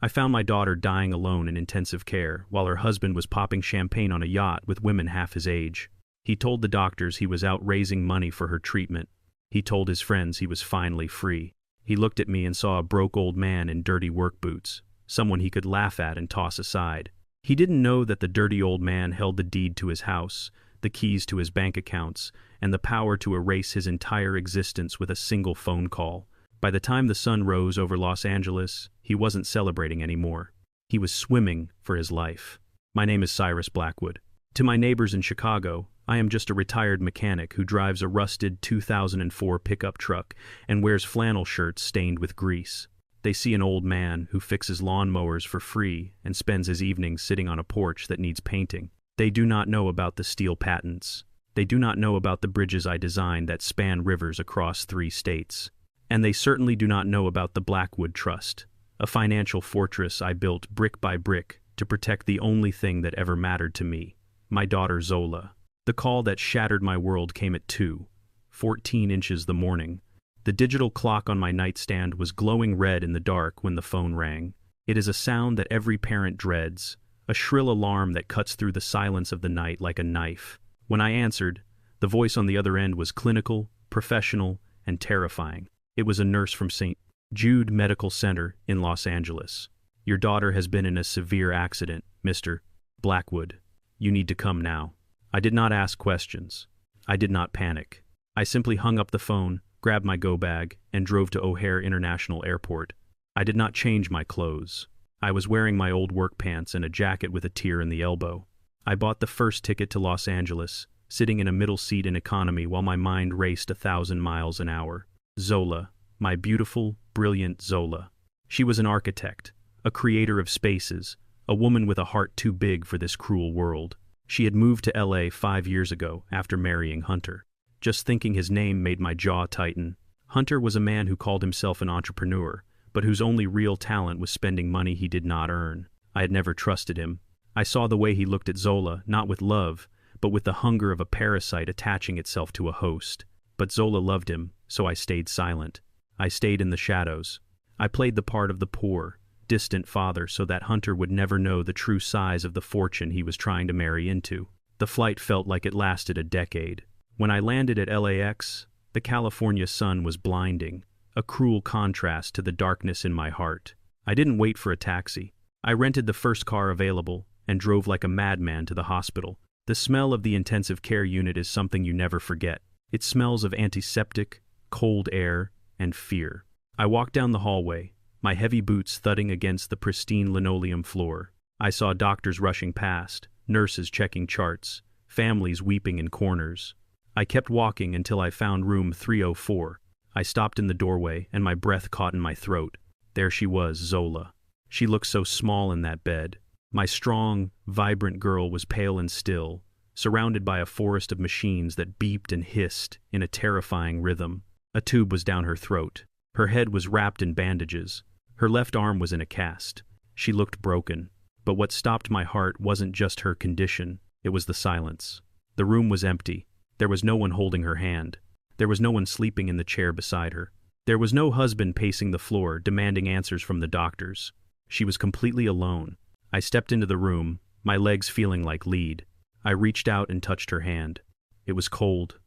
I found my daughter dying alone in intensive care, while her husband was popping champagne on a yacht with women half his age. He told the doctors he was out raising money for her treatment. He told his friends he was finally free. He looked at me and saw a broke old man in dirty work boots, someone he could laugh at and toss aside. He didn't know that the dirty old man held the deed to his house, the keys to his bank accounts, and the power to erase his entire existence with a single phone call. By the time the sun rose over Los Angeles, he wasn't celebrating anymore. He was swimming for his life. My name is Cyrus Blackwood. To my neighbors in Chicago, I am just a retired mechanic who drives a rusted 2004 pickup truck and wears flannel shirts stained with grease. They see an old man who fixes lawnmowers for free and spends his evenings sitting on a porch that needs painting. They do not know about the steel patents. They do not know about the bridges I designed that span rivers across 3 states. And they certainly do not know about the Blackwood Trust, a financial fortress I built brick by brick to protect the only thing that ever mattered to me, my daughter Zola. The call that shattered my world came at 2:14 inches the morning. The digital clock on my nightstand was glowing red in the dark when the phone rang. It is a sound that every parent dreads, a shrill alarm that cuts through the silence of the night like a knife. When I answered, the voice on the other end was clinical, professional, and terrifying. It was a nurse from St. Jude Medical Center in Los Angeles. Your daughter has been in a severe accident, Mr. Blackwood. You need to come now. I did not ask questions. I did not panic. I simply hung up the phone, grabbed my go bag, and drove to O'Hare International Airport. I did not change my clothes. I was wearing my old work pants and a jacket with a tear in the elbow. I bought the first ticket to Los Angeles, sitting in a middle seat in economy while my mind raced 1,000 miles an hour. Zola, my beautiful, brilliant Zola. She was an architect, a creator of spaces, a woman with a heart too big for this cruel world. She had moved to LA 5 years ago after marrying Hunter. Just thinking his name made my jaw tighten. Hunter was a man who called himself an entrepreneur, but whose only real talent was spending money he did not earn. I had never trusted him. I saw the way he looked at Zola, not with love, but with the hunger of a parasite attaching itself to a host. But Zola loved him, so I stayed silent. I stayed in the shadows. I played the part of the poor, distant father so that Hunter would never know the true size of the fortune he was trying to marry into. The flight felt like it lasted a decade. When I landed at LAX, the California sun was blinding, a cruel contrast to the darkness in my heart. I didn't wait for a taxi. I rented the first car available and drove like a madman to the hospital. The smell of the intensive care unit is something you never forget. It smells of antiseptic, cold air, and fear. I walked down the hallway, my heavy boots thudding against the pristine linoleum floor. I saw doctors rushing past, nurses checking charts, families weeping in corners. I kept walking until I found room 304. I stopped in the doorway, and my breath caught in my throat. There she was, Zola. She looked so small in that bed. My strong, vibrant girl was pale and still, surrounded by a forest of machines that beeped and hissed in a terrifying rhythm. A tube was down her throat. Her head was wrapped in bandages. Her left arm was in a cast. She looked broken. But what stopped my heart wasn't just her condition, it was the silence. The room was empty. There was no one holding her hand. There was no one sleeping in the chair beside her. There was no husband pacing the floor, demanding answers from the doctors. She was completely alone. I stepped into the room, my legs feeling like lead. I reached out and touched her hand. It was cold.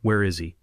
"Where is he?"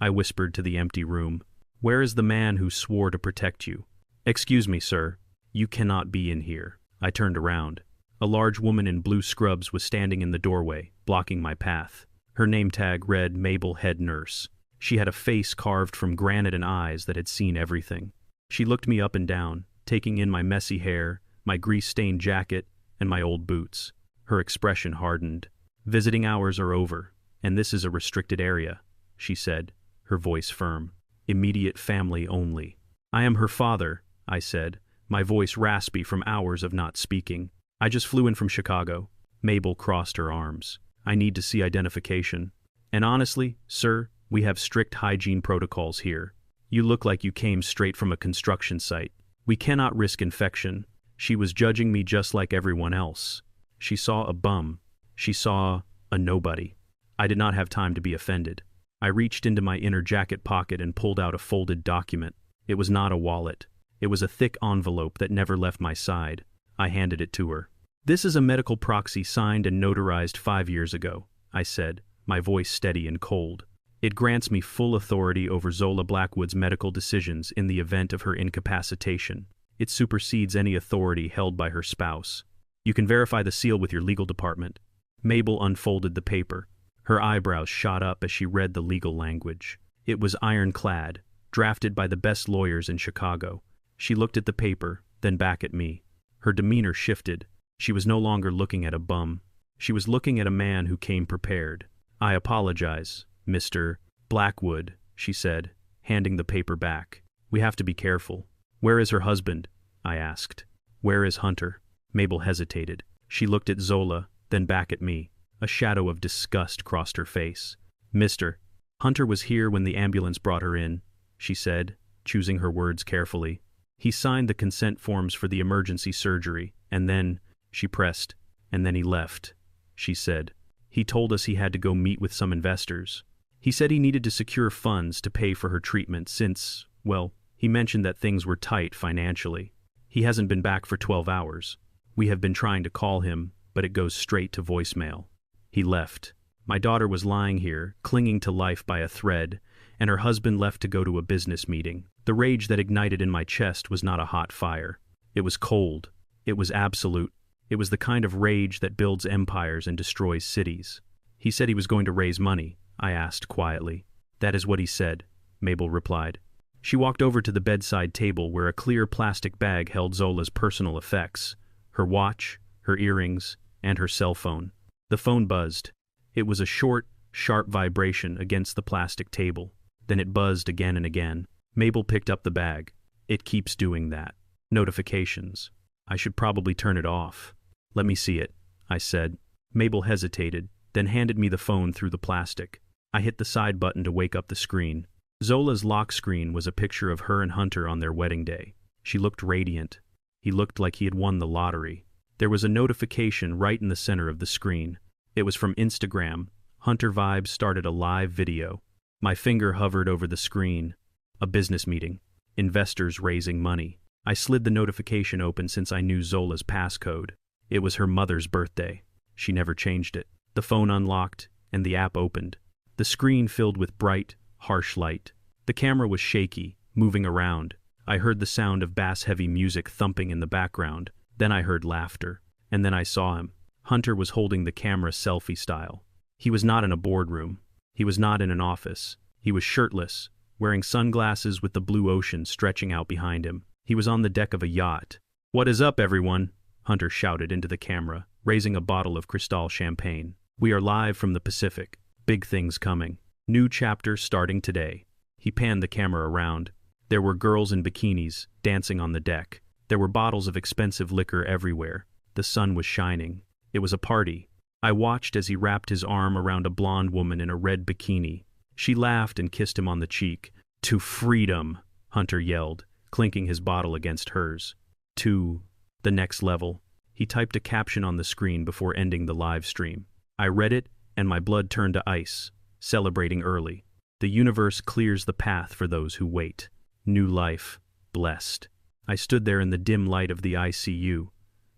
I whispered to the empty room. "Where is the man who swore to protect you?" "Excuse me, sir. You cannot be in here." I turned around. A large woman in blue scrubs was standing in the doorway, blocking my path. Her name tag read Mabel Head Nurse. She had a face carved from granite and eyes that had seen everything. She looked me up and down, taking in my messy hair, my grease-stained jacket, and my old boots. Her expression hardened. "Visiting hours are over, and this is a restricted area," she said, her voice firm. "Immediate family only." "I am her father," I said, my voice raspy from hours of not speaking. "I just flew in from Chicago." Mabel crossed her arms. "I need to see identification. And honestly, sir, we have strict hygiene protocols here. You look like you came straight from a construction site. We cannot risk infection." She was judging me just like everyone else. She saw a bum. She saw a nobody. I did not have time to be offended. I reached into my inner jacket pocket and pulled out a folded document. It was not a wallet. It was a thick envelope that never left my side. I handed it to her. "This is a medical proxy signed and notarized 5 years ago," I said, my voice steady and cold. "It grants me full authority over Zola Blackwood's medical decisions in the event of her incapacitation. It supersedes any authority held by her spouse. You can verify the seal with your legal department." Mabel unfolded the paper. Her eyebrows shot up as she read the legal language. It was ironclad, drafted by the best lawyers in Chicago. She looked at the paper, then back at me. Her demeanor shifted. She was no longer looking at a bum. She was looking at a man who came prepared. "I apologize, Mr. Blackwood," she said, handing the paper back. "We have to be careful." "Where is her husband?" I asked. "Where is Hunter?" Mabel hesitated. She looked at Zola, then back at me. A shadow of disgust crossed her face. "Mr. Hunter was here when the ambulance brought her in," she said, choosing her words carefully. "He signed the consent forms for the emergency surgery, and then," she pressed, "and then he left," she said. "He told us he had to go meet with some investors. He said he needed to secure funds to pay for her treatment since, well, he mentioned that things were tight financially. He hasn't been back for 12 hours. We have been trying to call him, but it goes straight to voicemail. He left. My daughter was lying here, clinging to life by a thread, and her husband left to go to a business meeting. The rage that ignited in my chest was not a hot fire. It was cold. It was absolute. It was the kind of rage that builds empires and destroys cities. "He said he was going to raise money," I asked quietly. "That is what he said," Mabel replied. She walked over to the bedside table where a clear plastic bag held Zola's personal effects, her watch, her earrings, and her cell phone. The phone buzzed. It was a short, sharp vibration against the plastic table. Then it buzzed again and again. Mabel picked up the bag. "It keeps doing that. Notifications. I should probably turn it off." "Let me see it," I said. Mabel hesitated, then handed me the phone through the plastic. I hit the side button to wake up the screen. Zola's lock screen was a picture of her and Hunter on their wedding day. She looked radiant. He looked like he had won the lottery. There was a notification right in the center of the screen. It was from Instagram. Hunter Vibes started a live video. My finger hovered over the screen. A business meeting. Investors raising money. I slid the notification open since I knew Zola's passcode. It was her mother's birthday. She never changed it. The phone unlocked, and the app opened. The screen filled with bright, harsh light. The camera was shaky, moving around. I heard the sound of bass-heavy music thumping in the background. Then I heard laughter. And then I saw him. Hunter was holding the camera selfie style. He was not in a boardroom. He was not in an office. He was shirtless, wearing sunglasses with the blue ocean stretching out behind him. He was on the deck of a yacht. "What is up, everyone?" Hunter shouted into the camera, raising a bottle of Cristal champagne. "We are live from the Pacific. Big things coming. New chapter starting today." He panned the camera around. There were girls in bikinis, dancing on the deck. There were bottles of expensive liquor everywhere. The sun was shining. It was a party. I watched as he wrapped his arm around a blonde woman in a red bikini. She laughed and kissed him on the cheek. "To freedom," Hunter yelled, clinking his bottle against hers. "To the next level." He typed a caption on the screen before ending the live stream. I read it, and my blood turned to ice, celebrating early. The universe clears the path for those who wait. New life, blessed. I stood there in the dim light of the ICU,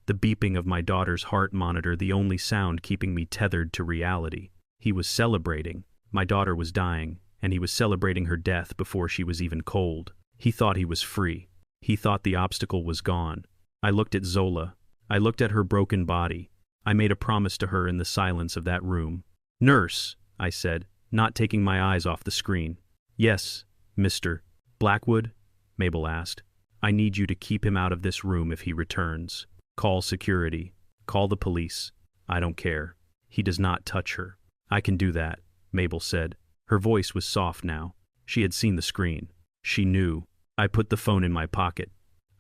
the beeping of my daughter's heart monitor the only sound keeping me tethered to reality. He was celebrating. My daughter was dying, and he was celebrating her death before she was even cold. He thought he was free. He thought the obstacle was gone. I looked at Zola. I looked at her broken body. I made a promise to her in the silence of that room. "Nurse," I said, not taking my eyes off the screen. "Yes, Mr. Blackwood?" Mabel asked. "I need you to keep him out of this room if he returns. Call security. Call the police. I don't care. He does not touch her." "I can do that," Mabel said. Her voice was soft now. She had seen the screen. She knew. I put the phone in my pocket.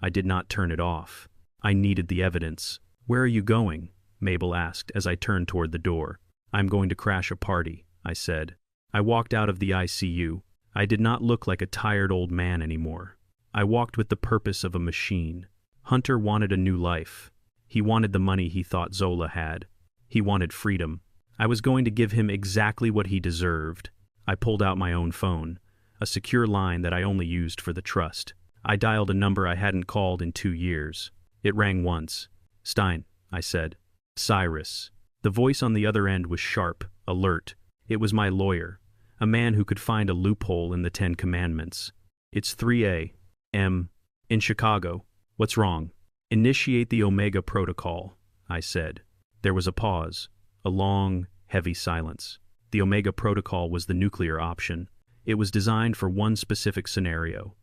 I did not turn it off. I needed the evidence. "Where are you going?" Mabel asked as I turned toward the door. "I'm going to crash a party," I said. I walked out of the ICU. I did not look like a tired old man anymore. I walked with the purpose of a machine. Hunter wanted a new life. He wanted the money he thought Zola had. He wanted freedom. I was going to give him exactly what he deserved. I pulled out my own phone, a secure line that I only used for the trust. I dialed a number I hadn't called in 2 years. It rang once. "Stein," I said. "Cyrus." The voice on the other end was sharp, alert. It was my lawyer, a man who could find a loophole in the 10 Commandments. "It's 3 a.m. in Chicago. What's wrong?" "Initiate the Omega Protocol," I said. There was a pause, a long, heavy silence. The Omega Protocol was the nuclear option. It was designed for one specific scenario: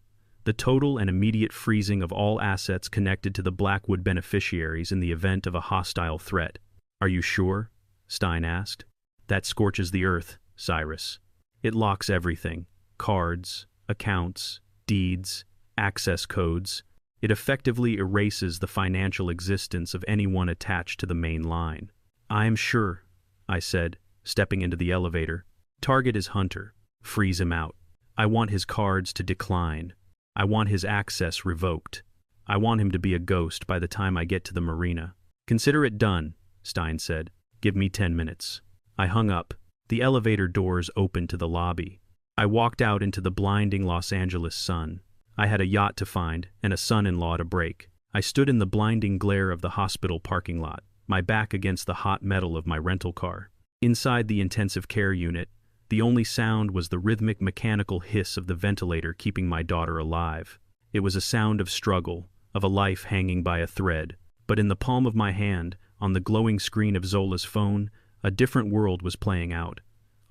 the total and immediate freezing of all assets connected to the Blackwood beneficiaries in the event of a hostile threat. "Are you sure?" Stein asked. "That scorches the earth, Cyrus. It locks everything: cards, accounts, deeds, access codes. It effectively erases the financial existence of anyone attached to the main line." "I am sure," I said, stepping into the elevator. "Target is Hunter. Freeze him out. I want his cards to decline. I want his access revoked. I want him to be a ghost by the time I get to the marina." "Consider it done," Stein said. "Give me 10 minutes." I hung up. The elevator doors opened to the lobby. I walked out into the blinding Los Angeles sun. I had a yacht to find and a son-in-law to break. I stood in the blinding glare of the hospital parking lot, my back against the hot metal of my rental car. Inside the intensive care unit, the only sound was the rhythmic mechanical hiss of the ventilator keeping my daughter alive. It was a sound of struggle, of a life hanging by a thread. But in the palm of my hand, on the glowing screen of Zola's phone, a different world was playing out.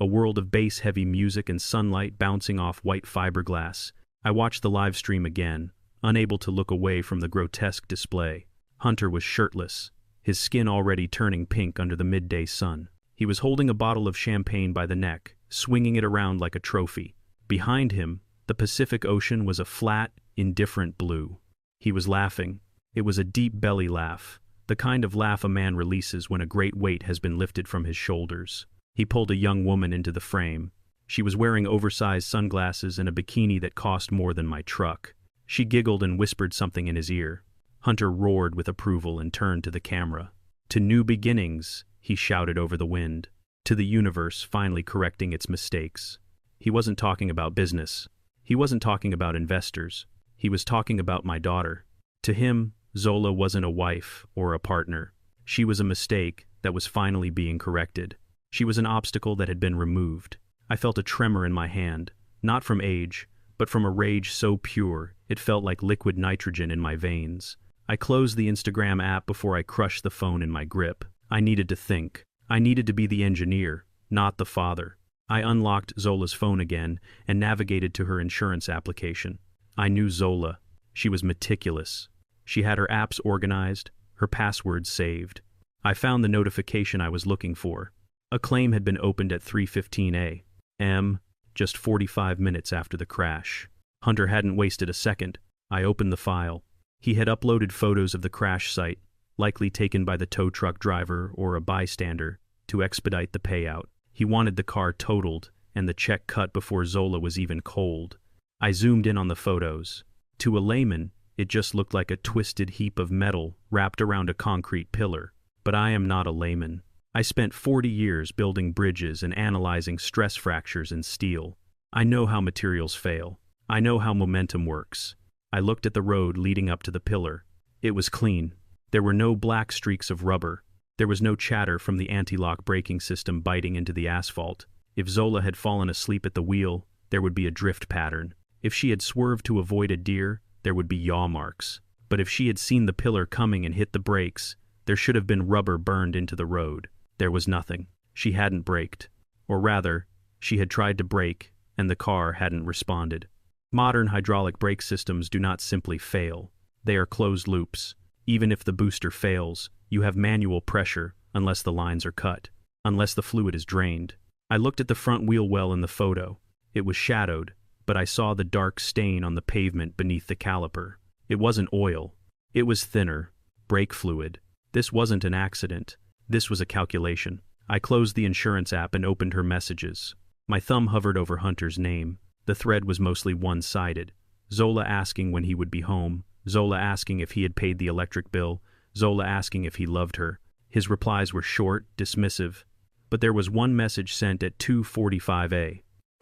A world of bass-heavy music and sunlight bouncing off white fiberglass. I watched the live stream again, unable to look away from the grotesque display. Hunter was shirtless, his skin already turning pink under the midday sun. He was holding a bottle of champagne by the neck, swinging it around like a trophy. Behind him, the Pacific Ocean was a flat, indifferent blue. He was laughing. It was a deep belly laugh, the kind of laugh a man releases when a great weight has been lifted from his shoulders. He pulled a young woman into the frame. She was wearing oversized sunglasses and a bikini that cost more than my truck. She giggled and whispered something in his ear. Hunter roared with approval and turned to the camera. "To new beginnings," he shouted over the wind. To the universe finally correcting its mistakes. He wasn't talking about business. He wasn't talking about investors. He was talking about my daughter. To him, Zola wasn't a wife or a partner. She was a mistake that was finally being corrected. She was an obstacle that had been removed. I felt a tremor in my hand, not from age, but from a rage so pure it felt like liquid nitrogen in my veins. I closed the Instagram app before I crushed the phone in my grip. I needed to think. I needed to be the engineer, not the father. I unlocked Zola's phone again and navigated to her insurance application. I knew Zola. She was meticulous. She had her apps organized, her passwords saved. I found the notification I was looking for. A claim had been opened at 3:15 a.m., just 45 minutes after the crash. Hunter hadn't wasted a second. I opened the file. He had uploaded photos of the crash site, likely taken by the tow truck driver or a bystander, to expedite the payout. He wanted the car totaled and the check cut before Zola was even cold. I zoomed in on the photos. To a layman, it just looked like a twisted heap of metal wrapped around a concrete pillar. But I am not a layman. I spent 40 years building bridges and analyzing stress fractures in steel. I know how materials fail. I know how momentum works. I looked at the road leading up to the pillar. It was clean. There were no black streaks of rubber. There was no chatter from the anti-lock braking system biting into the asphalt. If Zola had fallen asleep at the wheel, there would be a drift pattern. If she had swerved to avoid a deer, there would be yaw marks. But if she had seen the pillar coming and hit the brakes, there should have been rubber burned into the road. There was nothing. She hadn't braked. Or rather, she had tried to brake, and the car hadn't responded. Modern hydraulic brake systems do not simply fail. They are closed loops. Even if the booster fails, you have manual pressure unless the lines are cut, unless the fluid is drained. I looked at the front wheel well in the photo. It was shadowed, but I saw the dark stain on the pavement beneath the caliper. It wasn't oil. It was thinner, brake fluid. This wasn't an accident. This was a calculation. I closed the insurance app and opened her messages. My thumb hovered over Hunter's name. The thread was mostly one-sided. Zola asking when he would be home. Zola asking if he had paid the electric bill. Zola asking if he loved her. His replies were short, dismissive. But there was one message sent at 2:45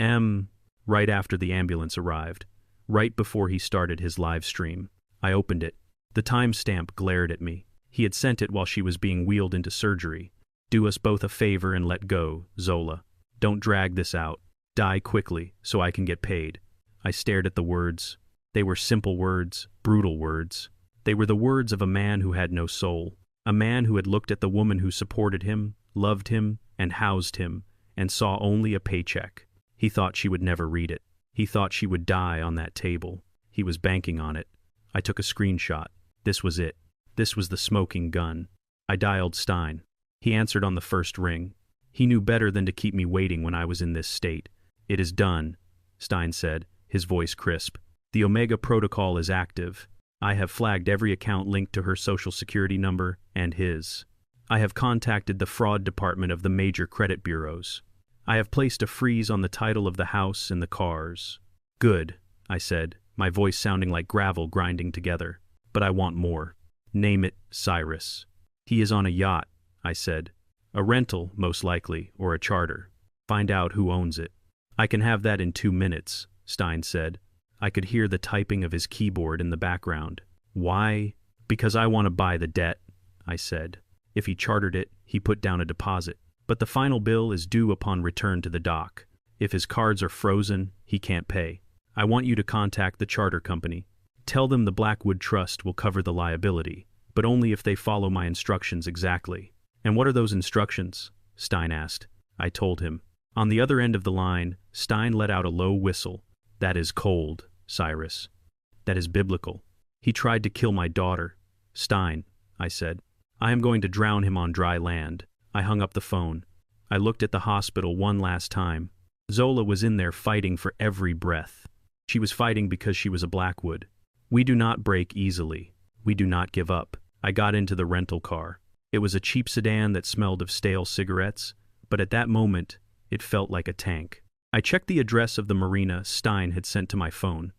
a.m., right after the ambulance arrived. right before he started his live stream. I opened it. The timestamp glared at me. He had sent it while she was being wheeled into surgery. Do us both a favor and let go, Zola. Don't drag this out. Die quickly, so I can get paid. I stared at the words. They were simple words, brutal words. They were the words of a man who had no soul. A man who had looked at the woman who supported him, loved him, and housed him, and saw only a paycheck. He thought she would never read it. He thought she would die on that table. He was banking on it. I took a screenshot. This was it. This was the smoking gun. I dialed Stein. He answered on the first ring. He knew better than to keep me waiting when I was in this state. It is done, Stein said, his voice crisp. The Omega protocol is active. I have flagged every account linked to her social security number and his. I have contacted the fraud department of the major credit bureaus. I have placed a freeze on the title of the house and the cars. Good, I said, my voice sounding like gravel grinding together. But I want more. Name it Cyrus. He is on a yacht, I said. A rental, most likely, or a charter. Find out who owns it. I can have that in 2 minutes, Stein said. I could hear the typing of his keyboard in the background. Why? Because I want to buy the debt, I said. If he chartered it, he put down a deposit. But the final bill is due upon return to the dock. If his cards are frozen, he can't pay. I want you to contact the charter company. Tell them the Blackwood Trust will cover the liability, but only if they follow my instructions exactly. And what are those instructions? Stein asked. I told him. On the other end of the line, Stein let out a low whistle. That is cold, Cyrus. That is biblical. He tried to kill my daughter. Stein, I said. I am going to drown him on dry land. I hung up the phone. I looked at the hospital one last time. Zola was in there fighting for every breath. She was fighting because she was a Blackwood. We do not break easily. We do not give up. I got into the rental car. It was a cheap sedan that smelled of stale cigarettes, but at that moment, it felt like a tank. I checked the address of the marina Stein had sent to my phone.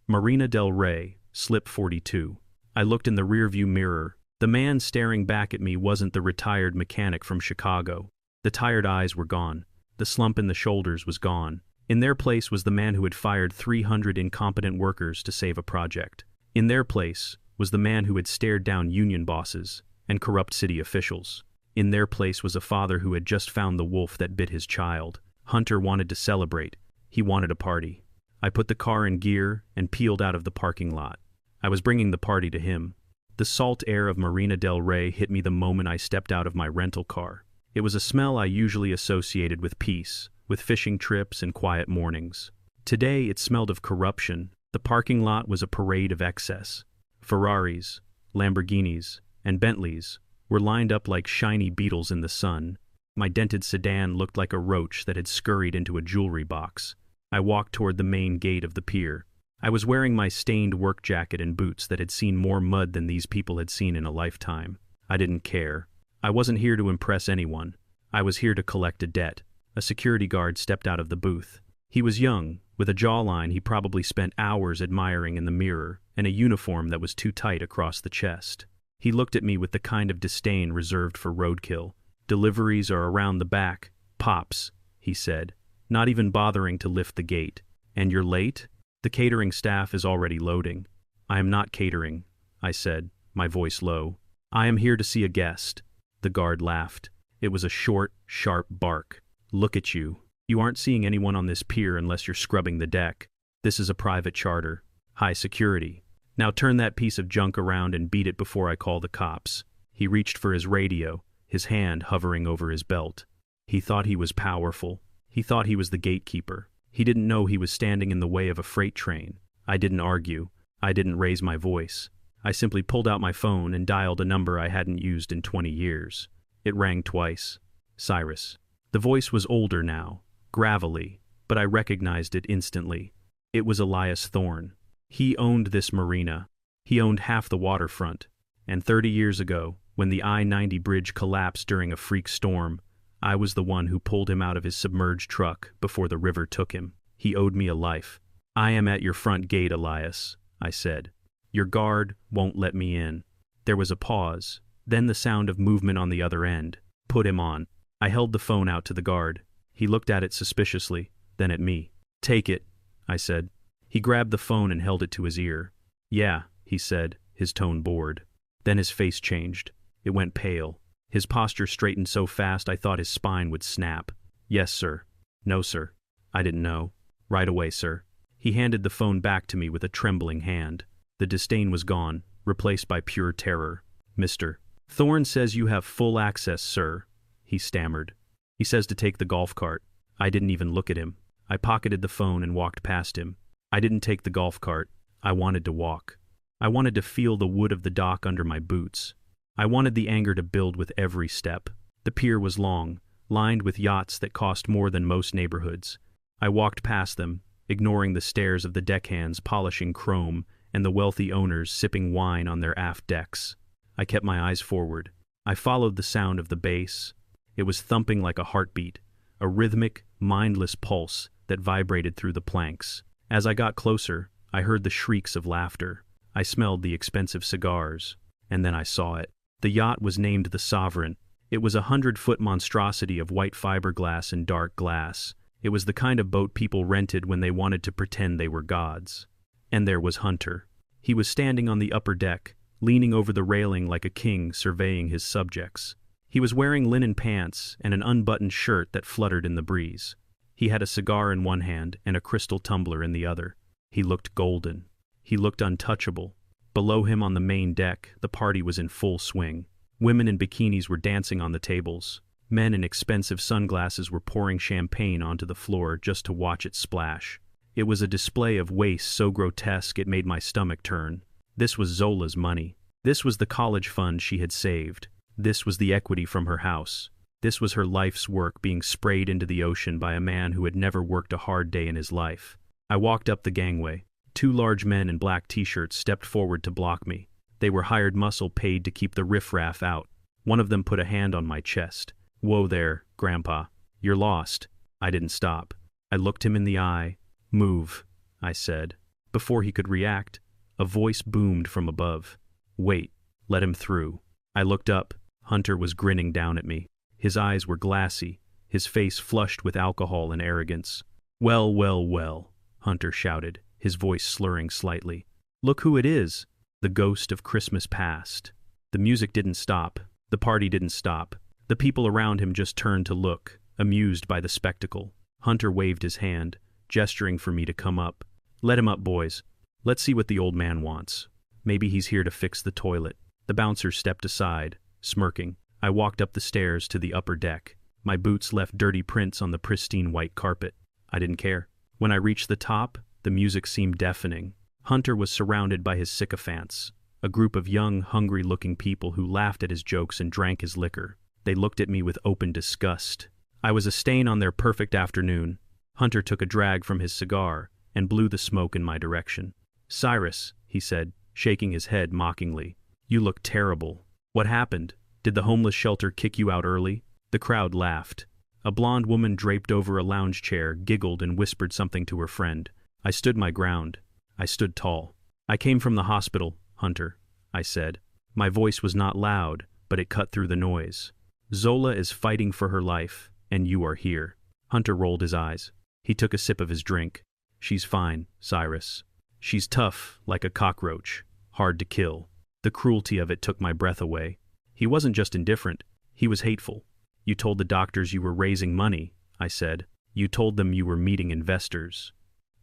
Marina del Rey, slip 42. I looked in the rearview mirror. The man staring back at me wasn't the retired mechanic from Chicago. The tired eyes were gone. The slump in the shoulders was gone. In their place was the man who had fired 300 incompetent workers to save a project. In their place was the man who had stared down union bosses and corrupt city officials. In their place was a father who had just found the wolf that bit his child. Hunter wanted to celebrate. He wanted a party. I put the car in gear and peeled out of the parking lot. I was bringing the party to him. The salt air of Marina del Rey hit me the moment I stepped out of my rental car. It was a smell I usually associated with peace, with fishing trips and quiet mornings. Today it smelled of corruption. The parking lot was a parade of excess. Ferraris, Lamborghinis, and Bentleys were lined up like shiny beetles in the sun. My dented sedan looked like a roach that had scurried into a jewelry box. I walked toward the main gate of the pier. I was wearing my stained work jacket and boots that had seen more mud than these people had seen in a lifetime. I didn't care. I wasn't here to impress anyone. I was here to collect a debt. A security guard stepped out of the booth. He was young, with a jawline he probably spent hours admiring in the mirror, and a uniform that was too tight across the chest. He looked at me with the kind of disdain reserved for roadkill. Deliveries are around the back. Pops, he said, not even bothering to lift the gate. And you're late? The catering staff is already loading. I am not catering, I said, my voice low. I am here to see a guest. The guard laughed. It was a short, sharp bark. Look at you. You aren't seeing anyone on this pier unless you're scrubbing the deck. This is a private charter. High security. Now turn that piece of junk around and beat it before I call the cops. He reached for his radio, his hand hovering over his belt. He thought he was powerful. He thought he was the gatekeeper. He didn't know he was standing in the way of a freight train. I didn't argue. I didn't raise my voice. I simply pulled out my phone and dialed a number I hadn't used in 20 years. It rang twice. Cyrus. The voice was older now, gravelly, but I recognized it instantly. It was Elias Thorne. He owned this marina. He owned half the waterfront. And 30 years ago, when the I-90 bridge collapsed during a freak storm, I was the one who pulled him out of his submerged truck before the river took him. He owed me a life. I am at your front gate, Elias, I said. Your guard won't let me in. There was a pause, then the sound of movement on the other end. Put him on. I held the phone out to the guard. He looked at it suspiciously, then at me. Take it, I said. He grabbed the phone and held it to his ear. "Yeah," he said, his tone bored. Then his face changed. It went pale. His posture straightened so fast I thought his spine would snap. "Yes, sir." "No, sir. I didn't know." "Right away, sir." He handed the phone back to me with a trembling hand. The disdain was gone, replaced by pure terror. "Mr. Thorne says you have full access, sir," he stammered. "He says to take the golf cart." I didn't even look at him. I pocketed the phone and walked past him. I didn't take the golf cart. I wanted to walk. I wanted to feel the wood of the dock under my boots. I wanted the anger to build with every step. The pier was long, lined with yachts that cost more than most neighborhoods. I walked past them, ignoring the stares of the deckhands polishing chrome and the wealthy owners sipping wine on their aft decks. I kept my eyes forward. I followed the sound of the bass. It was thumping like a heartbeat, a rhythmic, mindless pulse that vibrated through the planks. As I got closer, I heard the shrieks of laughter. I smelled the expensive cigars. And then I saw it. The yacht was named the Sovereign. It was a 100-foot monstrosity of white fiberglass and dark glass. It was the kind of boat people rented when they wanted to pretend they were gods. And there was Hunter. He was standing on the upper deck, leaning over the railing like a king surveying his subjects. He was wearing linen pants and an unbuttoned shirt that fluttered in the breeze. He had a cigar in one hand and a crystal tumbler in the other. He looked golden. He looked untouchable. Below him on the main deck, the party was in full swing. Women in bikinis were dancing on the tables. Men in expensive sunglasses were pouring champagne onto the floor just to watch it splash. It was a display of waste so grotesque it made my stomach turn. This was Zola's money. This was the college fund she had saved. This was the equity from her house. This was her life's work being sprayed into the ocean by a man who had never worked a hard day in his life. I walked up the gangway. 2 large men in black t-shirts stepped forward to block me. They were hired muscle paid to keep the riffraff out. One of them put a hand on my chest. "Whoa there, Grandpa. You're lost." I didn't stop. I looked him in the eye. "Move," I said. Before he could react, a voice boomed from above. "Wait, let him through." I looked up. Hunter was grinning down at me. His eyes were glassy, his face flushed with alcohol and arrogance. "Well, well, well," Hunter shouted, his voice slurring slightly. "Look who it is, the ghost of Christmas past." The music didn't stop. The party didn't stop. The people around him just turned to look, amused by the spectacle. Hunter waved his hand, gesturing for me to come up. "Let him up, boys. Let's see what the old man wants. Maybe he's here to fix the toilet." The bouncer stepped aside, smirking. I walked up the stairs to the upper deck. My boots left dirty prints on the pristine white carpet. I didn't care. When I reached the top, the music seemed deafening. Hunter was surrounded by his sycophants, a group of young, hungry-looking people who laughed at his jokes and drank his liquor. They looked at me with open disgust. I was a stain on their perfect afternoon. Hunter took a drag from his cigar and blew the smoke in my direction. "Cyrus," he said, shaking his head mockingly, "you look terrible. What happened? Did the homeless shelter kick you out early?" The crowd laughed. A blonde woman draped over a lounge chair giggled and whispered something to her friend. I stood my ground. I stood tall. "I came from the hospital, Hunter," I said. My voice was not loud, but it cut through the noise. "Zola is fighting for her life, and you are here." Hunter rolled his eyes. He took a sip of his drink. "She's fine, Cyrus. She's tough, like a cockroach, hard to kill." The cruelty of it took my breath away. He wasn't just indifferent, he was hateful. "You told the doctors you were raising money," I said. "You told them you were meeting investors."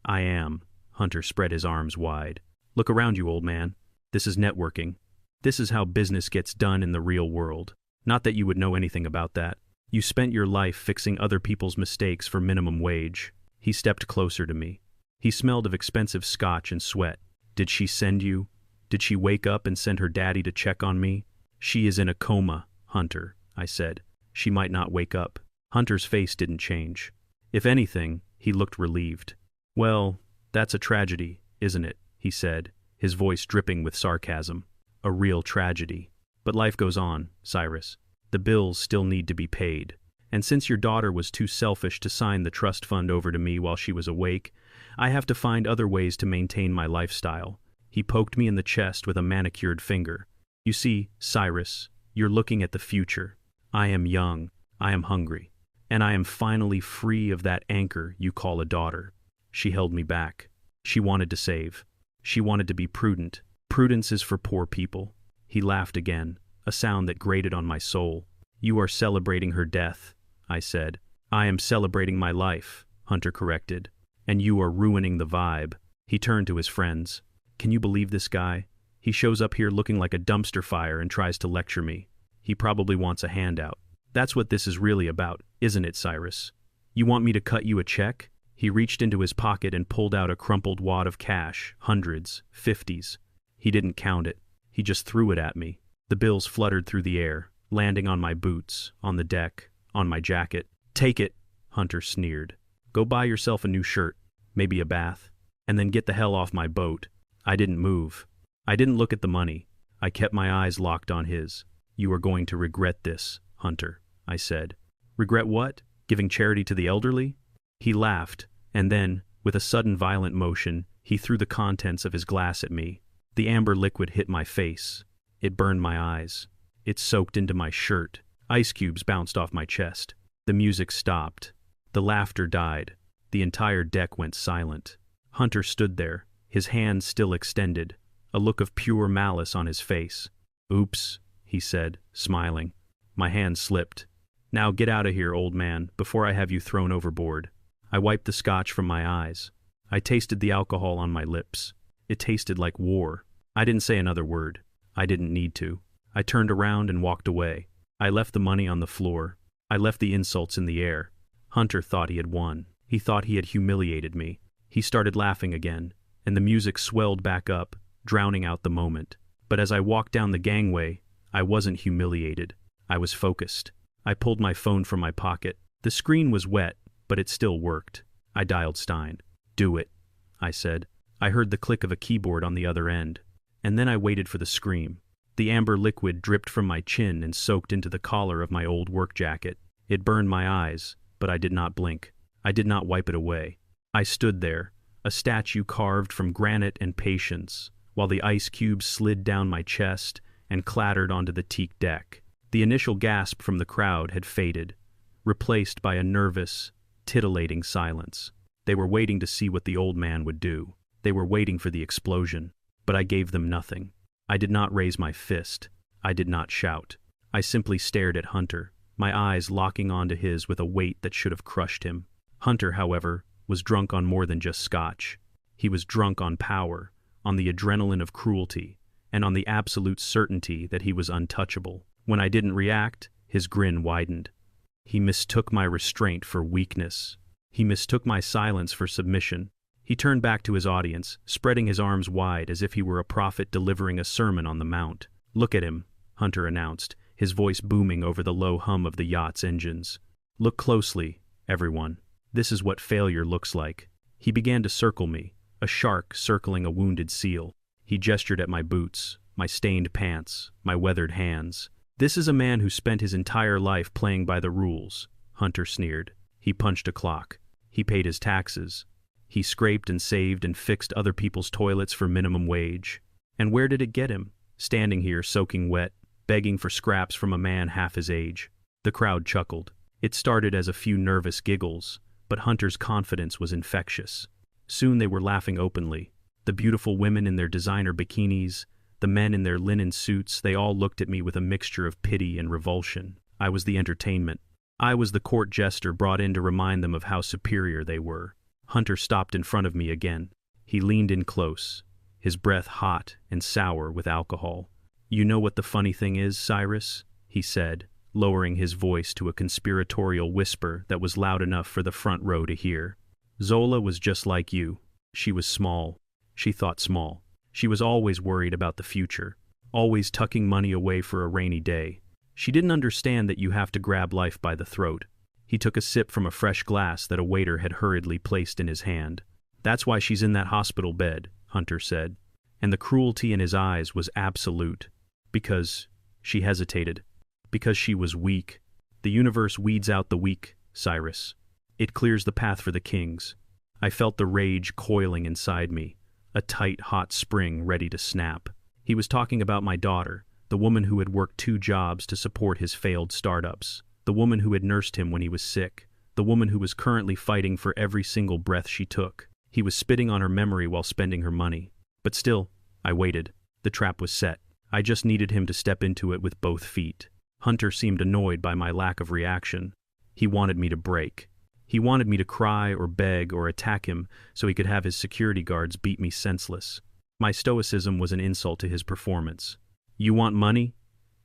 "I am." Hunter spread his arms wide. "Look around you, old man. This is networking. This is how business gets done in the real world. Not that you would know anything about that. You spent your life fixing other people's mistakes for minimum wage." He stepped closer to me. He smelled of expensive scotch and sweat. "Did she send you? Did she wake up and send her daddy to check on me?" "She is in a coma, Hunter," I said. "She might not wake up." Hunter's face didn't change. If anything, he looked relieved. "Well, that's a tragedy, isn't it?" he said, his voice dripping with sarcasm. "A real tragedy. But life goes on, Cyrus. The bills still need to be paid. And since your daughter was too selfish to sign the trust fund over to me while she was awake, I have to find other ways to maintain my lifestyle." He poked me in the chest with a manicured finger. "You see, Cyrus, you're looking at the future. I am young, I am hungry, and I am finally free of that anchor you call a daughter." She held me back. She wanted to save. She wanted to be prudent. Prudence is for poor people. He laughed again, a sound that grated on my soul. You are celebrating her death, I said. I am celebrating my life, Hunter corrected. And you are ruining the vibe. He turned to his friends. Can you believe this guy? He shows up here looking like a dumpster fire and tries to lecture me. He probably wants a handout. That's what this is really about, isn't it, Cyrus? You want me to cut you a check? He reached into his pocket and pulled out a crumpled wad of cash, hundreds, fifties. He didn't count it. He just threw it at me. The bills fluttered through the air, landing on my boots, on the deck, on my jacket. Take it, Hunter sneered. Go buy yourself a new shirt, maybe a bath, and then get the hell off my boat. I didn't move. I didn't look at the money. I kept my eyes locked on his. You are going to regret this, Hunter, I said. Regret what? Giving charity to the elderly? He laughed, and then, with a sudden violent motion, he threw the contents of his glass at me. The amber liquid hit my face. It burned my eyes. It soaked into my shirt. Ice cubes bounced off my chest. The music stopped. The laughter died. The entire deck went silent. Hunter stood there, his hands still extended, a look of pure malice on his face. Oops, he said, smiling. My hand slipped. Now get out of here, old man, before I have you thrown overboard. I wiped the scotch from my eyes. I tasted the alcohol on my lips. It tasted like war. I didn't say another word. I didn't need to. I turned around and walked away. I left the money on the floor. I left the insults in the air. Hunter thought he had won. He thought he had humiliated me. He started laughing again, and the music swelled back up, drowning out the moment. But as I walked down the gangway, I wasn't humiliated. I was focused. I pulled my phone from my pocket. The screen was wet, but it still worked. I dialed Stein. Do it, I said. I heard the click of a keyboard on the other end, and then I waited for the scream. The amber liquid dripped from my chin and soaked into the collar of my old work jacket. It burned my eyes, but I did not blink. I did not wipe it away. I stood there, a statue carved from granite and patience, while the ice cubes slid down my chest and clattered onto the teak deck. The initial gasp from the crowd had faded, replaced by a nervous, titillating silence. They were waiting to see what the old man would do. They were waiting for the explosion, but I gave them nothing. I did not raise my fist. I did not shout. I simply stared at Hunter, my eyes locking onto his with a weight that should have crushed him. Hunter, however, was drunk on more than just scotch. He was drunk on power, on the adrenaline of cruelty, and on the absolute certainty that he was untouchable. When I didn't react, his grin widened. He mistook my restraint for weakness. He mistook my silence for submission. He turned back to his audience, spreading his arms wide as if he were a prophet delivering a sermon on the mount. Look at him, Hunter announced, his voice booming over the low hum of the yacht's engines. Look closely, everyone. This is what failure looks like. He began to circle me, a shark circling a wounded seal. He gestured at my boots, my stained pants, my weathered hands. This is a man who spent his entire life playing by the rules, Hunter sneered. He punched a clock. He paid his taxes. He scraped and saved and fixed other people's toilets for minimum wage. And where did it get him? Standing here soaking wet, begging for scraps from a man half his age. The crowd chuckled. It started as a few nervous giggles, but Hunter's confidence was infectious. Soon they were laughing openly. The beautiful women in their designer bikinis, the men in their linen suits, they all looked at me with a mixture of pity and revulsion. I was the entertainment. I was the court jester brought in to remind them of how superior they were. Hunter stopped in front of me again. He leaned in close, his breath hot and sour with alcohol. You know what the funny thing is, Cyrus? He said, lowering his voice to a conspiratorial whisper that was loud enough for the front row to hear. Zola was just like you. She was small. She thought small. She was always worried about the future, always tucking money away for a rainy day. She didn't understand that you have to grab life by the throat. He took a sip from a fresh glass that a waiter had hurriedly placed in his hand. That's why she's in that hospital bed, Hunter said, and the cruelty in his eyes was absolute. Because, she hesitated, because she was weak. The universe weeds out the weak, Cyrus. It clears the path for the kings. I felt the rage coiling inside me, a tight, hot spring ready to snap. He was talking about my daughter, the woman who had worked 2 jobs to support his failed startups, the woman who had nursed him when he was sick, the woman who was currently fighting for every single breath she took. He was spitting on her memory while spending her money. But still, I waited. The trap was set. I just needed him to step into it with both feet. Hunter seemed annoyed by my lack of reaction. He wanted me to break. He wanted me to cry or beg or attack him so he could have his security guards beat me senseless. My stoicism was an insult to his performance. "You want money?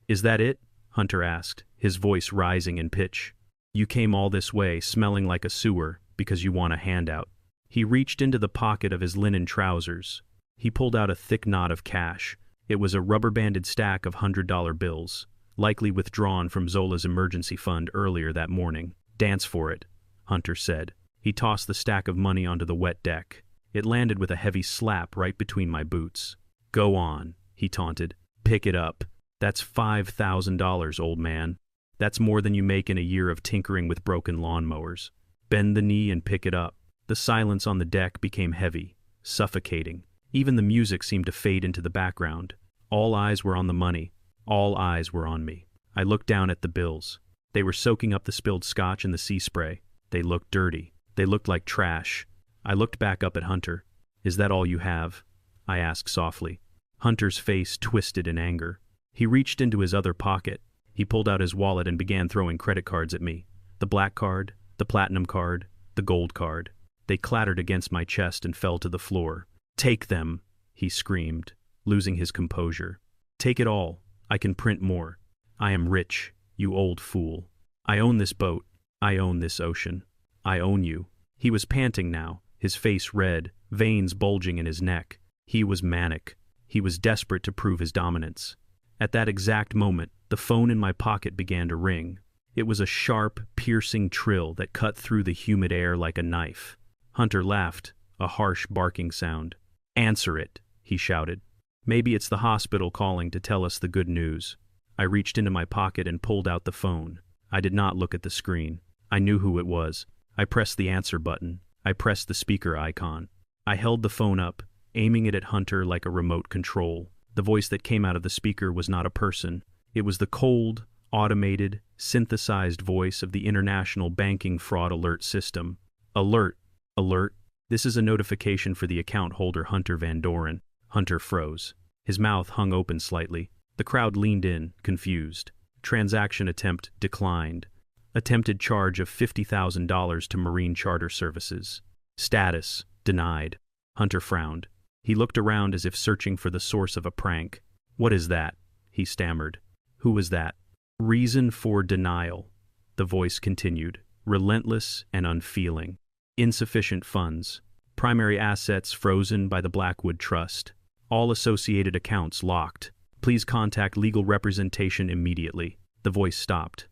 Is that it?" Hunter asked, his voice rising in pitch. "You came all this way, smelling like a sewer, because you want a handout." He reached into the pocket of his linen trousers. He pulled out a thick knot of cash. It was a rubber-banded stack of $100 bills, likely withdrawn from Zola's emergency fund earlier that morning. "Dance for it," Hunter said. He tossed the stack of money onto the wet deck. It landed with a heavy slap right between my boots. "Go on," he taunted. "Pick it up. That's $5,000, old man. That's more than you make in a year of tinkering with broken lawnmowers. Bend the knee and pick it up." The silence on the deck became heavy, suffocating. Even the music seemed to fade into the background. All eyes were on the money. All eyes were on me. I looked down at the bills. They were soaking up the spilled scotch and the sea spray. They looked dirty. They looked like trash. I looked back up at Hunter. "Is that all you have?" I asked softly. Hunter's face twisted in anger. He reached into his other pocket. He pulled out his wallet and began throwing credit cards at me. The black card, the platinum card, the gold card. They clattered against my chest and fell to the floor. "Take them," he screamed, losing his composure. "Take it all. I can print more. I am rich, you old fool. I own this boat. I own this ocean. I own you." He was panting now, his face red, veins bulging in his neck. He was manic. He was desperate to prove his dominance. At that exact moment, the phone in my pocket began to ring. It was a sharp, piercing trill that cut through the humid air like a knife. Hunter laughed, a harsh barking sound. "Answer it," he shouted. "Maybe it's the hospital calling to tell us the good news." I reached into my pocket and pulled out the phone. I did not look at the screen. I knew who it was. I pressed the answer button. I pressed the speaker icon. I held the phone up, aiming it at Hunter like a remote control. The voice that came out of the speaker was not a person. It was the cold, automated, synthesized voice of the International Banking Fraud Alert System. "Alert! Alert! This is a notification for the account holder Hunter Van Doren." Hunter froze. His mouth hung open slightly. The crowd leaned in, confused. Transaction attempt declined. Attempted charge of $50,000 to Marine Charter Services. Status denied. Hunter frowned. He looked around as if searching for the source of a prank. "What is that?" he stammered. "Who was that?" "Reason for denial," the voice continued, relentless and unfeeling. "Insufficient funds. Primary assets frozen by the Blackwood Trust. All associated accounts locked. Please contact legal representation immediately." The voice stopped.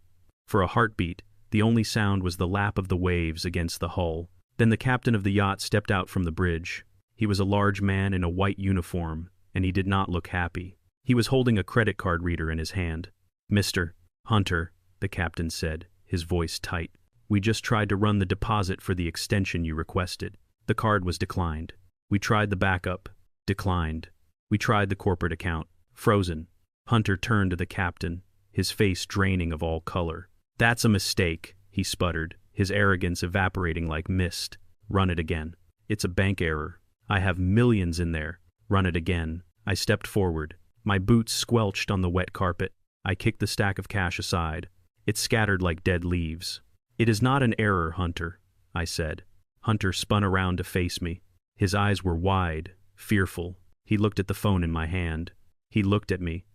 For a heartbeat, the only sound was the lap of the waves against the hull. Then the captain of the yacht stepped out from the bridge. He was a large man in a white uniform, and he did not look happy. He was holding a credit card reader in his hand. "Mr. Hunter," the captain said, his voice tight. "We just tried to run the deposit for the extension you requested. The card was declined. We tried the backup. Declined. We tried the corporate account. Frozen." Hunter turned to the captain, his face draining of all color. "That's a mistake," he sputtered, his arrogance evaporating like mist. "Run it again." "It's a bank error. I have millions in there." "Run it again." I stepped forward. My boots squelched on the wet carpet. I kicked the stack of cash aside. It scattered like dead leaves. "It is not an error, Hunter," I said. Hunter spun around to face me. His eyes were wide, fearful. He looked at the phone in my hand. He looked at me,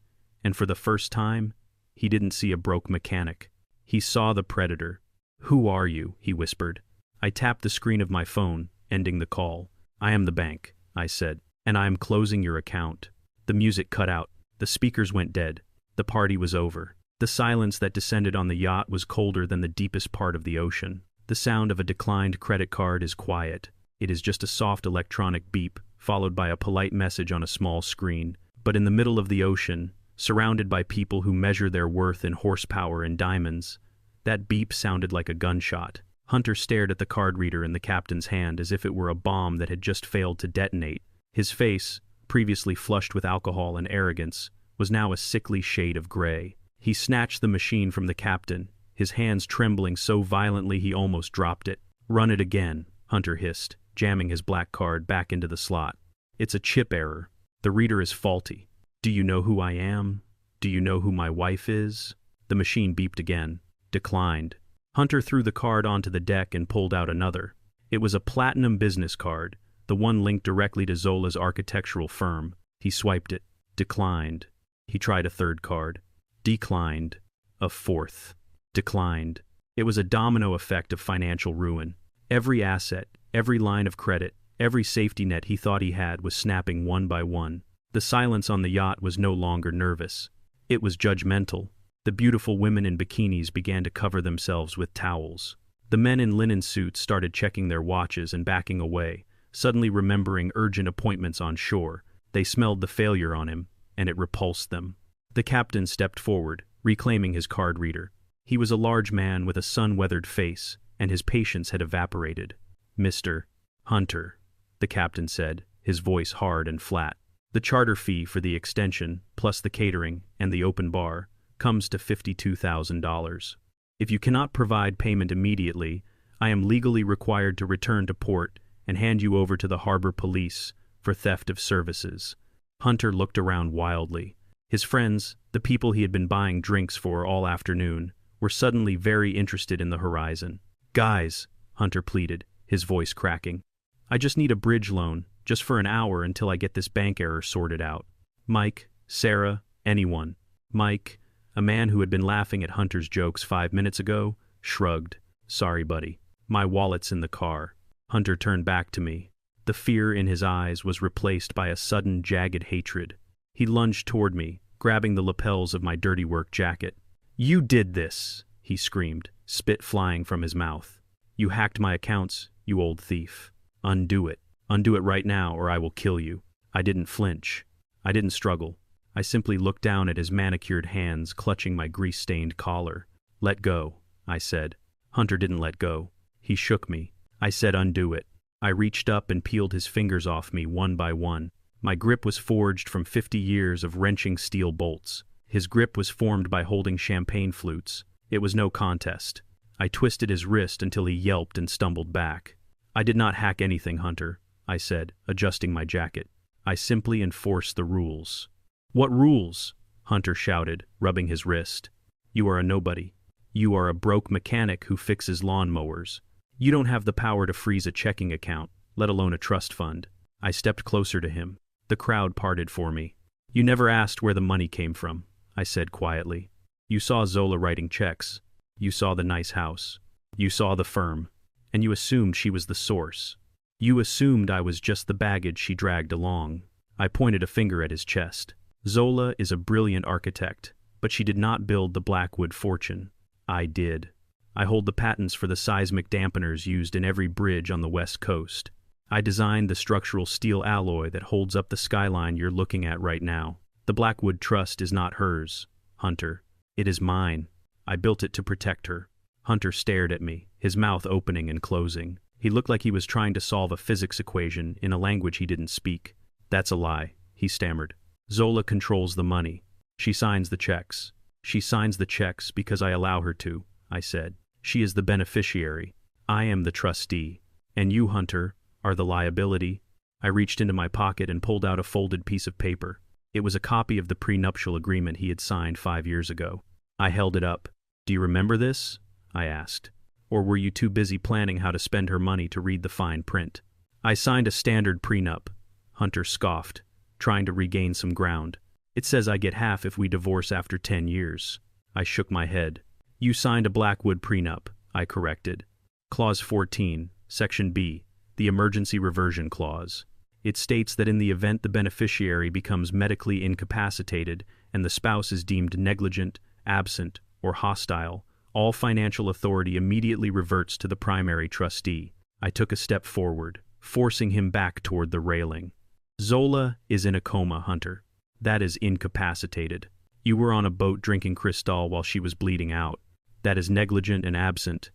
and for the first time, he didn't see a broke mechanic. He saw the predator. "Who are you?" he whispered. I tapped the screen of my phone, ending the call. "I am the bank," I said, "and I am closing your account." The music cut out. The speakers went dead. The party was over. The silence that descended on the yacht was colder than the deepest part of the ocean. The sound of a declined credit card is quiet. It is just a soft electronic beep, followed by a polite message on a small screen. But in the middle of the ocean, surrounded by people who measure their worth in horsepower and diamonds, that beep sounded like a gunshot. Hunter stared at the card reader in the captain's hand as if it were a bomb that had just failed to detonate. His face, previously flushed with alcohol and arrogance, was now a sickly shade of gray. He snatched the machine from the captain, his hands trembling so violently he almost dropped it. "Run it again," Hunter hissed. jamming his black card back into the slot. It's a chip error. The reader is faulty. Do you know who I am? Do you know who my wife is? The machine beeped again. Declined. Hunter threw the card onto the deck and pulled out another. It was a platinum business card, the one linked directly to Zola's architectural firm. He swiped it. Declined. He tried a third card. Declined. A fourth. Declined. It was a domino effect of financial ruin. Every asset, every line of credit, every safety net he thought he had was snapping one by one. The silence on the yacht was no longer nervous. It was judgmental. The beautiful women in bikinis began to cover themselves with towels. The men in linen suits started checking their watches and backing away, suddenly remembering urgent appointments on shore. They smelled the failure on him, and it repulsed them. The captain stepped forward, reclaiming his card reader. He was a large man with a sun-weathered face, and his patience had evaporated. "Mr. Hunter," the captain said, his voice hard and flat. "The charter fee for the extension, plus the catering and the open bar, comes to $52,000. If you cannot provide payment immediately, I am legally required to return to port and hand you over to the harbor police for theft of services." Hunter looked around wildly. His friends, the people he had been buying drinks for all afternoon, were suddenly very interested in the horizon. "Guys," Hunter pleaded, his voice cracking, "I just need a bridge loan, just for an hour until I get this bank error sorted out. Mike, Sarah, anyone." Mike, a man who had been laughing at Hunter's jokes 5 minutes ago, shrugged. "Sorry, buddy. My wallet's in the car." Hunter turned back to me. The fear in his eyes was replaced by a sudden, jagged hatred. He lunged toward me, grabbing the lapels of my dirty work jacket. "You did this!" he screamed, spit flying from his mouth. "You hacked my accounts, you old thief. Undo it. Undo it right now, or I will kill you." I didn't flinch. I didn't struggle. I simply looked down at his manicured hands clutching my grease-stained collar. "Let go," I said. Hunter didn't let go. He shook me. I said, "Undo it." I reached up and peeled his fingers off me one by one. My grip was forged from 50 years of wrenching steel bolts. His grip was formed by holding champagne flutes. It was no contest. I twisted his wrist until he yelped and stumbled back. "I did not hack anything, Hunter," I said, adjusting my jacket. "I simply enforced the rules." "What rules?" Hunter shouted, rubbing his wrist. "You are a nobody. You are a broke mechanic who fixes lawnmowers. You don't have the power to freeze a checking account, let alone a trust fund." I stepped closer to him. The crowd parted for me. "You never asked where the money came from," I said quietly. "You saw Zola writing checks. You saw the nice house. You saw the firm. And you assumed she was the source. You assumed I was just the baggage she dragged along." I pointed a finger at his chest. "Zola is a brilliant architect, but she did not build the Blackwood fortune. I did. I hold the patents for the seismic dampeners used in every bridge on the West Coast. I designed the structural steel alloy that holds up the skyline you're looking at right now. The Blackwood Trust is not hers, Hunter. It is mine. I built it to protect her." Hunter stared at me, his mouth opening and closing. He looked like he was trying to solve a physics equation in a language he didn't speak. "That's a lie," he stammered. "Zola controls the money. She signs the checks. She signs the checks because I allow her to," I said. "She is the beneficiary. I am the trustee. And you, Hunter, are the liability." I reached into my pocket and pulled out a folded piece of paper. It was a copy of the prenuptial agreement he had signed 5 years ago. I held it up. "Do you remember this?" I asked. "Or were you too busy planning how to spend her money to read the fine print?" "I signed a standard prenup," Hunter scoffed, trying to regain some ground. "It says I get half if we divorce after 10 years. I shook my head. "You signed a Blackwood prenup," I corrected. "Clause 14, Section B, the Emergency Reversion Clause. It states that in the event the beneficiary becomes medically incapacitated and the spouse is deemed negligent, absent, or hostile, all financial authority immediately reverts to the primary trustee." I took a step forward, forcing him back toward the railing. "Zola is in a coma, Hunter. That is incapacitated. You were on a boat drinking Cristal while she was bleeding out. That is negligent and absent.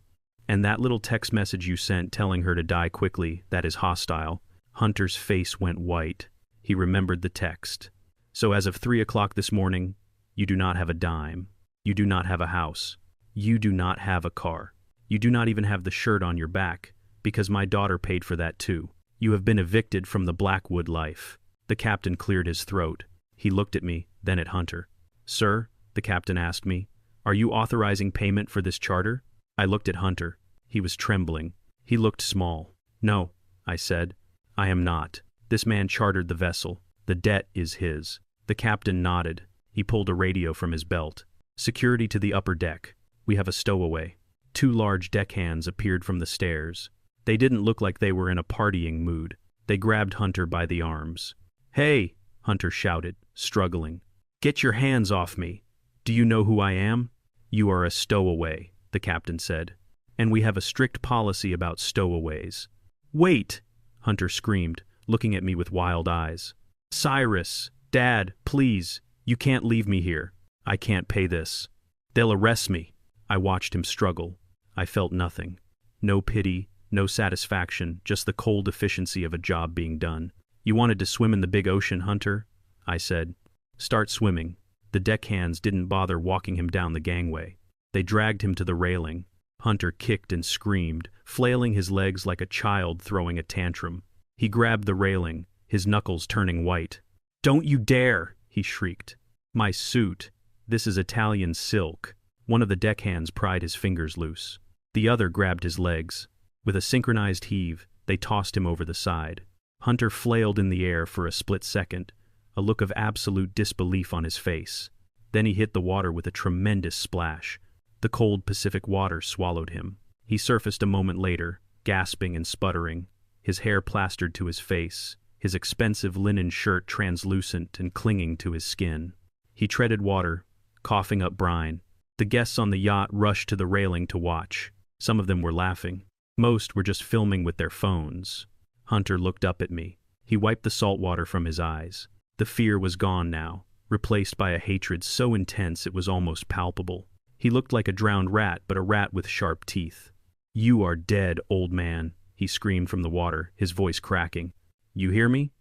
And that little text message you sent telling her to die quickly, that is hostile." Hunter's face went white. He remembered the text. "So as of 3 o'clock this morning, you do not have a dime. You do not have a house. You do not have a car. You do not even have the shirt on your back, Because my daughter paid for that too. You have been evicted from the Blackwood life. The captain cleared his throat. He looked at me, then at Hunter. Sir, the captain asked me, are you authorizing payment for this charter? I looked at Hunter. He was trembling. He looked small. No, I said. I am not. This man chartered the vessel. The debt is his. The captain nodded. He pulled a radio from his belt. Security to the upper deck. We have a stowaway. 2 large deckhands appeared from the stairs. They didn't look like they were in a partying mood. They grabbed Hunter by the arms. Hey, Hunter shouted, struggling. Get your hands off me. Do you know who I am? You are a stowaway, the captain said. And we have a strict policy about stowaways. Wait, Hunter screamed, looking at me with wild eyes. Cyrus, Dad, please, you can't leave me here. I can't pay this. They'll arrest me. I watched him struggle. I felt nothing. No pity, no satisfaction, just the cold efficiency of a job being done. You wanted to swim in the big ocean, Hunter? I said. Start swimming. The deckhands didn't bother walking him down the gangway. They dragged him to the railing. Hunter kicked and screamed, flailing his legs like a child throwing a tantrum. He grabbed the railing, his knuckles turning white. Don't you dare, he shrieked. My suit. This is Italian silk. One of the deckhands pried his fingers loose. The other grabbed his legs. With a synchronized heave, they tossed him over the side. Hunter flailed in the air for a split second, a look of absolute disbelief on his face. Then he hit the water with a tremendous splash. The cold Pacific water swallowed him. He surfaced a moment later, gasping and sputtering, his hair plastered to his face, his expensive linen shirt translucent and clinging to his skin. He treaded water, coughing up brine. The guests on the yacht rushed to the railing to watch. Some of them were laughing. Most were just filming with their phones. Hunter looked up at me. He wiped the salt water from his eyes. The fear was gone now, replaced by a hatred so intense it was almost palpable. He looked like a drowned rat, but a rat with sharp teeth. You are dead, old man, he screamed from the water, his voice cracking. You hear me?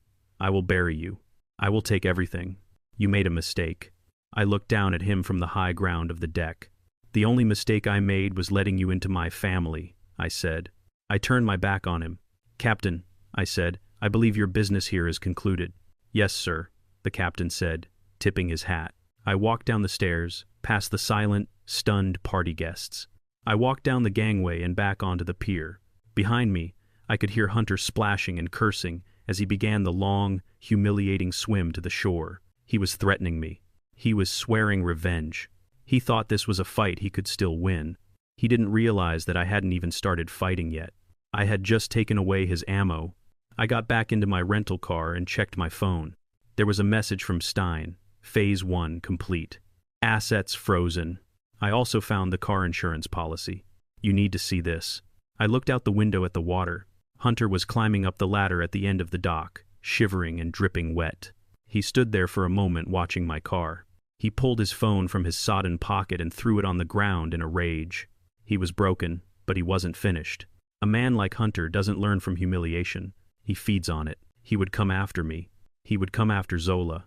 I will bury you. I will take everything. You made a mistake. I looked down at him from the high ground of the deck. The only mistake I made was letting you into my family, I said. I turned my back on him. Captain, I said, I believe your business here is concluded. Yes, sir, the captain said, tipping his hat. I walked down the stairs, past the silent, stunned party guests. I walked down the gangway and back onto the pier. Behind me, I could hear Hunter splashing and cursing as he began the long, humiliating swim to the shore. He was threatening me. He was swearing revenge. He thought this was a fight he could still win. He didn't realize that I hadn't even started fighting yet. I had just taken away his ammo. I got back into my rental car and checked my phone. There was a message from Stein. Phase 1 complete. Assets frozen. I also found the car insurance policy. You need to see this. I looked out the window at the water. Hunter was climbing up the ladder at the end of the dock, shivering and dripping wet. He stood there for a moment watching my car. He pulled his phone from his sodden pocket and threw it on the ground in a rage. He was broken, but he wasn't finished. A man like Hunter doesn't learn from humiliation. He feeds on it. He would come after me. He would come after Zola.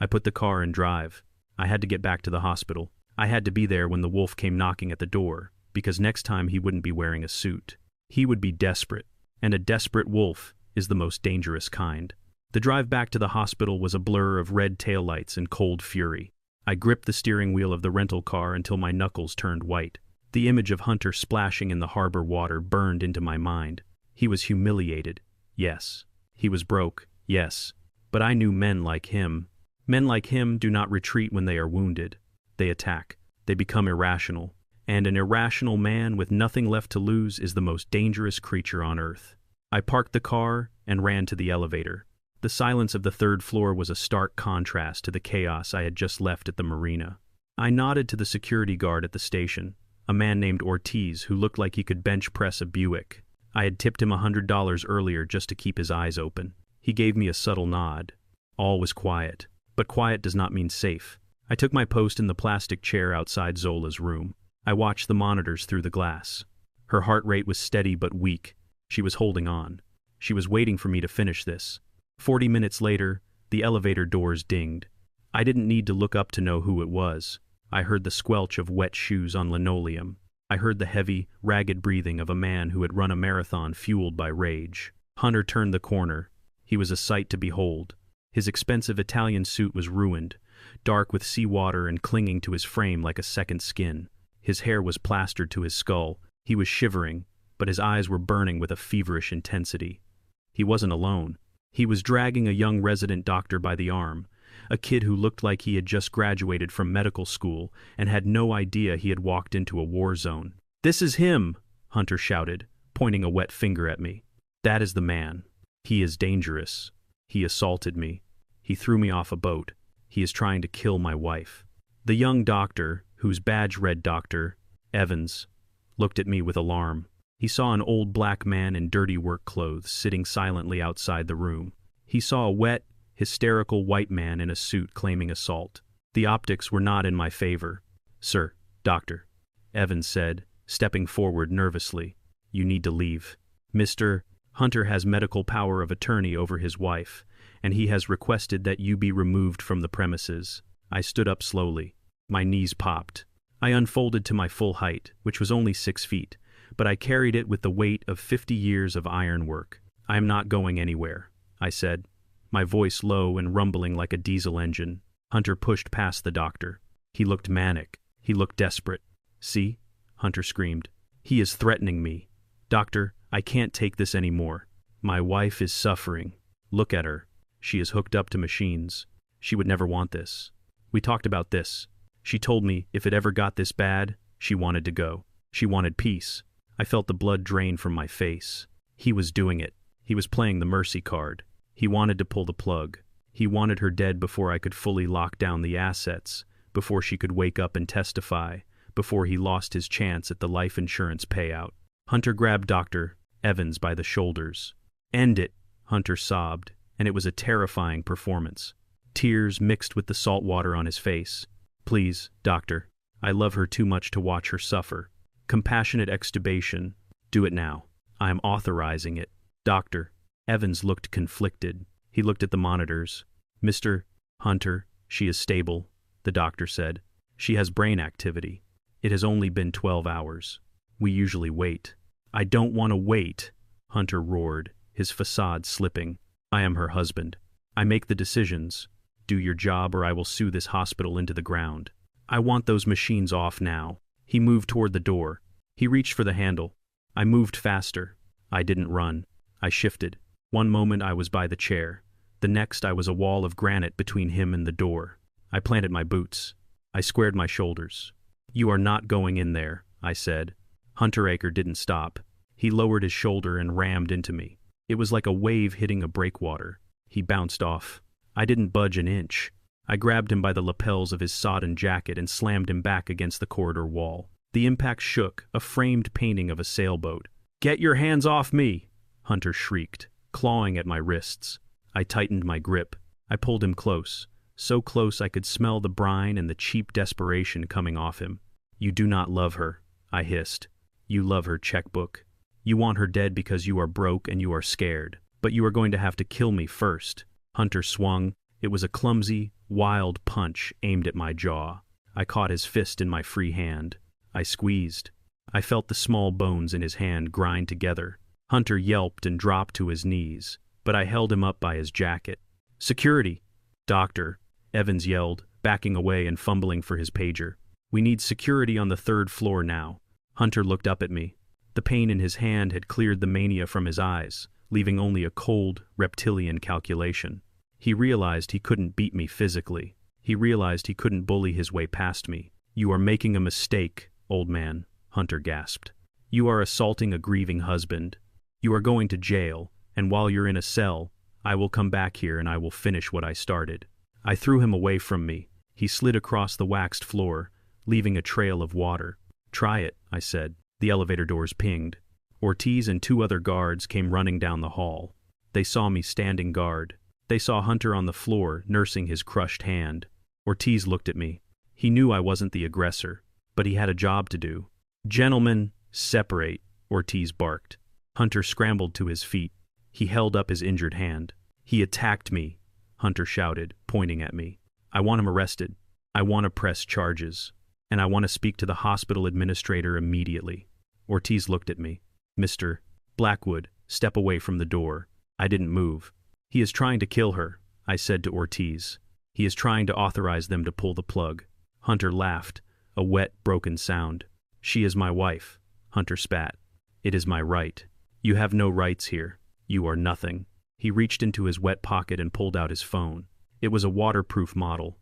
I put the car in drive. I had to get back to the hospital. I had to be there when the wolf came knocking at the door, because next time he wouldn't be wearing a suit. He would be desperate, and a desperate wolf is the most dangerous kind. The drive back to the hospital was a blur of red taillights and cold fury. I gripped the steering wheel of the rental car until my knuckles turned white. The image of Hunter splashing in the harbor water burned into my mind. He was humiliated, yes. He was broke, yes. But I knew men like him. Men like him do not retreat when they are wounded. They attack. They become irrational. And an irrational man with nothing left to lose is the most dangerous creature on earth. I parked the car and ran to the elevator. The silence of the third floor was a stark contrast to the chaos I had just left at the marina. I nodded to the security guard at the station, a man named Ortiz who looked like he could bench press a Buick. I had tipped him $100 earlier just to keep his eyes open. He gave me a subtle nod. All was quiet. But quiet does not mean safe. I took my post in the plastic chair outside Zola's room. I watched the monitors through the glass. Her heart rate was steady but weak. She was holding on. She was waiting for me to finish this. 40 minutes later, the elevator doors dinged. I didn't need to look up to know who it was. I heard the squelch of wet shoes on linoleum. I heard the heavy, ragged breathing of a man who had run a marathon fueled by rage. Hunter turned the corner. He was a sight to behold. His expensive Italian suit was ruined, dark with seawater and clinging to his frame like a second skin. His hair was plastered to his skull. He was shivering, but his eyes were burning with a feverish intensity. He wasn't alone. He was dragging a young resident doctor by the arm, a kid who looked like he had just graduated from medical school and had no idea he had walked into a war zone. "This is him!" Hunter shouted, pointing a wet finger at me. "That is the man. He is dangerous. He assaulted me. He threw me off a boat. He is trying to kill my wife." The young doctor, whose badge read Dr. Evans, looked at me with alarm. He saw an old black man in dirty work clothes sitting silently outside the room. He saw a wet, hysterical white man in a suit claiming assault. The optics were not in my favor. "Sir, Doctor," Evans said, stepping forward nervously, "you need to leave. Mr. Hunter has medical power of attorney over his wife, and he has requested that you be removed from the premises." I stood up slowly. My knees popped. I unfolded to my full height, which was only 6 feet, but I carried it with the weight of 50 years of ironwork. "I am not going anywhere," I said, my voice low and rumbling like a diesel engine. Hunter pushed past the doctor. He looked manic. He looked desperate. "See?" Hunter screamed. "He is threatening me. Doctor, I can't take this anymore. My wife is suffering. Look at her. She is hooked up to machines. She would never want this. We talked about this. She told me if it ever got this bad, she wanted to go. She wanted peace." I felt the blood drain from my face. He was doing it. He was playing the mercy card. He wanted to pull the plug. He wanted her dead before I could fully lock down the assets, before she could wake up and testify, before he lost his chance at the life insurance payout. Hunter grabbed Dr. Evans by the shoulders. "End it," Hunter sobbed, and it was a terrifying performance. Tears mixed with the salt water on his face. "Please, doctor. I love her too much to watch her suffer. Compassionate extubation. Do it now. I am authorizing it." "Doctor." Evans looked conflicted. He looked at the monitors. "Mr. Hunter, she is stable," the doctor said. "She has brain activity. It has only been 12 hours. We usually wait." "I don't want to wait," Hunter roared, his facade slipping. "I am her husband. I make the decisions. Do your job or I will sue this hospital into the ground. I want those machines off now." He moved toward the door. He reached for the handle. I moved faster. I didn't run. I shifted. One moment I was by the chair. The next I was a wall of granite between him and the door. I planted my boots. I squared my shoulders. "You are not going in there," I said. Hunter Aker didn't stop. He lowered his shoulder and rammed into me. It was like a wave hitting a breakwater. He bounced off. I didn't budge an inch. I grabbed him by the lapels of his sodden jacket and slammed him back against the corridor wall. The impact shook, a framed painting of a sailboat. "Get your hands off me!" Hunter shrieked, clawing at my wrists. I tightened my grip. I pulled him close, so close I could smell the brine and the cheap desperation coming off him. "You do not love her," I hissed. "You love her checkbook. You want her dead because you are broke and you are scared. But you are going to have to kill me first." Hunter swung. It was a clumsy, wild punch aimed at my jaw. I caught his fist in my free hand. I squeezed. I felt the small bones in his hand grind together. Hunter yelped and dropped to his knees, but I held him up by his jacket. "Security!" "Doctor," Evans yelled, backing away and fumbling for his pager. "We need security on the 3rd floor now." Hunter looked up at me. The pain in his hand had cleared the mania from his eyes, leaving only a cold, reptilian calculation. He realized he couldn't beat me physically. He realized he couldn't bully his way past me. "You are making a mistake, old man," Hunter gasped. "You are assaulting a grieving husband. You are going to jail, and while you're in a cell, I will come back here and I will finish what I started." I threw him away from me. He slid across the waxed floor, leaving a trail of water. "Try it," I said. The elevator doors pinged. Ortiz and 2 other guards came running down the hall. They saw me standing guard. They saw Hunter on the floor, nursing his crushed hand. Ortiz looked at me. He knew I wasn't the aggressor, but he had a job to do. "Gentlemen, separate," Ortiz barked. Hunter scrambled to his feet. He held up his injured hand. "He attacked me," Hunter shouted, pointing at me. "I want him arrested. I want to press charges." and I want to speak to the hospital administrator immediately. Ortiz looked at me. Mr. Blackwood, step away from the door. I didn't move. He is trying to kill her, I said to Ortiz. He is trying to authorize them to pull the plug. Hunter laughed, a wet, broken sound. She is my wife, Hunter spat. It is my right. You have no rights here. You are nothing. He reached into his wet pocket and pulled out his phone. It was a waterproof model.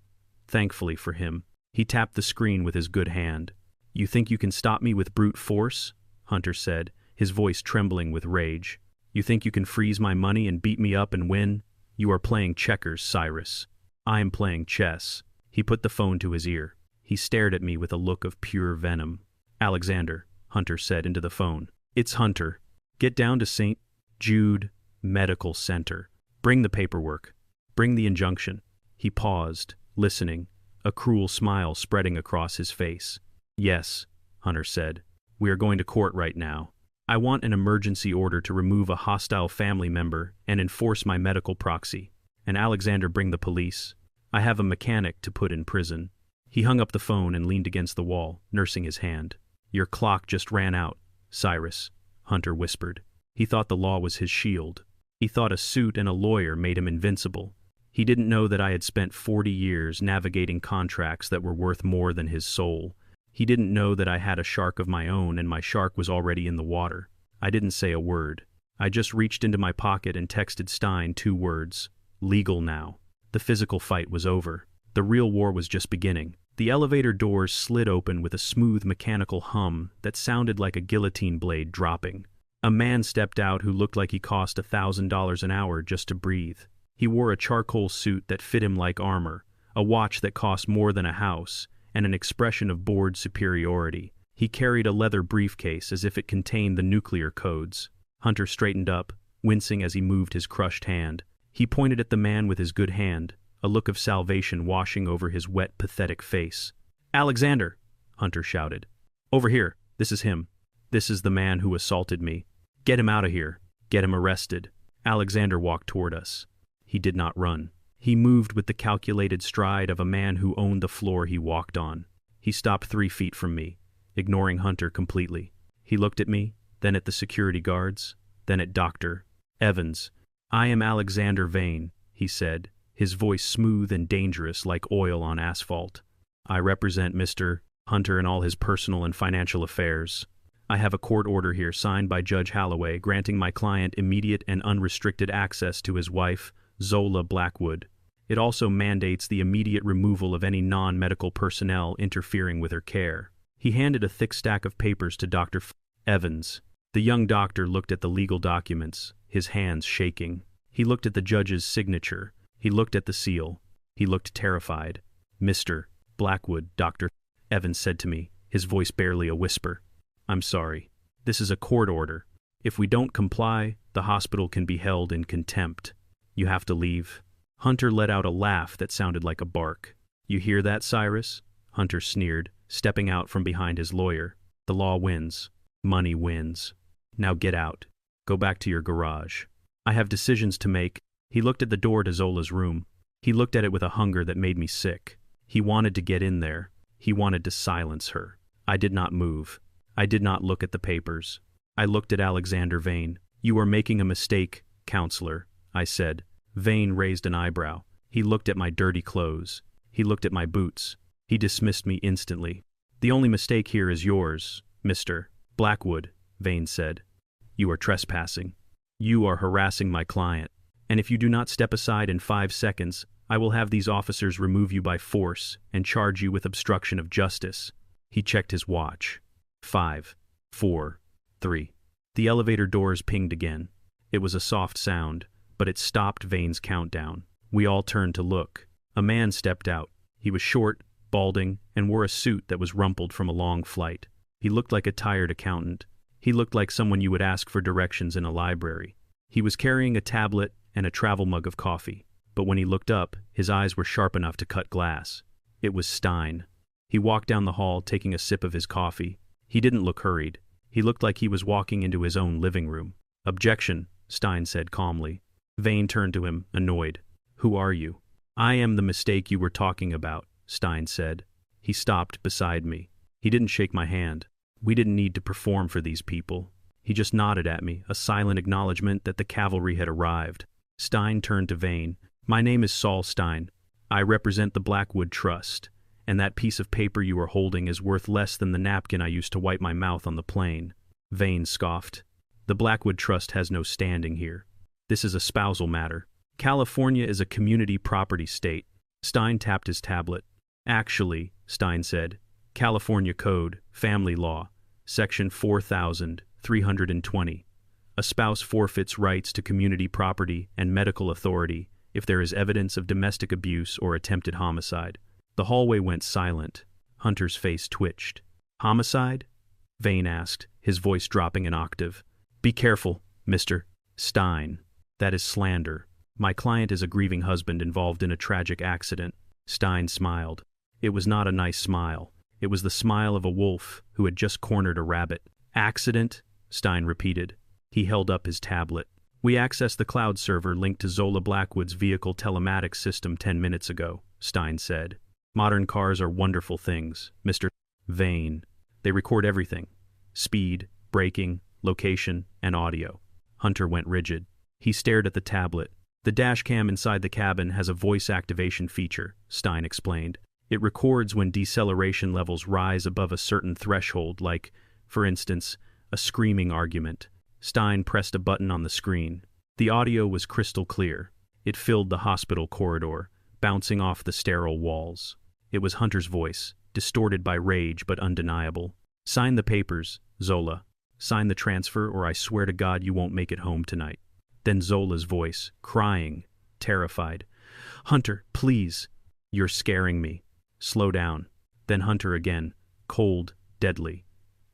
Thankfully for him, he tapped the screen with his good hand. You think you can stop me with brute force? Hunter said, his voice trembling with rage. You think you can freeze my money and beat me up and win? You are playing checkers, Cyrus. I am playing chess. He put the phone to his ear. He stared at me with a look of pure venom. Alexander, Hunter said into the phone. It's Hunter. Get down to St. Jude Medical Center. Bring the paperwork. Bring the injunction. He paused, listening, a cruel smile spreading across his face. Yes, Hunter said. We are going to court right now. I want an emergency order to remove a hostile family member and enforce my medical proxy. And Alexander, bring the police. I have a mechanic to put in prison. He hung up the phone and leaned against the wall, nursing his hand. Your clock just ran out, Cyrus, Hunter whispered. He thought the law was his shield. He thought a suit and a lawyer made him invincible. He didn't know that I had spent 40 years navigating contracts that were worth more than his soul. He didn't know that I had a shark of my own and my shark was already in the water. I didn't say a word. I just reached into my pocket and texted Stein 2 words. Legal now. The physical fight was over. The real war was just beginning. The elevator doors slid open with a smooth mechanical hum that sounded like a guillotine blade dropping. A man stepped out who looked like he cost $1,000 an hour just to breathe. He wore a charcoal suit that fit him like armor, a watch that cost more than a house, and an expression of bored superiority. He carried a leather briefcase as if it contained the nuclear codes. Hunter straightened up, wincing as he moved his crushed hand. He pointed at the man with his good hand, a look of salvation washing over his wet, pathetic face. Alexander, Hunter shouted. Over here. This is him. This is the man who assaulted me. Get him out of here. Get him arrested. Alexander walked toward us. He did not run. He moved with the calculated stride of a man who owned the floor he walked on. He stopped 3 feet from me, ignoring Hunter completely. He looked at me, then at the security guards, then at Dr. Evans. I am Alexander Vane, he said, his voice smooth and dangerous like oil on asphalt. I represent Mr. Hunter in all his personal and financial affairs. I have a court order here signed by Judge Holloway granting my client immediate and unrestricted access to his wife, Zola Blackwood. It also mandates the immediate removal of any non-medical personnel interfering with her care. He handed a thick stack of papers to Dr. Evans. The young doctor looked at the legal documents, his hands shaking. He looked at the judge's signature. He looked at the seal. He looked terrified. Mr. Blackwood, Dr. Evans said to me, his voice barely a whisper. I'm sorry. This is a court order. If we don't comply, the hospital can be held in contempt. You have to leave. Hunter let out a laugh that sounded like a bark. You hear that, Cyrus? Hunter sneered, stepping out from behind his lawyer. The law wins. Money wins. Now get out. Go back to your garage. I have decisions to make. He looked at the door to Zola's room. He looked at it with a hunger that made me sick. He wanted to get in there. He wanted to silence her. I did not move. I did not look at the papers. I looked at Alexander Vane. You are making a mistake, counselor, I said. Vane raised an eyebrow. He looked at my dirty clothes. He looked at my boots. He dismissed me instantly. The only mistake here is yours, Mr. Blackwood, Vane said. You are trespassing. You are harassing my client. And if you do not step aside in 5 seconds, I will have these officers remove you by force and charge you with obstruction of justice. He checked his watch. 5, 4, 3. The elevator doors pinged again. It was a soft sound, but it stopped Vane's countdown. We all turned to look. A man stepped out. He was short, balding, and wore a suit that was rumpled from a long flight. He looked like a tired accountant. He looked like someone you would ask for directions in a library. He was carrying a tablet and a travel mug of coffee, but when he looked up, his eyes were sharp enough to cut glass. It was Stein. He walked down the hall, taking a sip of his coffee. He didn't look hurried. He looked like he was walking into his own living room. Objection, Stein said calmly. Vane turned to him, annoyed. Who are you? I am the mistake you were talking about, Stein said. He stopped beside me. He didn't shake my hand. We didn't need to perform for these people. He just nodded at me, a silent acknowledgement that the cavalry had arrived. Stein turned to Vane. My name is Saul Stein. I represent the Blackwood Trust, and that piece of paper you are holding is worth less than the napkin I used to wipe my mouth on the plane. Vane scoffed. The Blackwood Trust has no standing here. This is a spousal matter. California is a community property state. Stein tapped his tablet. Actually, Stein said, California Code, Family Law, Section 4320. A spouse forfeits rights to community property and medical authority if there is evidence of domestic abuse or attempted homicide. The hallway went silent. Hunter's face twitched. Homicide? Vane asked, his voice dropping an octave. Be careful, Mr. Stein. That is slander. My client is a grieving husband involved in a tragic accident. Stein smiled. It was not a nice smile. It was the smile of a wolf who had just cornered a rabbit. Accident? Stein repeated. He held up his tablet. We accessed the cloud server linked to Zola Blackwood's vehicle telematics system 10 minutes ago, Stein said. Modern cars are wonderful things, Mr. Vane. They record everything. Speed, braking, location, and audio. Hunter went rigid. He stared at the tablet. The dashcam inside the cabin has a voice activation feature, Stein explained. It records when deceleration levels rise above a certain threshold, like, for instance, a screaming argument. Stein pressed a button on the screen. The audio was crystal clear. It filled the hospital corridor, bouncing off the sterile walls. It was Hunter's voice, distorted by rage but undeniable. Sign the papers, Zola. Sign the transfer or I swear to God you won't make it home tonight. Then Zola's voice, crying, terrified. Hunter, please. You're scaring me. Slow down. Then Hunter again, cold, deadly.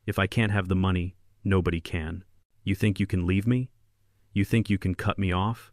If I can't have the money, nobody can. You think you can leave me? You think you can cut me off?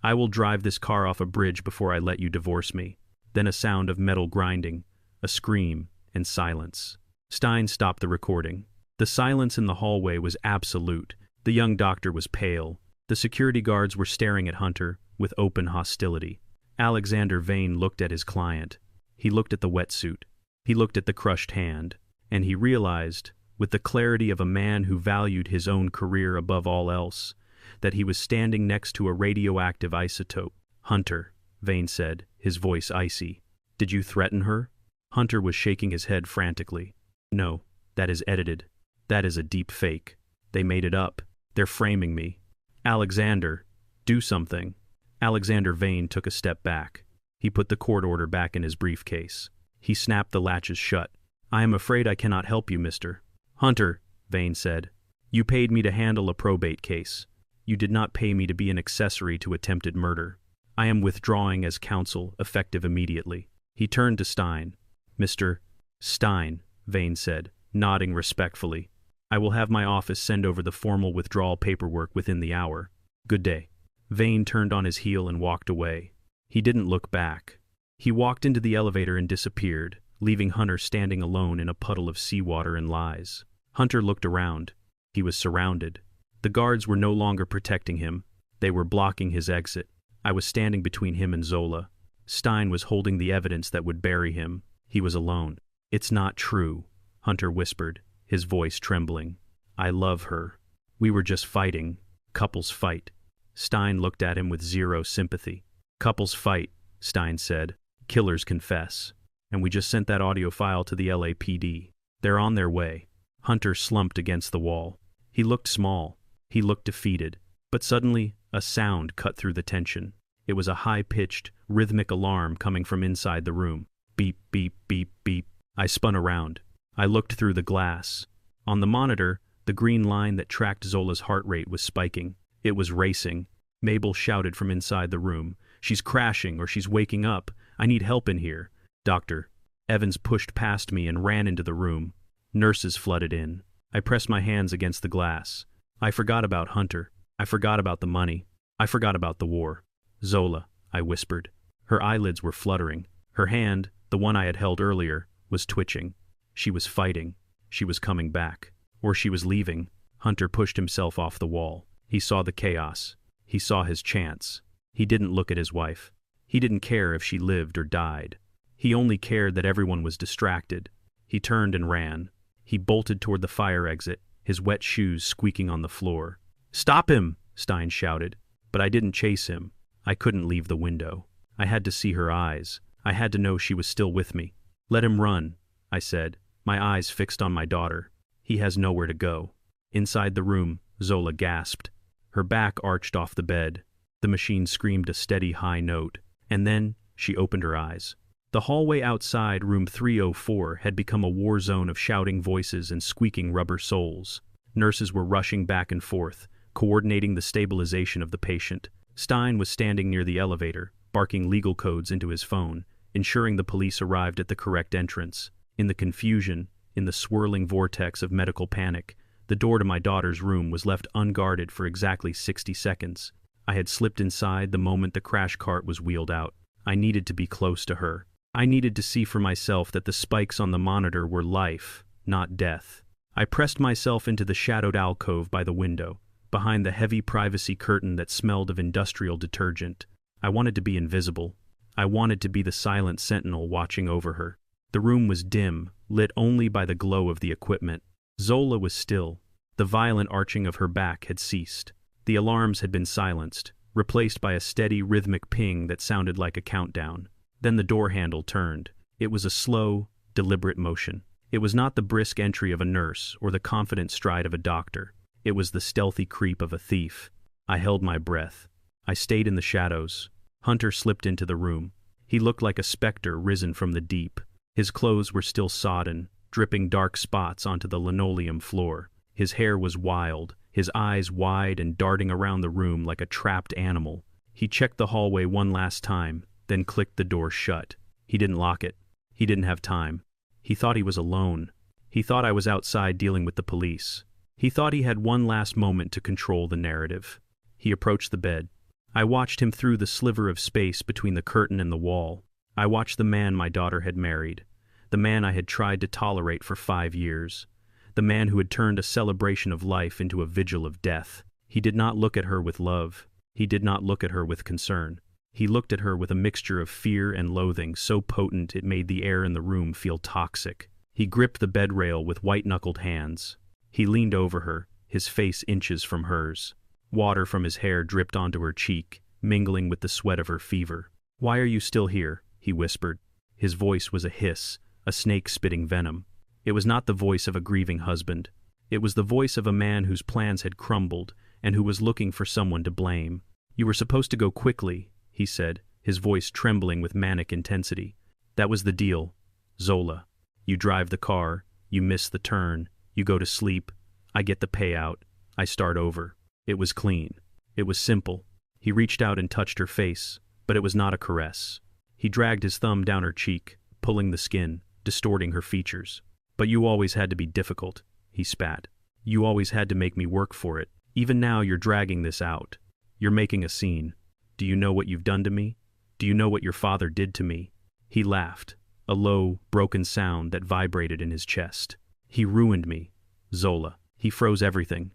I will drive this car off a bridge before I let you divorce me. Then a sound of metal grinding, a scream, and silence. Stein stopped the recording. The silence in the hallway was absolute. The young doctor was pale. The security guards were staring at Hunter with open hostility. Alexander Vane looked at his client. He looked at the wetsuit. He looked at the crushed hand. And he realized, with the clarity of a man who valued his own career above all else, that he was standing next to a radioactive isotope. Hunter, Vane said, his voice icy. Did you threaten her? Hunter was shaking his head frantically. No, that is edited. That is a deep fake. They made it up. They're framing me. Alexander, do something. Alexander Vane took a step back. He put the court order back in his briefcase. He snapped the latches shut. I am afraid I cannot help you, Mr. Hunter, Vane said. You paid me to handle a probate case. You did not pay me to be an accessory to attempted murder. I am withdrawing as counsel, effective immediately. He turned to Stein. Mr. Stein, Vane said, nodding respectfully. I will have my office send over the formal withdrawal paperwork within the hour. Good day. Vane turned on his heel and walked away. He didn't look back. He walked into the elevator and disappeared, leaving Hunter standing alone in a puddle of seawater and lies. Hunter looked around. He was surrounded. The guards were no longer protecting him. They were blocking his exit. I was standing between him and Zola. Stein was holding the evidence that would bury him. He was alone. It's not true, Hunter whispered, his voice trembling. I love her. We were just fighting. Couples fight. Stein looked at him with zero sympathy. Couples fight, Stein said. Killers confess. And we just sent that audio file to the LAPD. They're on their way. Hunter slumped against the wall. He looked small. He looked defeated. But suddenly, a sound cut through the tension. It was a high-pitched, rhythmic alarm coming from inside the room. Beep, beep, beep, beep. I spun around. I looked through the glass. On the monitor, the green line that tracked Zola's heart rate was spiking. It was racing. Mabel shouted from inside the room. She's crashing or she's waking up. I need help in here. Doctor. Evans pushed past me and ran into the room. Nurses flooded in. I pressed my hands against the glass. I forgot about Hunter. I forgot about the money. I forgot about the war. Zola, I whispered. Her eyelids were fluttering. Her hand, the one I had held earlier, was twitching. She was fighting. She was coming back. Or she was leaving. Hunter pushed himself off the wall. He saw the chaos. He saw his chance. He didn't look at his wife. He didn't care if she lived or died. He only cared that everyone was distracted. He turned and ran. He bolted toward the fire exit, his wet shoes squeaking on the floor. "Stop him!" Stein shouted. But I didn't chase him. I couldn't leave the window. I had to see her eyes. I had to know she was still with me. "Let him run," I said, my eyes fixed on my daughter. "He has nowhere to go." Inside the room, Zola gasped. Her back arched off the bed. The machine screamed a steady high note. And then she opened her eyes. The hallway outside room 304 had become a war zone of shouting voices and squeaking rubber soles. Nurses were rushing back and forth, coordinating the stabilization of the patient. Stein was standing near the elevator, barking legal codes into his phone, ensuring the police arrived at the correct entrance. In the confusion, in the swirling vortex of medical panic, the door to my daughter's room was left unguarded for exactly 60 seconds. I had slipped inside the moment the crash cart was wheeled out. I needed to be close to her. I needed to see for myself that the spikes on the monitor were life, not death. I pressed myself into the shadowed alcove by the window, behind the heavy privacy curtain that smelled of industrial detergent. I wanted to be invisible. I wanted to be the silent sentinel watching over her. The room was dim, lit only by the glow of the equipment. Zola was still. The violent arching of her back had ceased. The alarms had been silenced, replaced by a steady, rhythmic ping that sounded like a countdown. Then the door handle turned. It was a slow, deliberate motion. It was not the brisk entry of a nurse or the confident stride of a doctor. It was the stealthy creep of a thief. I held my breath. I stayed in the shadows. Hunter slipped into the room. He looked like a specter risen from the deep. His clothes were still sodden, dripping dark spots onto the linoleum floor. His hair was wild, his eyes wide and darting around the room like a trapped animal. He checked the hallway one last time, then clicked the door shut. He didn't lock it. He didn't have time. He thought he was alone. He thought I was outside dealing with the police. He thought he had one last moment to control the narrative. He approached the bed. I watched him through the sliver of space between the curtain and the wall. I watched the man my daughter had married, the man I had tried to tolerate for 5 years, the man who had turned a celebration of life into a vigil of death. He did not look at her with love. He did not look at her with concern. He looked at her with a mixture of fear and loathing so potent it made the air in the room feel toxic. He gripped the bed rail with white-knuckled hands. He leaned over her, his face inches from hers. Water from his hair dripped onto her cheek, mingling with the sweat of her fever. "Why are you still here?" he whispered. His voice was a hiss, a snake spitting venom. It was not the voice of a grieving husband. It was the voice of a man whose plans had crumbled and who was looking for someone to blame. "You were supposed to go quickly," he said, his voice trembling with manic intensity. "That was the deal, Zola. You drive the car, you miss the turn, you go to sleep, I get the payout, I start over." It was clean. It was simple. He reached out and touched her face, but it was not a caress. He dragged his thumb down her cheek, pulling the skin, distorting her features. "But you always had to be difficult," he spat. "You always had to make me work for it. Even now you're dragging this out. You're making a scene. Do you know what you've done to me? Do you know what your father did to me?" He laughed, a low, broken sound that vibrated in his chest. "He ruined me, Zola. He froze everything.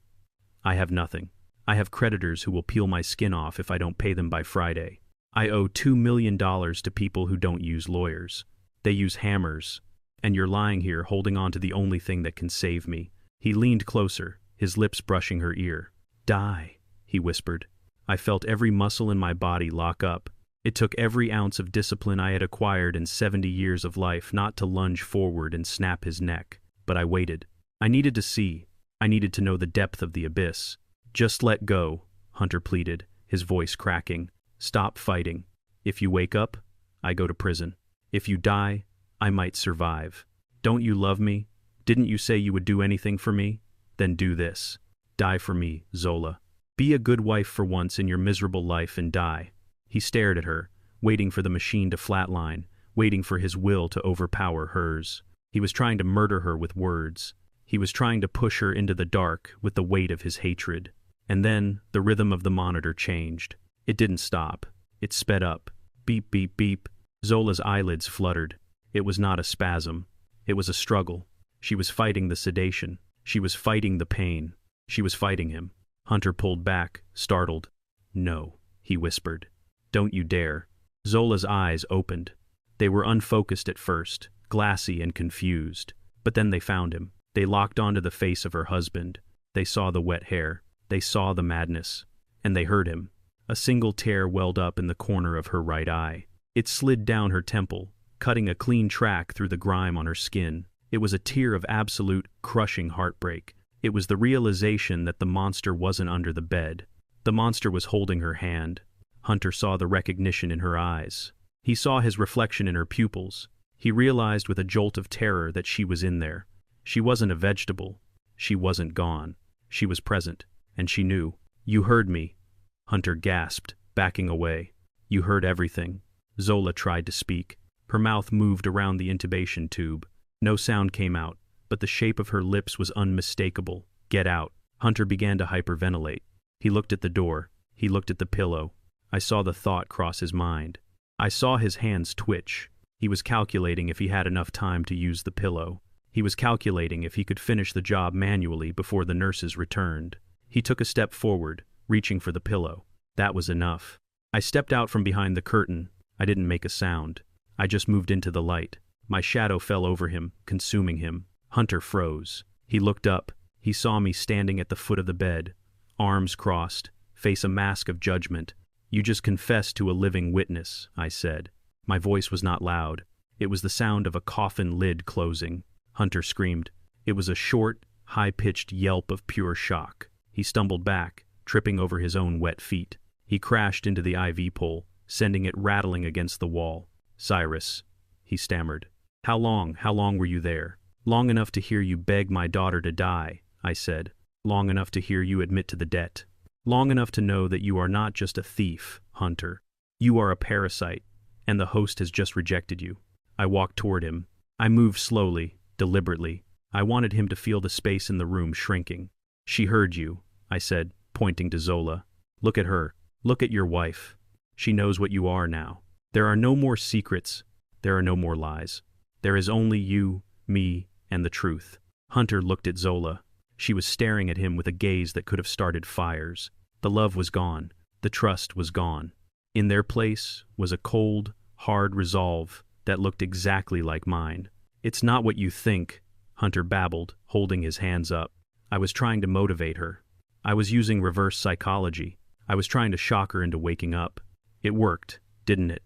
I have nothing. I have creditors who will peel my skin off if I don't pay them by Friday. I owe $2 million to people who don't use lawyers. They use hammers. And you're lying here holding on to the only thing that can save me." He leaned closer, his lips brushing her ear. "Die," he whispered. I felt every muscle in my body lock up. It took every ounce of discipline I had acquired in 70 years of life not to lunge forward and snap his neck. But I waited. I needed to see. I needed to know the depth of the abyss. "Just let go," Hunter pleaded, his voice cracking. "Stop fighting. If you wake up, I go to prison. If you die, I might survive. Don't you love me? Didn't you say you would do anything for me? Then do this. Die for me, Zola. Be a good wife for once in your miserable life and die." He stared at her, waiting for the machine to flatline, waiting for his will to overpower hers. He was trying to murder her with words. He was trying to push her into the dark with the weight of his hatred. And then the rhythm of the monitor changed. It didn't stop. It sped up. Beep, beep, beep. Zola's eyelids fluttered. It was not a spasm. It was a struggle. She was fighting the sedation. She was fighting the pain. She was fighting him. Hunter pulled back, startled. "No," he whispered. "Don't you dare." Zola's eyes opened. They were unfocused at first, glassy and confused. But then they found him. They locked onto the face of her husband. They saw the wet hair. They saw the madness. And they heard him. A single tear welled up in the corner of her right eye. It slid down her temple, cutting a clean track through the grime on her skin. It was a tear of absolute, crushing heartbreak. It was the realization that the monster wasn't under the bed. The monster was holding her hand. Hunter saw the recognition in her eyes. He saw his reflection in her pupils. He realized with a jolt of terror that she was in there. She wasn't a vegetable. She wasn't gone. She was present, and she knew. "You heard me," Hunter gasped, backing away. "You heard everything." Zola tried to speak. Her mouth moved around the intubation tube. No sound came out, but the shape of her lips was unmistakable. "Get out." Hunter began to hyperventilate. He looked at the door. He looked at the pillow. I saw the thought cross his mind. I saw his hands twitch. He was calculating if he had enough time to use the pillow. He was calculating if he could finish the job manually before the nurses returned. He took a step forward, reaching for the pillow. That was enough. I stepped out from behind the curtain. I didn't make a sound. I just moved into the light. My shadow fell over him, consuming him. Hunter froze. He looked up. He saw me standing at the foot of the bed, arms crossed, face a mask of judgment. "You just confessed to a living witness," I said. My voice was not loud. It was the sound of a coffin lid closing. Hunter screamed. It was a short, high-pitched yelp of pure shock. He stumbled back, tripping over his own wet feet. He crashed into the IV pole, sending it rattling against the wall. "Cyrus," he stammered. How long were you there?" "Long enough to hear you beg my daughter to die," I said. "Long enough to hear you admit to the debt. Long enough to know that you are not just a thief, Hunter. You are a parasite, and the host has just rejected you." I walked toward him. I moved slowly, deliberately. I wanted him to feel the space in the room shrinking. "She heard you," I said, pointing to Zola. "Look at her. Look at your wife. She knows what you are now. There are no more secrets. There are no more lies. There is only you, me, and the truth." Hunter looked at Zola. She was staring at him with a gaze that could have started fires. The love was gone. The trust was gone. In their place was a cold, hard resolve that looked exactly like mine. "It's not what you think," Hunter babbled, holding his hands up. I was trying to motivate her. I was using reverse psychology. I was trying to shock her into waking up. It worked, didn't it?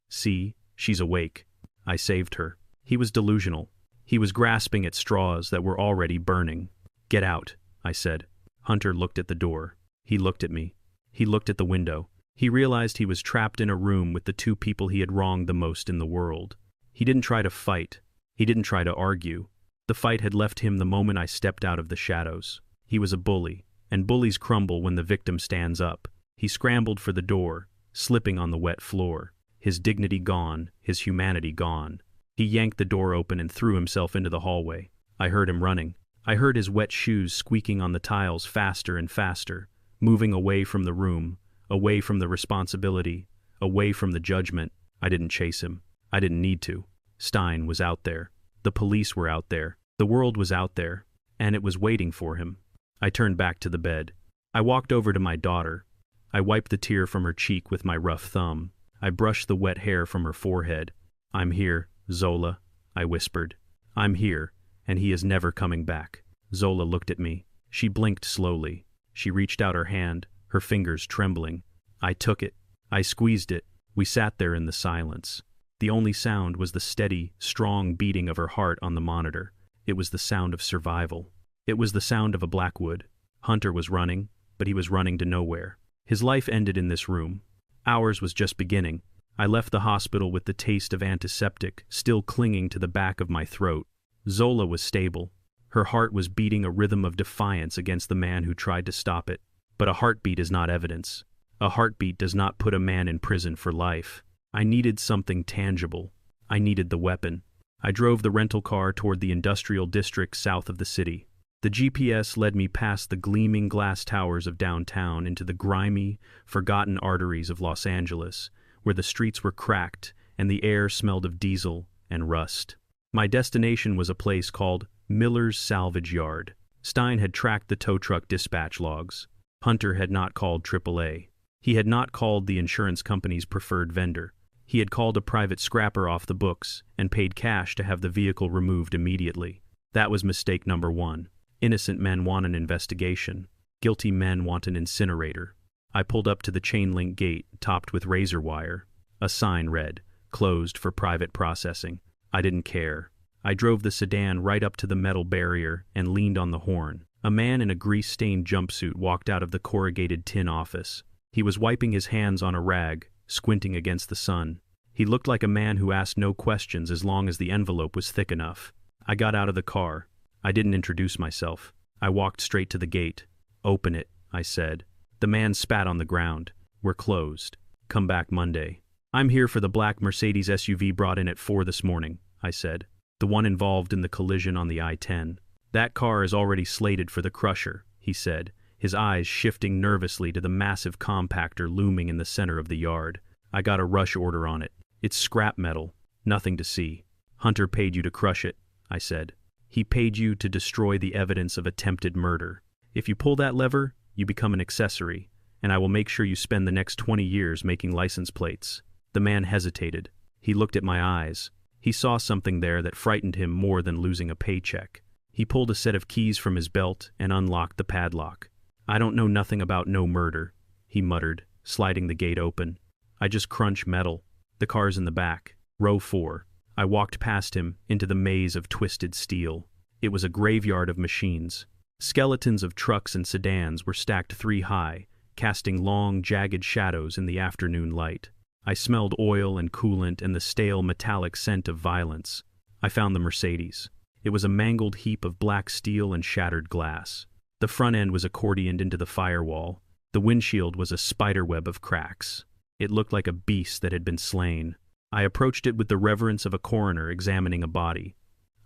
"See, she's awake." I saved her. He was delusional. He was grasping at straws that were already burning. "Get out," I said. Hunter looked at the door. He looked at me. He looked at the window. He realized he was trapped in a room with the two people he had wronged the most in the world. He didn't try to fight. He didn't try to argue. The fight had left him the moment I stepped out of the shadows. He was a bully, and bullies crumble when the victim stands up. He scrambled for the door, slipping on the wet floor. His dignity gone, his humanity gone. He yanked the door open and threw himself into the hallway. I heard him running. I heard his wet shoes squeaking on the tiles faster and faster, moving away from the room, away from the responsibility, away from the judgment. I didn't chase him. I didn't need to. Stein was out there. The police were out there. The world was out there, and it was waiting for him. I turned back to the bed. I walked over to my daughter. I wiped the tear from her cheek with my rough thumb. I brushed the wet hair from her forehead. "I'm here, Zola," I whispered. "I'm here, and he is never coming back." Zola looked at me. She blinked slowly. She reached out her hand, her fingers trembling. I took it. I squeezed it. We sat there in the silence. The only sound was the steady, strong beating of her heart on the monitor. It was the sound of survival. It was the sound of a Blackwood. Hunter was running, but he was running to nowhere. His life ended in this room. Ours was just beginning. I left the hospital with the taste of antiseptic still clinging to the back of my throat. Zola was stable. Her heart was beating a rhythm of defiance against the man who tried to stop it. But a heartbeat is not evidence. A heartbeat does not put a man in prison for life. I needed something tangible. I needed the weapon. I drove the rental car toward the industrial district south of the city. The GPS led me past the gleaming glass towers of downtown into the grimy, forgotten arteries of Los Angeles, where the streets were cracked and the air smelled of diesel and rust. My destination was a place called Miller's Salvage Yard. Stein had tracked the tow truck dispatch logs. Hunter had not called AAA. He had not called the insurance company's preferred vendor. He had called a private scrapper off the books and paid cash to have the vehicle removed immediately. That was mistake number one. Innocent men want an investigation. Guilty men want an incinerator. I pulled up to the chain-link gate topped with razor wire. A sign read, "Closed for private processing." I didn't care. I drove the sedan right up to the metal barrier and leaned on the horn. A man in a grease-stained jumpsuit walked out of the corrugated tin office. He was wiping his hands on a rag, squinting against the sun. He looked like a man who asked no questions as long as the envelope was thick enough. I got out of the car. I didn't introduce myself. I walked straight to the gate. "Open it," I said. The man spat on the ground. "We're closed. Come back Monday." "I'm here for the black Mercedes SUV brought in at 4 this morning," I said. "The one involved in the collision on the I-10. "That car is already slated for the crusher," he said, his eyes shifting nervously to the massive compactor looming in the center of the yard. "I got a rush order on it. It's scrap metal. Nothing to see." "Hunter paid you to crush it," I said. "He paid you to destroy the evidence of attempted murder. If you pull that lever, you become an accessory, and I will make sure you spend the next 20 years making license plates." The man hesitated. He looked at my eyes. He saw something there that frightened him more than losing a paycheck. He pulled a set of keys from his belt and unlocked the padlock. "I don't know nothing about no murder," he muttered, sliding the gate open. "I just crunch metal. The car's in the back. Row 4. I walked past him into the maze of twisted steel. It was a graveyard of machines. Skeletons of trucks and sedans were stacked 3 high, casting long, jagged shadows in the afternoon light. I smelled oil and coolant and the stale metallic scent of violence. I found the Mercedes. It was a mangled heap of black steel and shattered glass. The front end was accordioned into the firewall. The windshield was a spiderweb of cracks. It looked like a beast that had been slain. I approached it with the reverence of a coroner examining a body.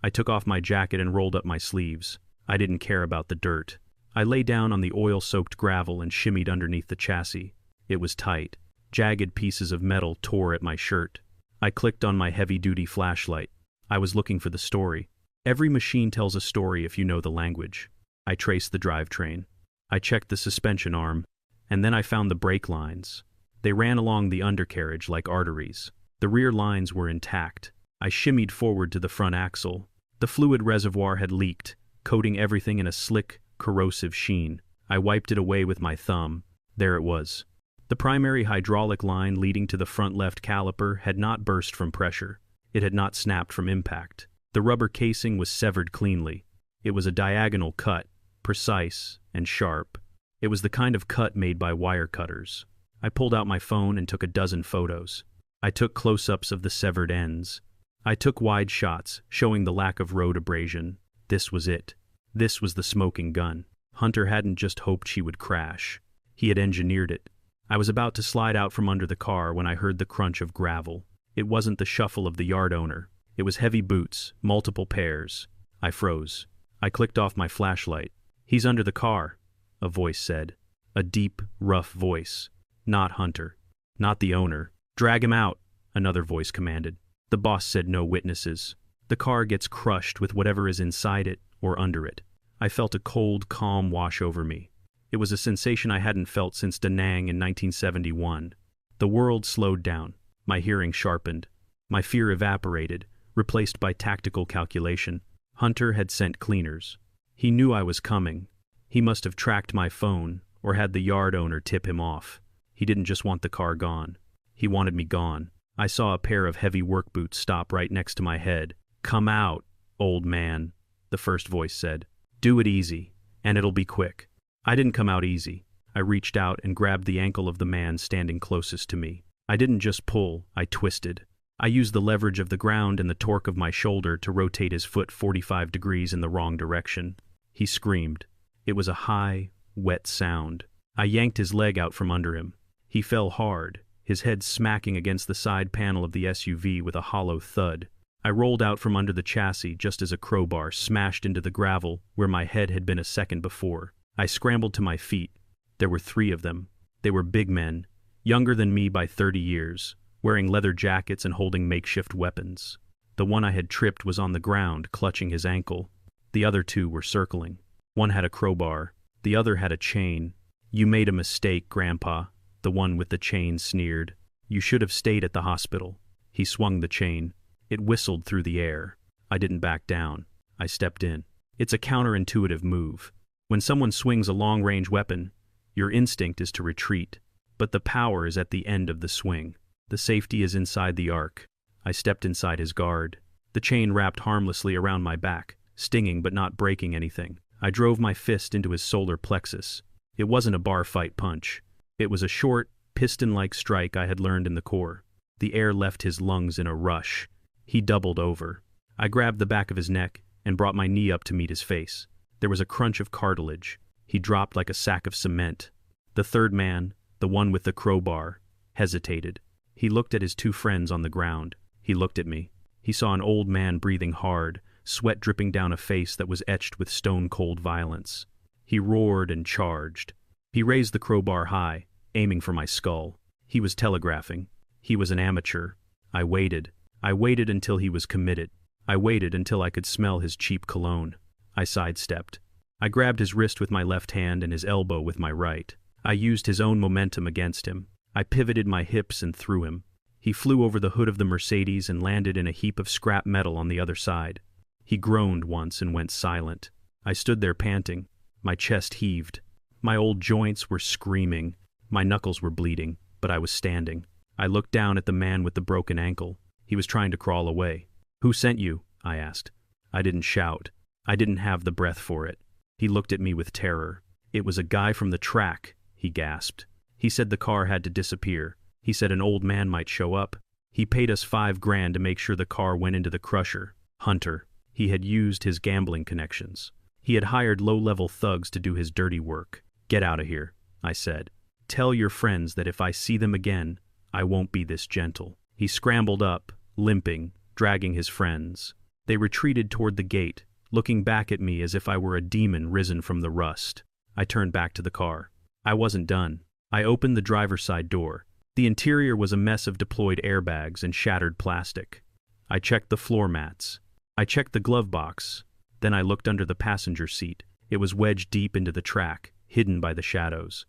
I took off my jacket and rolled up my sleeves. I didn't care about the dirt. I lay down on the oil-soaked gravel and shimmied underneath the chassis. It was tight. Jagged pieces of metal tore at my shirt. I clicked on my heavy-duty flashlight. I was looking for the story. Every machine tells a story if you know the language. I traced the drivetrain. I checked the suspension arm, and then I found the brake lines. They ran along the undercarriage like arteries. The rear lines were intact. I shimmied forward to the front axle. The fluid reservoir had leaked, coating everything in a slick, corrosive sheen. I wiped it away with my thumb. There it was. The primary hydraulic line leading to the front left caliper had not burst from pressure. It had not snapped from impact. The rubber casing was severed cleanly. It was a diagonal cut, precise and sharp. It was the kind of cut made by wire cutters. I pulled out my phone and took a dozen photos. I took close-ups of the severed ends. I took wide shots, showing the lack of road abrasion. This was it. This was the smoking gun. Hunter hadn't just hoped she would crash. He had engineered it. I was about to slide out from under the car when I heard the crunch of gravel. It wasn't the shuffle of the yard owner. It was heavy boots, multiple pairs. I froze. I clicked off my flashlight. "He's under the car," a voice said. A deep, rough voice. Not Hunter. Not the owner. "Drag him out," another voice commanded. The boss said no witnesses. The car gets crushed with whatever is inside it or under it. I felt a cold, calm wash over me. It was a sensation I hadn't felt since Da Nang in 1971. The world slowed down. My hearing sharpened. My fear evaporated, replaced by tactical calculation. Hunter had sent cleaners. He knew I was coming. He must have tracked my phone, or had the yard owner tip him off. He didn't just want the car gone. He wanted me gone. I saw a pair of heavy work boots stop right next to my head. "Come out, old man," the first voice said. "Do it easy, and it'll be quick." I didn't come out easy. I reached out and grabbed the ankle of the man standing closest to me. I didn't just pull, I twisted. I used the leverage of the ground and the torque of my shoulder to rotate his foot 45 degrees in the wrong direction. He screamed. It was a high, wet sound. I yanked his leg out from under him. He fell hard, his head smacking against the side panel of the SUV with a hollow thud. I rolled out from under the chassis just as a crowbar smashed into the gravel where my head had been a second before. I scrambled to my feet. There were 3 of them. They were big men, younger than me by 30 years, wearing leather jackets and holding makeshift weapons. The one I had tripped was on the ground, clutching his ankle. The other 2 were circling. One had a crowbar. The other had a chain. "You made a mistake, Grandpa," the one with the chain sneered. You should have stayed at the hospital. He swung the chain. It whistled through the air. I didn't back down. I stepped in. It's a counterintuitive move. When someone swings a long-range weapon, your instinct is to retreat. But the power is at the end of the swing. The safety is inside the arc. I stepped inside his guard. The chain wrapped harmlessly around my back, stinging but not breaking anything. I drove my fist into his solar plexus. It wasn't a bar fight punch. It was a short, piston-like strike I had learned in the Corps. The air left his lungs in a rush. He doubled over. I grabbed the back of his neck and brought my knee up to meet his face. There was a crunch of cartilage. He dropped like a sack of cement. The third man, the one with the crowbar, hesitated. He looked at his two friends on the ground. He looked at me. He saw an old man breathing hard, sweat dripping down a face that was etched with stone-cold violence. He roared and charged. He raised the crowbar high, aiming for my skull. He was telegraphing. He was an amateur. I waited. I waited until he was committed. I waited until I could smell his cheap cologne. I sidestepped. I grabbed his wrist with my left hand and his elbow with my right. I used his own momentum against him. I pivoted my hips and threw him. He flew over the hood of the Mercedes and landed in a heap of scrap metal on the other side. He groaned once and went silent. I stood there panting. My chest heaved. My old joints were screaming. My knuckles were bleeding, but I was standing. I looked down at the man with the broken ankle. He was trying to crawl away. "Who sent you?" I asked. I didn't shout. I didn't have the breath for it. He looked at me with terror. "It was a guy from the track," he gasped. "He said the car had to disappear. He said an old man might show up. He paid us $5,000 to make sure the car went into the crusher." Hunter. He had used his gambling connections. He had hired low-level thugs to do his dirty work. "Get out of here," I said. "Tell your friends that if I see them again, I won't be this gentle." He scrambled up, limping, dragging his friends. They retreated toward the gate, looking back at me as if I were a demon risen from the rust. I turned back to the car. I wasn't done. I opened the driver's side door. The interior was a mess of deployed airbags and shattered plastic. I checked the floor mats. I checked the glove box. Then I looked under the passenger seat. It was wedged deep into the track, hidden by the shadows.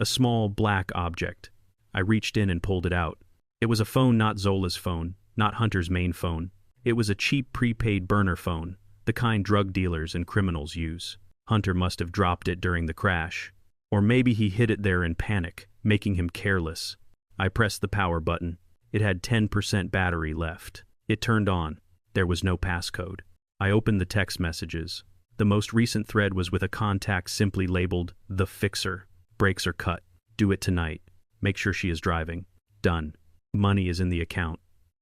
A small, black object. I reached in and pulled it out. It was a phone, not Zola's phone, not Hunter's main phone. It was a cheap prepaid burner phone, the kind drug dealers and criminals use. Hunter must have dropped it during the crash. Or maybe he hid it there in panic, making him careless. I pressed the power button. It had 10% battery left. It turned on. There was no passcode. I opened the text messages. The most recent thread was with a contact simply labeled, "The Fixer." "Brakes are cut. Do it tonight. Make sure she is driving. Done. Money is in the account."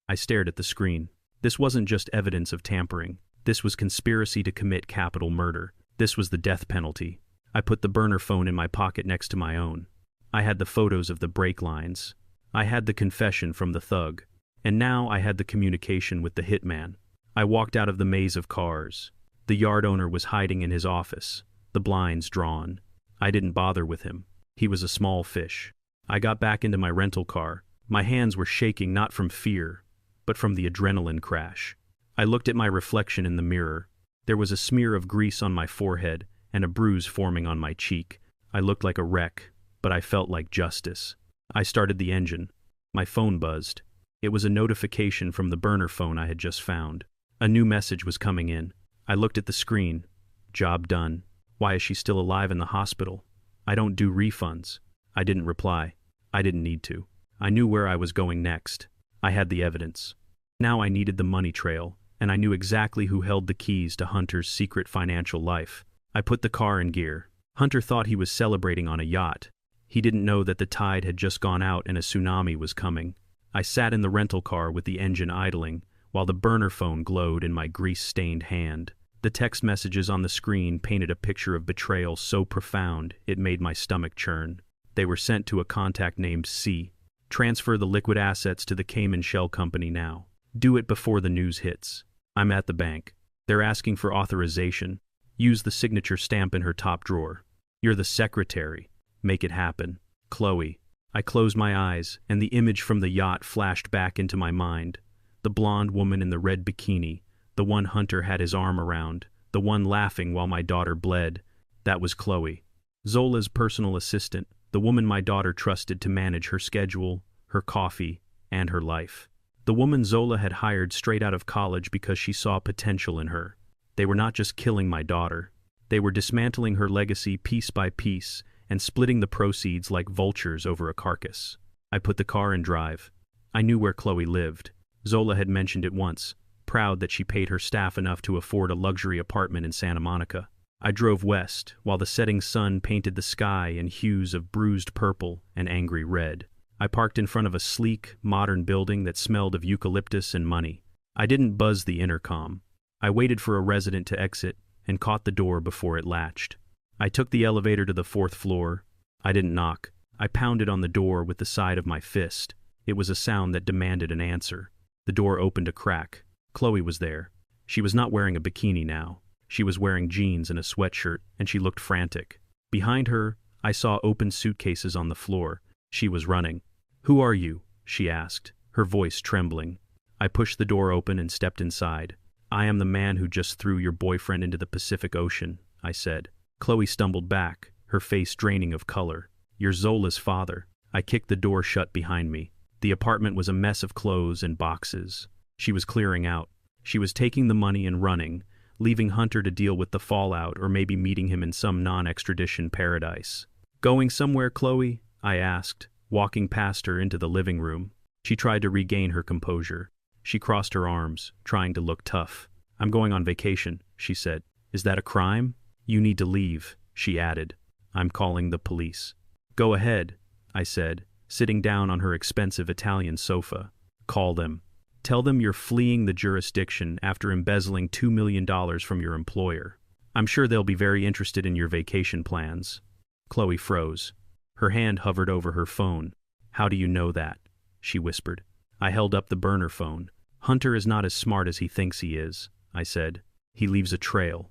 I stared at the screen. This wasn't just evidence of tampering. This was conspiracy to commit capital murder. This was the death penalty. I put the burner phone in my pocket next to my own. I had the photos of the brake lines. I had the confession from the thug. And now I had the communication with the hitman. I walked out of the maze of cars. The yard owner was hiding in his office, the blinds drawn. I didn't bother with him. He was a small fish. I got back into my rental car. My hands were shaking not from fear, but from the adrenaline crash. I looked at my reflection in the mirror. There was a smear of grease on my forehead and a bruise forming on my cheek. I looked like a wreck, but I felt like justice. I started the engine. My phone buzzed. It was a notification from the burner phone I had just found. A new message was coming in. I looked at the screen. "Job done. Why is she still alive in the hospital? I don't do refunds." I didn't reply. I didn't need to. I knew where I was going next. I had the evidence. Now I needed the money trail, and I knew exactly who held the keys to Hunter's secret financial life. I put the car in gear. Hunter thought he was celebrating on a yacht. He didn't know that the tide had just gone out and a tsunami was coming. I sat in the rental car with the engine idling, while the burner phone glowed in my grease-stained hand. The text messages on the screen painted a picture of betrayal so profound it made my stomach churn. They were sent to a contact named C. "Transfer the liquid assets to the Cayman Shell Company now. Do it before the news hits. I'm at the bank. They're asking for authorization. Use the signature stamp in her top drawer. You're the secretary. Make it happen. Chloe." I closed my eyes, and the image from the yacht flashed back into my mind. The blonde woman in the red bikini, the one Hunter had his arm around, the one laughing while my daughter bled. That was Chloe. Zola's personal assistant, the woman my daughter trusted to manage her schedule, her coffee, and her life. The woman Zola had hired straight out of college because she saw potential in her. They were not just killing my daughter. They were dismantling her legacy piece by piece and splitting the proceeds like vultures over a carcass. I put the car in drive. I knew where Chloe lived. Zola had mentioned it once, proud that she paid her staff enough to afford a luxury apartment in Santa Monica. I drove west, while the setting sun painted the sky in hues of bruised purple and angry red. I parked in front of a sleek, modern building that smelled of eucalyptus and money. I didn't buzz the intercom. I waited for a resident to exit and caught the door before it latched. I took the elevator to the 4th floor. I didn't knock. I pounded on the door with the side of my fist. It was a sound that demanded an answer. The door opened a crack. Chloe was there. She was not wearing a bikini now. She was wearing jeans and a sweatshirt, and she looked frantic. Behind her, I saw open suitcases on the floor. She was running. "Who are you?" she asked, her voice trembling. I pushed the door open and stepped inside. "I am the man who just threw your boyfriend into the Pacific Ocean," I said. Chloe stumbled back, her face draining of color. "You're Zola's father." I kicked the door shut behind me. The apartment was a mess of clothes and boxes. She was clearing out. She was taking the money and running, leaving Hunter to deal with the fallout or maybe meeting him in some non-extradition paradise. "Going somewhere, Chloe?" I asked, walking past her into the living room. She tried to regain her composure. She crossed her arms, trying to look tough. "I'm going on vacation," she said. "Is that a crime?" "You need to leave," she added. "I'm calling the police." "Go ahead," I said, sitting down on her expensive Italian sofa. "Call them. Tell them you're fleeing the jurisdiction after embezzling $2 million from your employer. I'm sure they'll be very interested in your vacation plans." Chloe froze. Her hand hovered over her phone. "How do you know that?" she whispered. I held up the burner phone. "Hunter is not as smart as he thinks he is," I said. "He leaves a trail.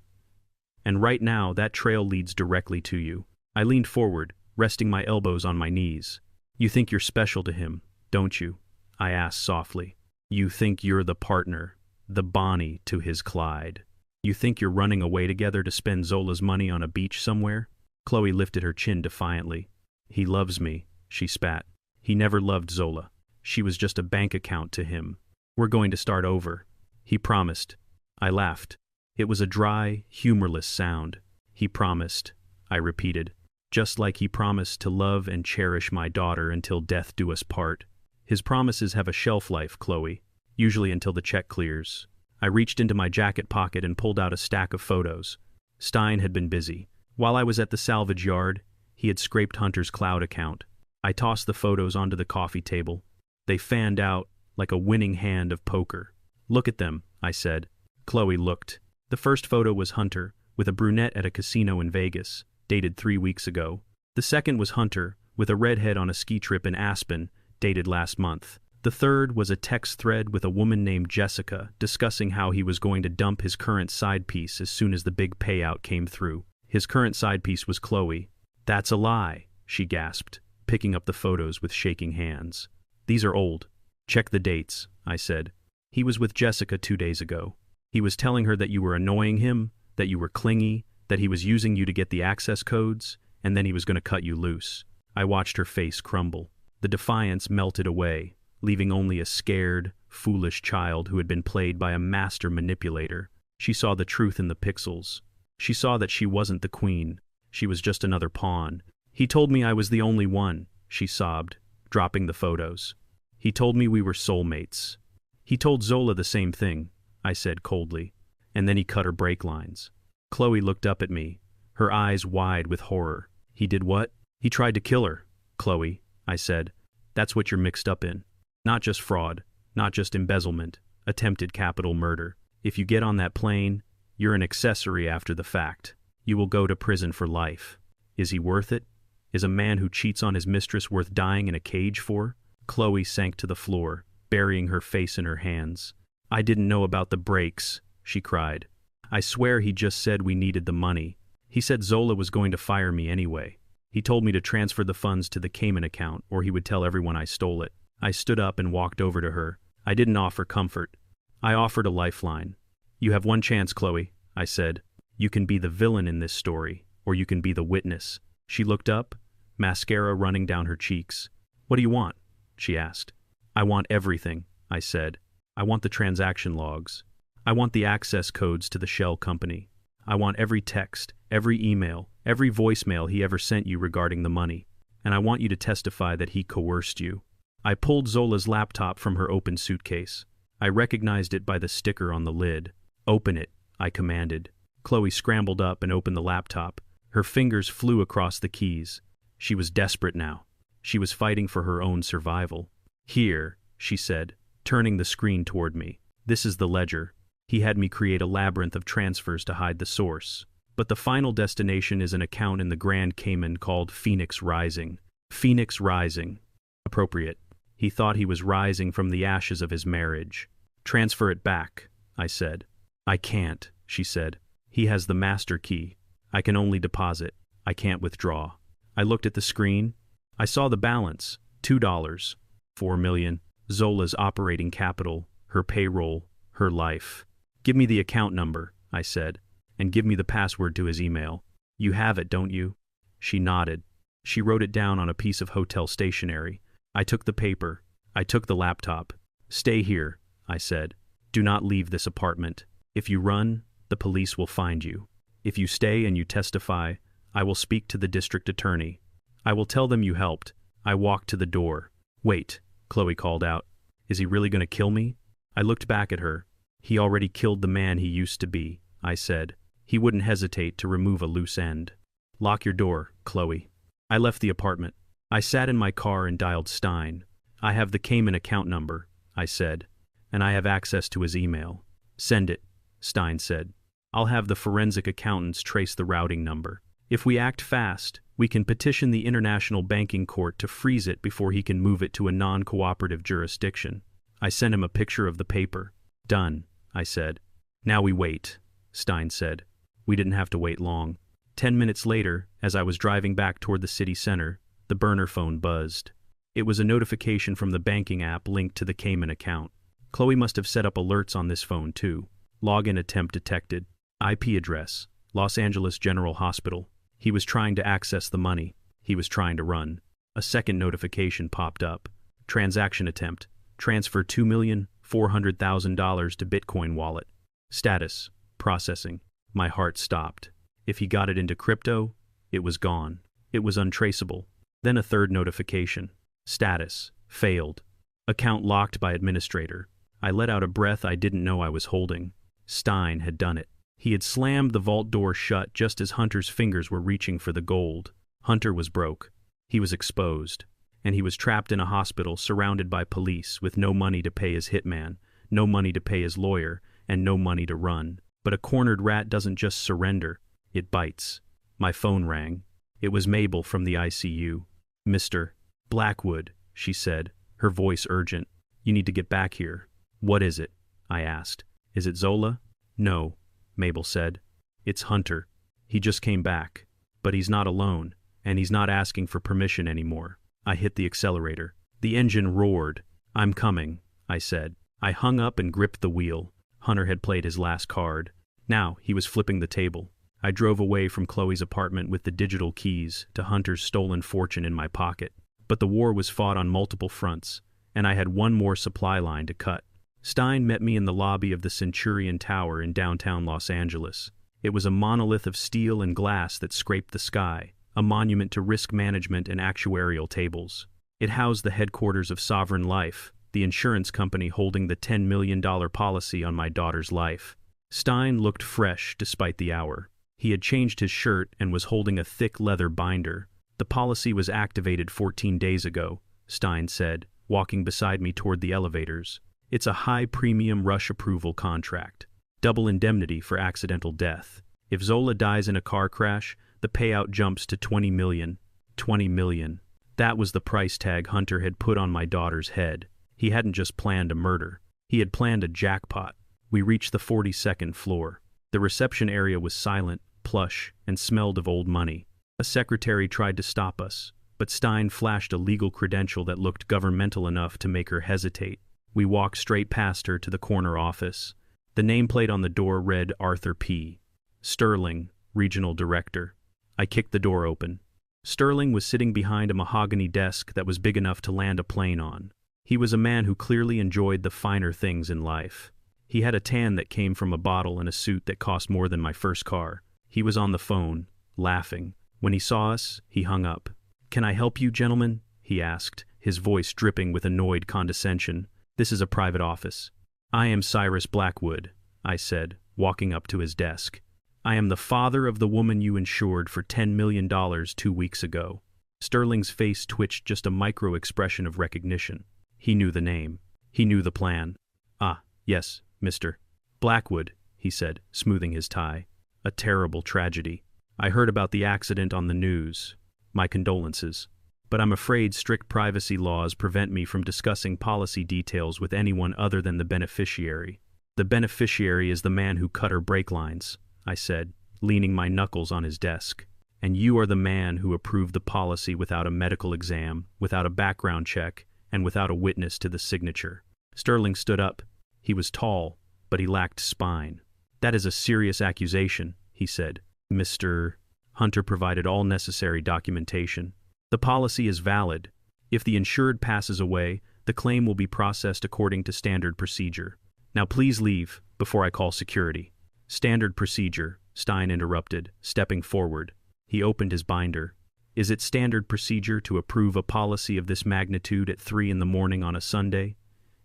And right now, that trail leads directly to you." I leaned forward, resting my elbows on my knees. "You think you're special to him, don't you?" I asked softly. "You think you're the partner, the Bonnie to his Clyde. You think you're running away together to spend Zola's money on a beach somewhere?" Chloe lifted her chin defiantly. "He loves me," she spat. "He never loved Zola. She was just a bank account to him. We're going to start over." "He promised." I laughed. It was a dry, humorless sound. "He promised," I repeated. "Just like he promised to love and cherish my daughter until death do us part. His promises have a shelf life, Chloe, usually until the check clears." I reached into my jacket pocket and pulled out a stack of photos. Stein had been busy. While I was at the salvage yard, he had scraped Hunter's cloud account. I tossed the photos onto the coffee table. They fanned out like a winning hand of poker. "Look at them," I said. Chloe looked. The first photo was Hunter, with a brunette at a casino in Vegas, dated 3 weeks ago. The second was Hunter, with a redhead on a ski trip in Aspen, dated last month. The third was a text thread with a woman named Jessica discussing how he was going to dump his current side piece as soon as the big payout came through. His current side piece was Chloe. "That's a lie," she gasped, picking up the photos with shaking hands. "These are old. Check the dates," I said. "He was with Jessica 2 days ago. He was telling her that you were annoying him, that you were clingy, that he was using you to get the access codes, and then he was going to cut you loose." I watched her face crumble. The defiance melted away, leaving only a scared, foolish child who had been played by a master manipulator. She saw the truth in the pixels. She saw that she wasn't the queen. She was just another pawn. "He told me I was the only one," she sobbed, dropping the photos. "He told me we were soulmates." "He told Zola the same thing," I said coldly. And then he cut her brake lines. Chloe looked up at me, her eyes wide with horror. "He did what?" "He tried to kill her, Chloe," I said. "That's what you're mixed up in. Not just fraud, not just embezzlement, attempted capital murder. If you get on that plane, you're an accessory after the fact. You will go to prison for life. Is he worth it? Is a man who cheats on his mistress worth dying in a cage for?" Chloe sank to the floor, burying her face in her hands. "I didn't know about the brakes," she cried. "I swear he just said we needed the money. He said Zola was going to fire me anyway. He told me to transfer the funds to the Cayman account or he would tell everyone I stole it." I stood up and walked over to her. I didn't offer comfort. I offered a lifeline. "You have one chance, Chloe," I said. "You can be the villain in this story, or you can be the witness." She looked up, mascara running down her cheeks. "What do you want?" she asked. I want everything, I said. I want the transaction logs. I want the access codes to the shell company. I want every text, every email, every voicemail he ever sent you regarding the money. And I want you to testify that he coerced you. I pulled Zola's laptop from her open suitcase. I recognized it by the sticker on the lid. Open it, I commanded. Chloe scrambled up and opened the laptop. Her fingers flew across the keys. She was desperate now. She was fighting for her own survival. Here, she said, turning the screen toward me. This is the ledger. He had me create a labyrinth of transfers to hide the source. But the final destination is an account in the Grand Cayman called Phoenix Rising. Phoenix Rising. Appropriate. He thought he was rising from the ashes of his marriage. Transfer it back, I said. I can't, she said. He has the master key. I can only deposit. I can't withdraw. I looked at the screen. I saw the balance. $2. 4 million. Zola's operating capital, her payroll, her life. Give me the account number, I said, and give me the password to his email. You have it, don't you? She nodded. She wrote it down on a piece of hotel stationery. I took the paper. I took the laptop. Stay here, I said. Do not leave this apartment. If you run, the police will find you. If you stay and you testify, I will speak to the district attorney. I will tell them you helped. I walked to the door. Wait, Chloe called out. Is he really going to kill me? I looked back at her. He already killed the man he used to be, I said. He wouldn't hesitate to remove a loose end. Lock your door, Chloe. I left the apartment. I sat in my car and dialed Stein. I have the Cayman account number, I said, and I have access to his email. Send it, Stein said. I'll have the forensic accountants trace the routing number. If we act fast, we can petition the International Banking Court to freeze it before he can move it to a non-cooperative jurisdiction. I sent him a picture of the paper. Done, I said. Now we wait, Stein said. We didn't have to wait long. 10 minutes later, as I was driving back toward the city center, the burner phone buzzed. It was a notification from the banking app linked to the Cayman account. Chloe must have set up alerts on this phone too. Login attempt detected. IP address, Los Angeles General Hospital. He was trying to access the money. He was trying to run. A second notification popped up. Transaction attempt. Transfer $2,400,000 to Bitcoin wallet. Status. Processing. My heart stopped. If he got it into crypto, it was gone. It was untraceable. Then a third notification. Status. Failed. Account locked by administrator. I let out a breath I didn't know I was holding. Stein had done it. He had slammed the vault door shut just as Hunter's fingers were reaching for the gold. Hunter was broke. He was exposed. And he was trapped in a hospital surrounded by police with no money to pay his hitman, no money to pay his lawyer, and no money to run. But a cornered rat doesn't just surrender. It bites. My phone rang. It was Mabel from the ICU. Mr. Blackwood, she said, her voice urgent. You need to get back here. What is it? I asked. Is it Zola? No, Mabel said. It's Hunter. He just came back. But he's not alone, and he's not asking for permission anymore. I hit the accelerator. The engine roared. I'm coming, I said. I hung up and gripped the wheel. Hunter had played his last card. Now he was flipping the table. I drove away from Chloe's apartment with the digital keys to Hunter's stolen fortune in my pocket. But the war was fought on multiple fronts, and I had one more supply line to cut. Stein met me in the lobby of the Centurion Tower in downtown Los Angeles. It was a monolith of steel and glass that scraped the sky, a monument to risk management and actuarial tables. It housed the headquarters of Sovereign Life, the insurance company holding the $10 million policy on my daughter's life. Stein looked fresh despite the hour. He had changed his shirt and was holding a thick leather binder. The policy was activated 14 days ago, Stein said, walking beside me toward the elevators. It's a high-premium rush approval contract. Double indemnity for accidental death. If Zola dies in a car crash, the payout jumps to $20 million. $20 million. That was the price tag Hunter had put on my daughter's head. He hadn't just planned a murder. He had planned a jackpot. We reached the 42nd floor. The reception area was silent, plush, and smelled of old money. A secretary tried to stop us, but Stein flashed a legal credential that looked governmental enough to make her hesitate. We walked straight past her to the corner office. The nameplate on the door read Arthur P. Sterling, Regional Director. I kicked the door open. Sterling was sitting behind a mahogany desk that was big enough to land a plane on. He was a man who clearly enjoyed the finer things in life. He had a tan that came from a bottle and a suit that cost more than my first car. He was on the phone, laughing. When he saw us, he hung up. "Can I help you, gentlemen?" he asked, his voice dripping with annoyed condescension. "This is a private office." "I am Cyrus Blackwood," I said, walking up to his desk. "I am the father of the woman you insured for $10 million 2 weeks ago." Sterling's face twitched just a micro-expression of recognition. He knew the name. He knew the plan. "Ah, yes, Mr. Blackwood," he said, smoothing his tie. "A terrible tragedy. I heard about the accident on the news. My condolences. But I'm afraid strict privacy laws prevent me from discussing policy details with anyone other than the beneficiary." "The beneficiary is the man who cut her brake lines," I said, leaning my knuckles on his desk. "And you are the man who approved the policy without a medical exam, without a background check, and without a witness to the signature." Sterling stood up. He was tall, but he lacked spine. "That is a serious accusation," he said. "Mr. Hunter provided all necessary documentation. The policy is valid. If the insured passes away, the claim will be processed according to standard procedure. Now please leave before I call security." "Standard procedure," Stein interrupted, stepping forward. He opened his binder. "Is it standard procedure to approve a policy of this magnitude at 3 in the morning on a Sunday?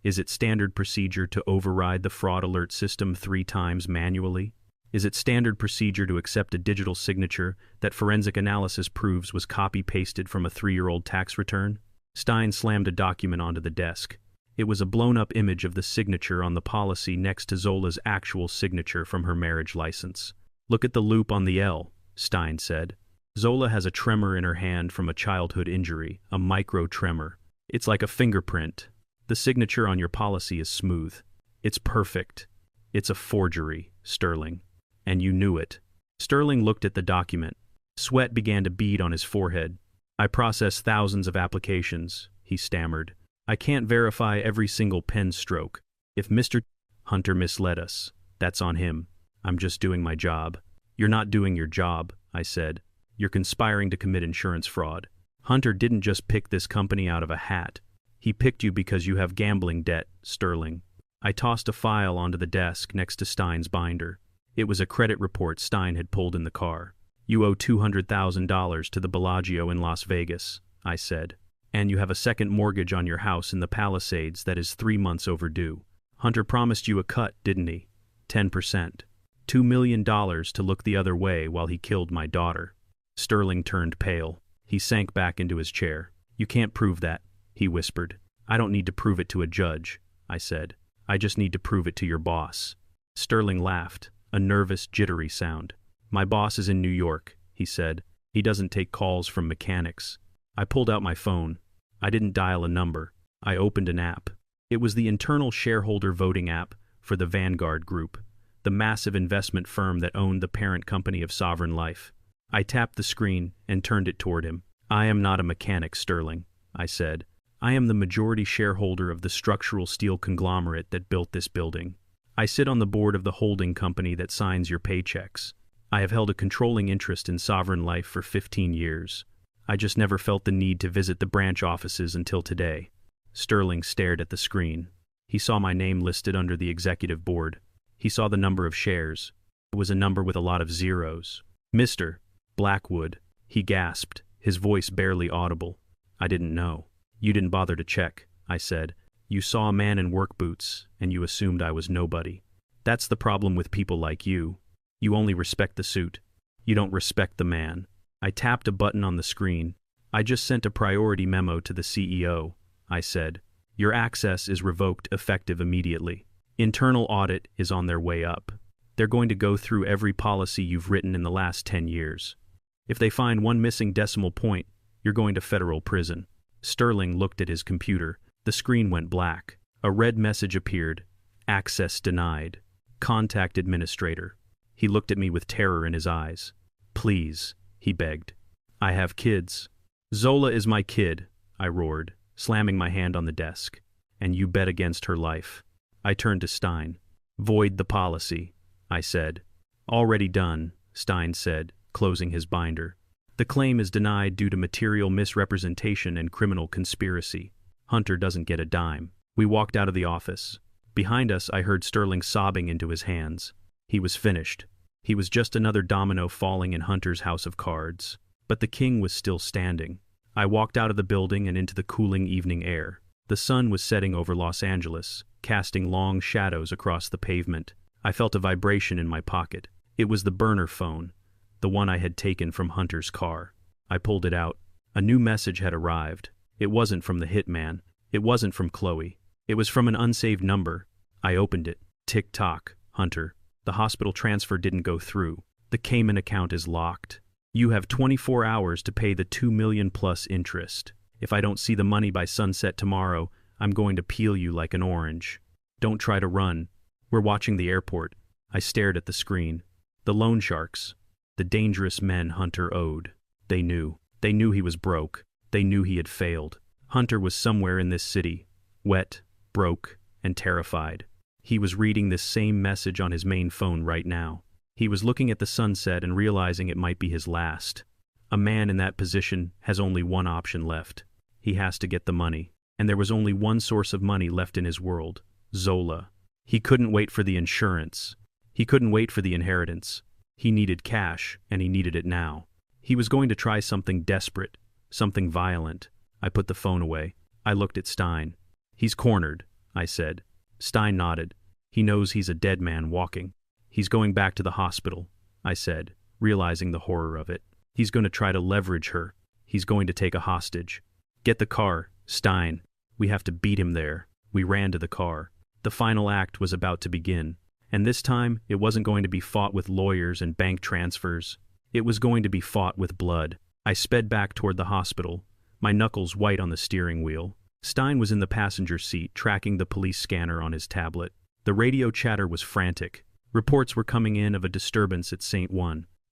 Is it standard procedure to override the fraud alert system 3 times manually? Is it standard procedure to accept a digital signature that forensic analysis proves was copy-pasted from a 3-year-old tax return?" Stein slammed a document onto the desk. It was a blown-up image of the signature on the policy next to Zola's actual signature from her marriage license. "Look at the loop on the L," Stein said. "Zola has a tremor in her hand from a childhood injury, a micro-tremor. It's like a fingerprint. The signature on your policy is smooth. It's perfect. It's a forgery, Sterling. And you knew it." Sterling looked at the document. Sweat began to bead on his forehead. "I process thousands of applications," he stammered. "I can't verify every single pen stroke. If Mr. Hunter misled us, that's on him. I'm just doing my job." "You're not doing your job," I said. "You're conspiring to commit insurance fraud. Hunter didn't just pick this company out of a hat. He picked you because you have gambling debt, Sterling." I tossed a file onto the desk next to Stein's binder. It was a credit report Stein had pulled in the car. "You owe $200,000 to the Bellagio in Las Vegas," I said. "And you have a second mortgage on your house in the Palisades that is 3 months overdue. Hunter promised you a cut, didn't he? 10%. $2 million to look the other way while he killed my daughter." Sterling turned pale. He sank back into his chair. "You can't prove that," he whispered. "I don't need to prove it to a judge," I said. "I just need to prove it to your boss." Sterling laughed, a nervous, jittery sound. "My boss is in New York," he said. "He doesn't take calls from mechanics." I pulled out my phone. I didn't dial a number. I opened an app. It was the internal shareholder voting app for the Vanguard Group, the massive investment firm that owned the parent company of Sovereign Life. I tapped the screen and turned it toward him. "I am not a mechanic, Sterling," I said. "I am the majority shareholder of the structural steel conglomerate that built this building. I sit on the board of the holding company that signs your paychecks. I have held a controlling interest in Sovereign Life for 15 years. I just never felt the need to visit the branch offices until today." Sterling stared at the screen. He saw my name listed under the executive board. He saw the number of shares. It was a number with a lot of zeros. "Mr. Blackwood," he gasped, his voice barely audible. "I didn't know." "You didn't bother to check," I said. "You saw a man in work boots, and you assumed I was nobody. That's the problem with people like you. You only respect the suit. You don't respect the man." I tapped a button on the screen. "I just sent a priority memo to the CEO," I said. "Your access is revoked effective immediately. Internal audit is on their way up. They're going to go through every policy you've written in the last 10 years. If they find one missing decimal point, you're going to federal prison." Sterling looked at his computer. The screen went black. A red message appeared. "Access denied. Contact administrator." He looked at me with terror in his eyes. "Please," he begged. "I have kids." "Zola is my kid," I roared, slamming my hand on the desk. "And you bet against her life." I turned to Stein. "Void the policy," I said. "Already done," Stein said, closing his binder. The claim is denied due to material misrepresentation and criminal conspiracy. Hunter doesn't get a dime. We walked out of the office. Behind us, I heard Sterling sobbing into his hands. He was finished. He was just another domino falling in Hunter's house of cards. But the king was still standing. I walked out of the building and into the cooling evening air. The sun was setting over Los Angeles, casting long shadows across the pavement. I felt a vibration in my pocket. It was the burner phone, the one I had taken from Hunter's car. I pulled it out. A new message had arrived. It wasn't from the hitman. It wasn't from Chloe. It was from an unsaved number. I opened it. Tick-tock, Hunter. The hospital transfer didn't go through. The Cayman account is locked. You have 24 hours to pay the $2 million plus interest. If I don't see the money by sunset tomorrow, I'm going to peel you like an orange. Don't try to run. We're watching the airport. I stared at the screen. The loan sharks. The dangerous men Hunter owed. They knew. They knew he was broke. They knew he had failed. Hunter was somewhere in this city. Wet, broke, and terrified. He was reading this same message on his main phone right now. He was looking at the sunset and realizing it might be his last. A man in that position has only one option left. He has to get the money. And there was only one source of money left in his world. Zola. He couldn't wait for the insurance. He couldn't wait for the inheritance. He needed cash, and he needed it now. He was going to try something desperate, something violent. I put the phone away. I looked at Stein. He's cornered, I said. Stein nodded. He knows he's a dead man walking. He's going back to the hospital, I said, realizing the horror of it. He's going to try to leverage her. He's going to take a hostage. Get the car, Stein. We have to beat him there. We ran to the car. The final act was about to begin. And this time, it wasn't going to be fought with lawyers and bank transfers. It was going to be fought with blood. I sped back toward the hospital, my knuckles white on the steering wheel. Stein was in the passenger seat, tracking the police scanner on his tablet. The radio chatter was frantic. Reports were coming in of a disturbance at St.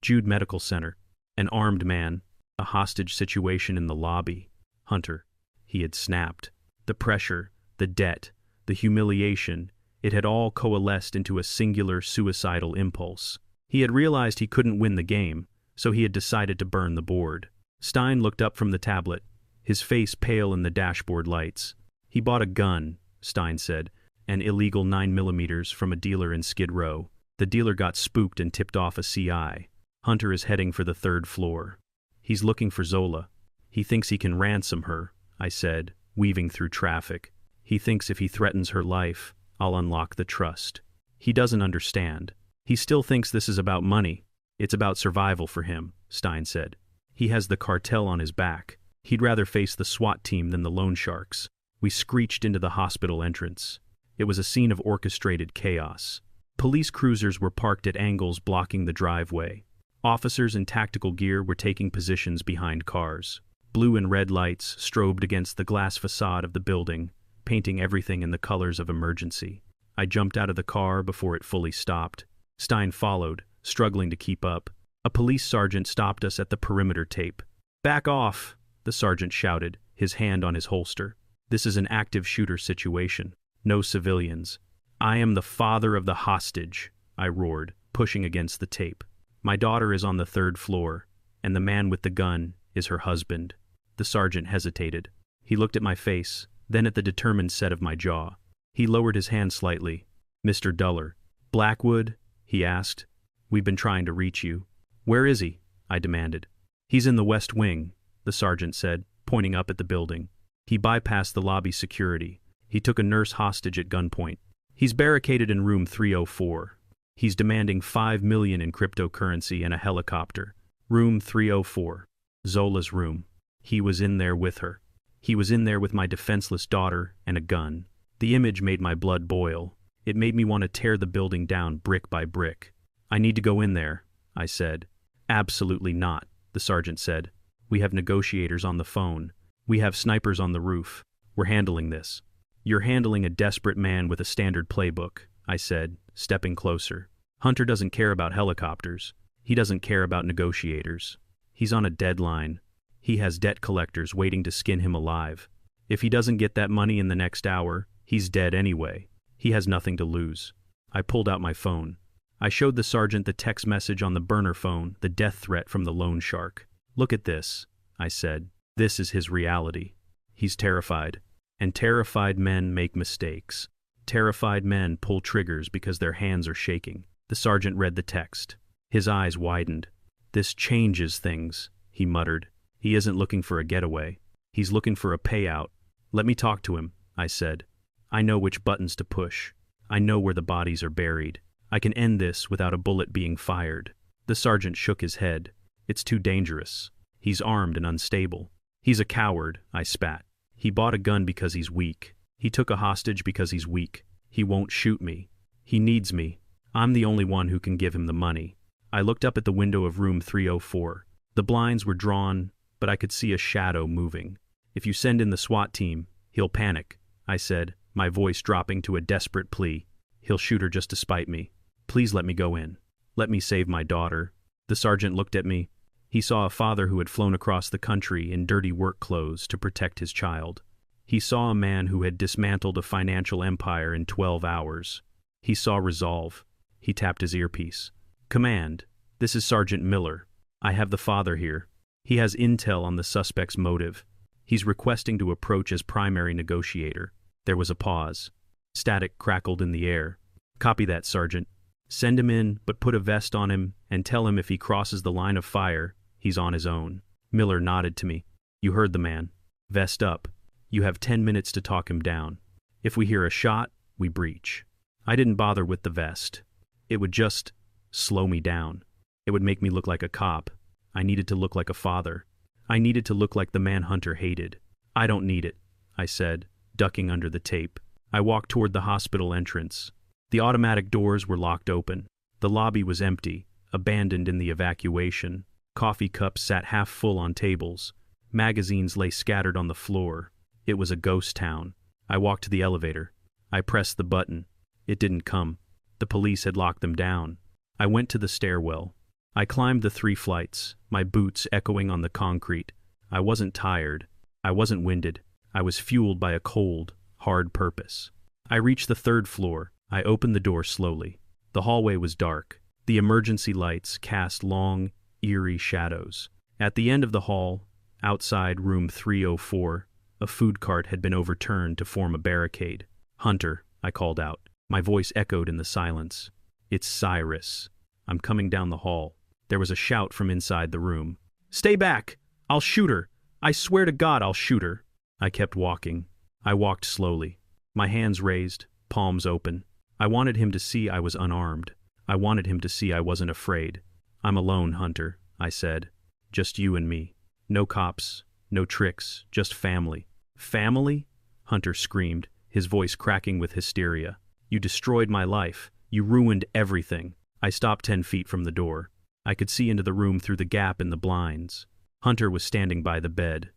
Jude Medical Center. An armed man. A hostage situation in the lobby. Hunter. He had snapped. The pressure, the debt, the humiliation, it had all coalesced into a singular suicidal impulse. He had realized he couldn't win the game, so he had decided to burn the board. Stein looked up from the tablet, his face pale in the dashboard lights. He bought a gun, Stein said, an illegal 9mm from a dealer in Skid Row. The dealer got spooked and tipped off a CI. Hunter is heading for the 3rd floor. He's looking for Zola. He thinks he can ransom her, I said, weaving through traffic. He thinks if he threatens her life, I'll unlock the trust. He doesn't understand. He still thinks this is about money. It's about survival for him, Stein said. He has the cartel on his back. He'd rather face the SWAT team than the loan sharks. We screeched into the hospital entrance. It was a scene of orchestrated chaos. Police cruisers were parked at angles blocking the driveway. Officers in tactical gear were taking positions behind cars. Blue and red lights strobed against the glass facade of the building, painting everything in the colors of emergency. I jumped out of the car before it fully stopped. Stein followed, struggling to keep up. A police sergeant stopped us at the perimeter tape. "Back off!" the sergeant shouted, his hand on his holster. "This is an active shooter situation. No civilians." "I am the father of the hostage," I roared, pushing against the tape. "My daughter is on the 3rd floor, and the man with the gun is her husband." The sergeant hesitated. He looked at my face, then at the determined set of my jaw. He lowered his hand slightly. "Mr. Duller." "Blackwood?" he asked. "We've been trying to reach you." "Where is he?" I demanded. "He's in the West Wing," the sergeant said, pointing up at the building. "He bypassed the lobby security. He took a nurse hostage at gunpoint. He's barricaded in room 304. He's demanding $5 million in cryptocurrency and a helicopter. Room 304. Zola's room. He was in there with her. He was in there with my defenseless daughter and a gun. The image made my blood boil. It made me want to tear the building down brick by brick. "I need to go in there," I said. "Absolutely not," the sergeant said. "We have negotiators on the phone. We have snipers on the roof. We're handling this." "You're handling a desperate man with a standard playbook," I said, stepping closer. "Hunter doesn't care about helicopters. He doesn't care about negotiators. He's on a deadline. He has debt collectors waiting to skin him alive. If he doesn't get that money in the next hour, he's dead anyway. He has nothing to lose." I pulled out my phone. I showed the sergeant the text message on the burner phone, the death threat from the loan shark. Look at this, I said. This is his reality. He's terrified. And terrified men make mistakes. Terrified men pull triggers because their hands are shaking. The sergeant read the text. His eyes widened. This changes things, he muttered. He isn't looking for a getaway. He's looking for a payout. Let me talk to him, I said. I know which buttons to push. I know where the bodies are buried. I can end this without a bullet being fired. The sergeant shook his head. It's too dangerous. He's armed and unstable. He's a coward, I spat. He bought a gun because he's weak. He took a hostage because he's weak. He won't shoot me. He needs me. I'm the only one who can give him the money. I looked up at the window of room 304. The blinds were drawn, but I could see a shadow moving. If you send in the SWAT team, he'll panic, I said, my voice dropping to a desperate plea. He'll shoot her just to spite me. Please let me go in. Let me save my daughter. The sergeant looked at me. He saw a father who had flown across the country in dirty work clothes to protect his child. He saw a man who had dismantled a financial empire in 12 hours. He saw resolve. He tapped his earpiece. Command, this is Sergeant Miller. I have the father here. He has intel on the suspect's motive. He's requesting to approach as primary negotiator. There was a pause. Static crackled in the air. Copy that, Sergeant. Send him in, but put a vest on him and tell him if he crosses the line of fire, he's on his own. Miller nodded to me. You heard the man. Vest up. You have 10 minutes to talk him down. If we hear a shot, we breach. I didn't bother with the vest. It would just slow me down. It would make me look like a cop. I needed to look like a father. I needed to look like the man Hunter hated. I don't need it, I said, ducking under the tape. I walked toward the hospital entrance. The automatic doors were locked open. The lobby was empty, abandoned in the evacuation. Coffee cups sat half full on tables. Magazines lay scattered on the floor. It was a ghost town. I walked to the elevator. I pressed the button. It didn't come. The police had locked them down. I went to the stairwell. I climbed the 3 flights, my boots echoing on the concrete. I wasn't tired. I wasn't winded. I was fueled by a cold, hard purpose. I reached the 3rd floor. I opened the door slowly. The hallway was dark. The emergency lights cast long, eerie shadows. At the end of the hall, outside room 304, a food cart had been overturned to form a barricade. Hunter, I called out. My voice echoed in the silence. It's Cyrus. I'm coming down the hall. There was a shout from inside the room. Stay back! I'll shoot her! I swear to God I'll shoot her! I kept walking. I walked slowly. My hands raised, palms open. I wanted him to see I was unarmed. I wanted him to see I wasn't afraid. I'm alone, Hunter, I said. Just you and me. No cops, no tricks, just family. Family? Hunter screamed, his voice cracking with hysteria. You destroyed my life. You ruined everything. I stopped 10 feet from the door. I could see into the room through the gap in the blinds. Hunter was standing by the bed.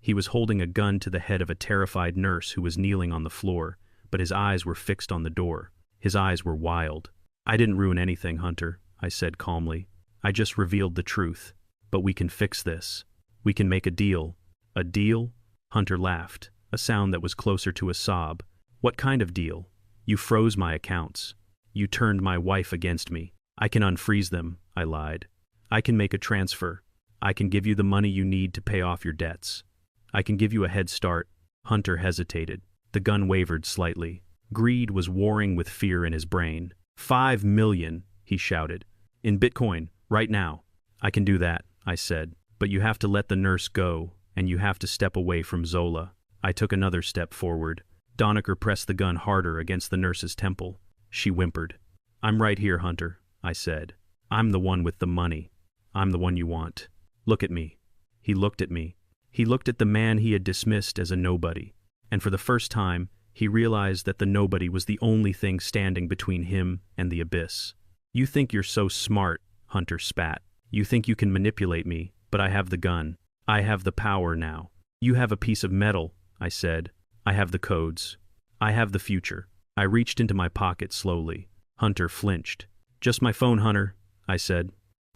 He was holding a gun to the head of a terrified nurse who was kneeling on the floor, but his eyes were fixed on the door. His eyes were wild. I didn't ruin anything, Hunter, I said calmly. I just revealed the truth. But we can fix this. We can make a deal. A deal? Hunter laughed, a sound that was closer to a sob. What kind of deal? You froze my accounts. You turned my wife against me. I can unfreeze them, I lied. I can make a transfer. I can give you the money you need to pay off your debts. I can give you a head start. Hunter hesitated. The gun wavered slightly. Greed was warring with fear in his brain. 5 million, he shouted. In Bitcoin, right now. I can do that, I said. But you have to let the nurse go, and you have to step away from Zola. I took another step forward. Doneker pressed the gun harder against the nurse's temple. She whimpered. I'm right here, Hunter, I said. I'm the one with the money. I'm the one you want. Look at me. He looked at me. He looked at the man he had dismissed as a nobody. And for the first time, he realized that the nobody was the only thing standing between him and the abyss. You think you're so smart, Hunter spat. You think you can manipulate me, but I have the gun. I have the power now. You have a piece of metal, I said. I have the codes. I have the future. I reached into my pocket slowly. Hunter flinched. Just my phone, Hunter, I said.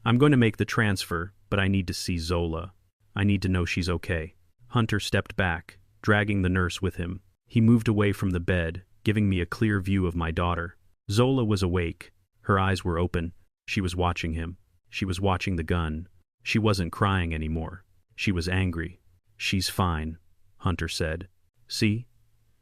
I'm going to make the transfer, but I need to see Zola. I need to know she's okay. Hunter stepped back, dragging the nurse with him. He moved away from the bed, giving me a clear view of my daughter. Zola was awake. Her eyes were open. She was watching him. She was watching the gun. She wasn't crying anymore. She was angry. "She's fine," Hunter said. "See?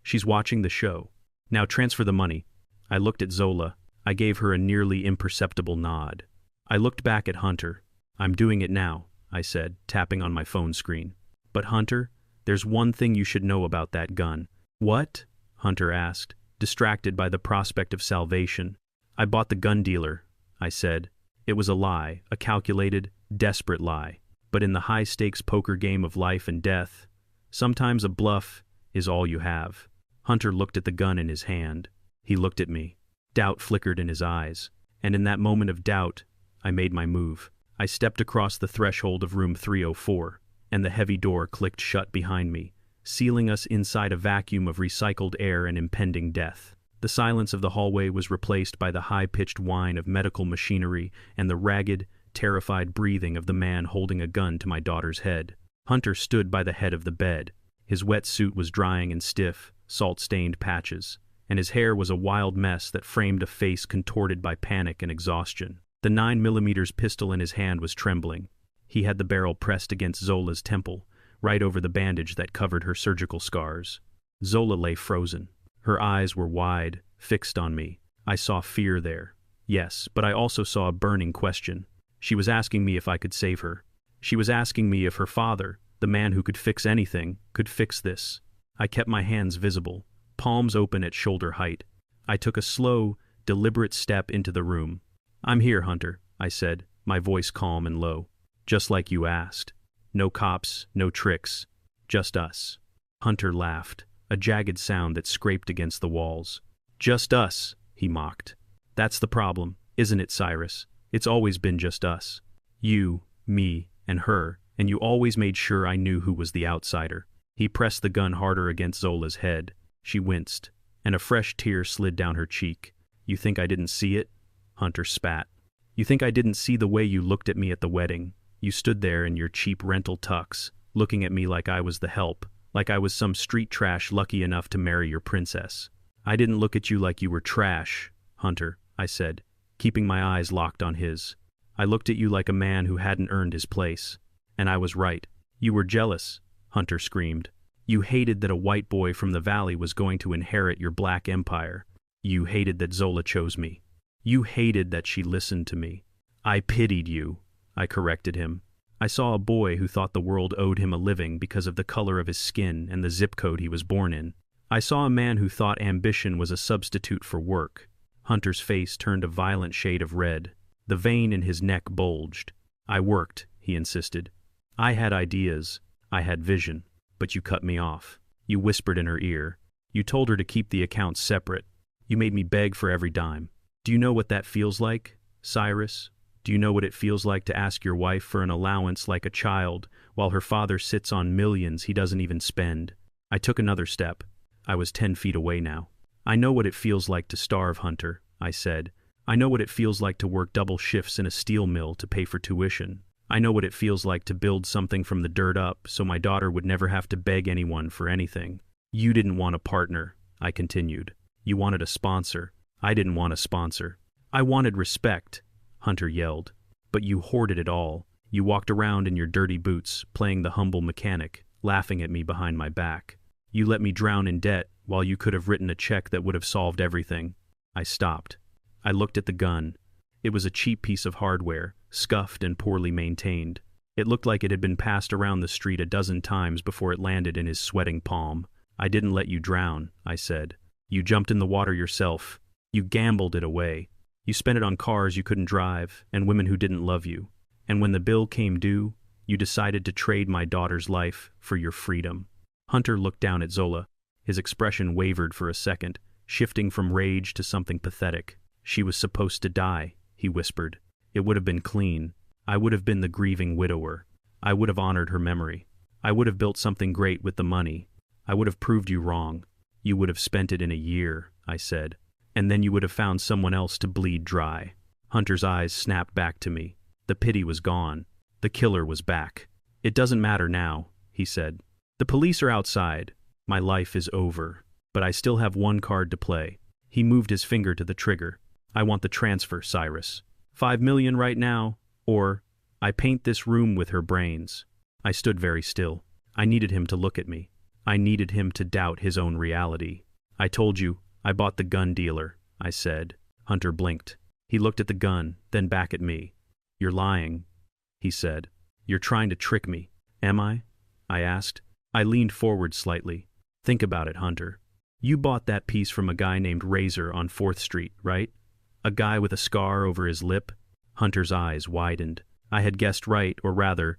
She's watching the show. Now transfer the money." I looked at Zola. I gave her a nearly imperceptible nod. I looked back at Hunter. "I'm doing it now," I said, tapping on my phone screen. "But Hunter, there's one thing you should know about that gun." "What?" Hunter asked, distracted by the prospect of salvation. "I bought the gun dealer," I said. It was a lie, a calculated, desperate lie. But in the high-stakes poker game of life and death, sometimes a bluff is all you have. Hunter looked at the gun in his hand. He looked at me. Doubt flickered in his eyes. And in that moment of doubt, I made my move. I stepped across the threshold of room 304, and the heavy door clicked shut behind me, sealing us inside a vacuum of recycled air and impending death. The silence of the hallway was replaced by the high-pitched whine of medical machinery and the ragged, terrified breathing of the man holding a gun to my daughter's head. Hunter stood by the head of the bed. His wet suit was drying in stiff, salt-stained patches, and his hair was a wild mess that framed a face contorted by panic and exhaustion. The 9mm pistol in his hand was trembling. He had the barrel pressed against Zola's temple, right over the bandage that covered her surgical scars. Zola lay frozen. Her eyes were wide, fixed on me. I saw fear there. Yes, but I also saw a burning question. She was asking me if I could save her. She was asking me if her father, the man who could fix anything, could fix this. I kept my hands visible, palms open at shoulder height. I took a slow, deliberate step into the room. "I'm here, Hunter," I said, my voice calm and low. "Just like you asked. No cops, no tricks. Just us." Hunter laughed, a jagged sound that scraped against the walls. "Just us," he mocked. "That's the problem, isn't it, Cyrus? It's always been just us. You, me, and her, and you always made sure I knew who was the outsider." He pressed the gun harder against Zola's head. She winced, and a fresh tear slid down her cheek. "You think I didn't see it?" Hunter spat. "You think I didn't see the way you looked at me at the wedding? You stood there in your cheap rental tux, looking at me like I was the help, like I was some street trash lucky enough to marry your princess." "I didn't look at you like you were trash, Hunter," I said, keeping my eyes locked on his. "I looked at you like a man who hadn't earned his place. And I was right. You were jealous," Hunter screamed. "You hated that a white boy from the valley was going to inherit your black empire. You hated that Zola chose me. You hated that she listened to me." "I pitied you," I corrected him. "I saw a boy who thought the world owed him a living because of the color of his skin and the zip code he was born in. I saw a man who thought ambition was a substitute for work." Hunter's face turned a violent shade of red. The vein in his neck bulged. "I worked," he insisted. "I had ideas. I had vision. But you cut me off. You whispered in her ear. You told her to keep the accounts separate. You made me beg for every dime. Do you know what that feels like, Cyrus? Do you know what it feels like to ask your wife for an allowance like a child, while her father sits on millions he doesn't even spend?" I took another step. I was 10 feet away now. "I know what it feels like to starve, Hunter," I said. "I know what it feels like to work double shifts in a steel mill to pay for tuition. I know what it feels like to build something from the dirt up so my daughter would never have to beg anyone for anything." "You didn't want a partner," I continued. "You wanted a sponsor. I didn't want a sponsor. I wanted respect," Hunter yelled. "But you hoarded it all. You walked around in your dirty boots, playing the humble mechanic, laughing at me behind my back. You let me drown in debt while you could have written a check that would have solved everything." I stopped. I looked at the gun. It was a cheap piece of hardware, scuffed and poorly maintained. It looked like it had been passed around the street a dozen times before it landed in his sweating palm. "I didn't let you drown," I said. "You jumped in the water yourself. You gambled it away. You spent it on cars you couldn't drive and women who didn't love you. And when the bill came due, you decided to trade my daughter's life for your freedom." Hunter looked down at Zola. His expression wavered for a second, shifting from rage to something pathetic. "She was supposed to die," he whispered. "It would have been clean. I would have been the grieving widower. I would have honored her memory. I would have built something great with the money. I would have proved you wrong. You would have spent it in a year," I said. "And then you would have found someone else to bleed dry." Hunter's eyes snapped back to me. The pity was gone. The killer was back. "It doesn't matter now," he said. "The police are outside. My life is over. But I still have one card to play." He moved his finger to the trigger. "I want the transfer, Cyrus. $5 million right now, or I paint this room with her brains. I stood very still. I needed him to look at me. I needed him to doubt his own reality. I told you, I bought the gun dealer, I said. Hunter blinked. He looked at the gun, then back at me. You're lying, he said. You're trying to trick me. Am I? I asked. I leaned forward slightly. Think about it, Hunter. You bought that piece from a guy named Razor on 4th Street, right? A guy with a scar over his lip? Hunter's eyes widened. I had guessed right, or rather,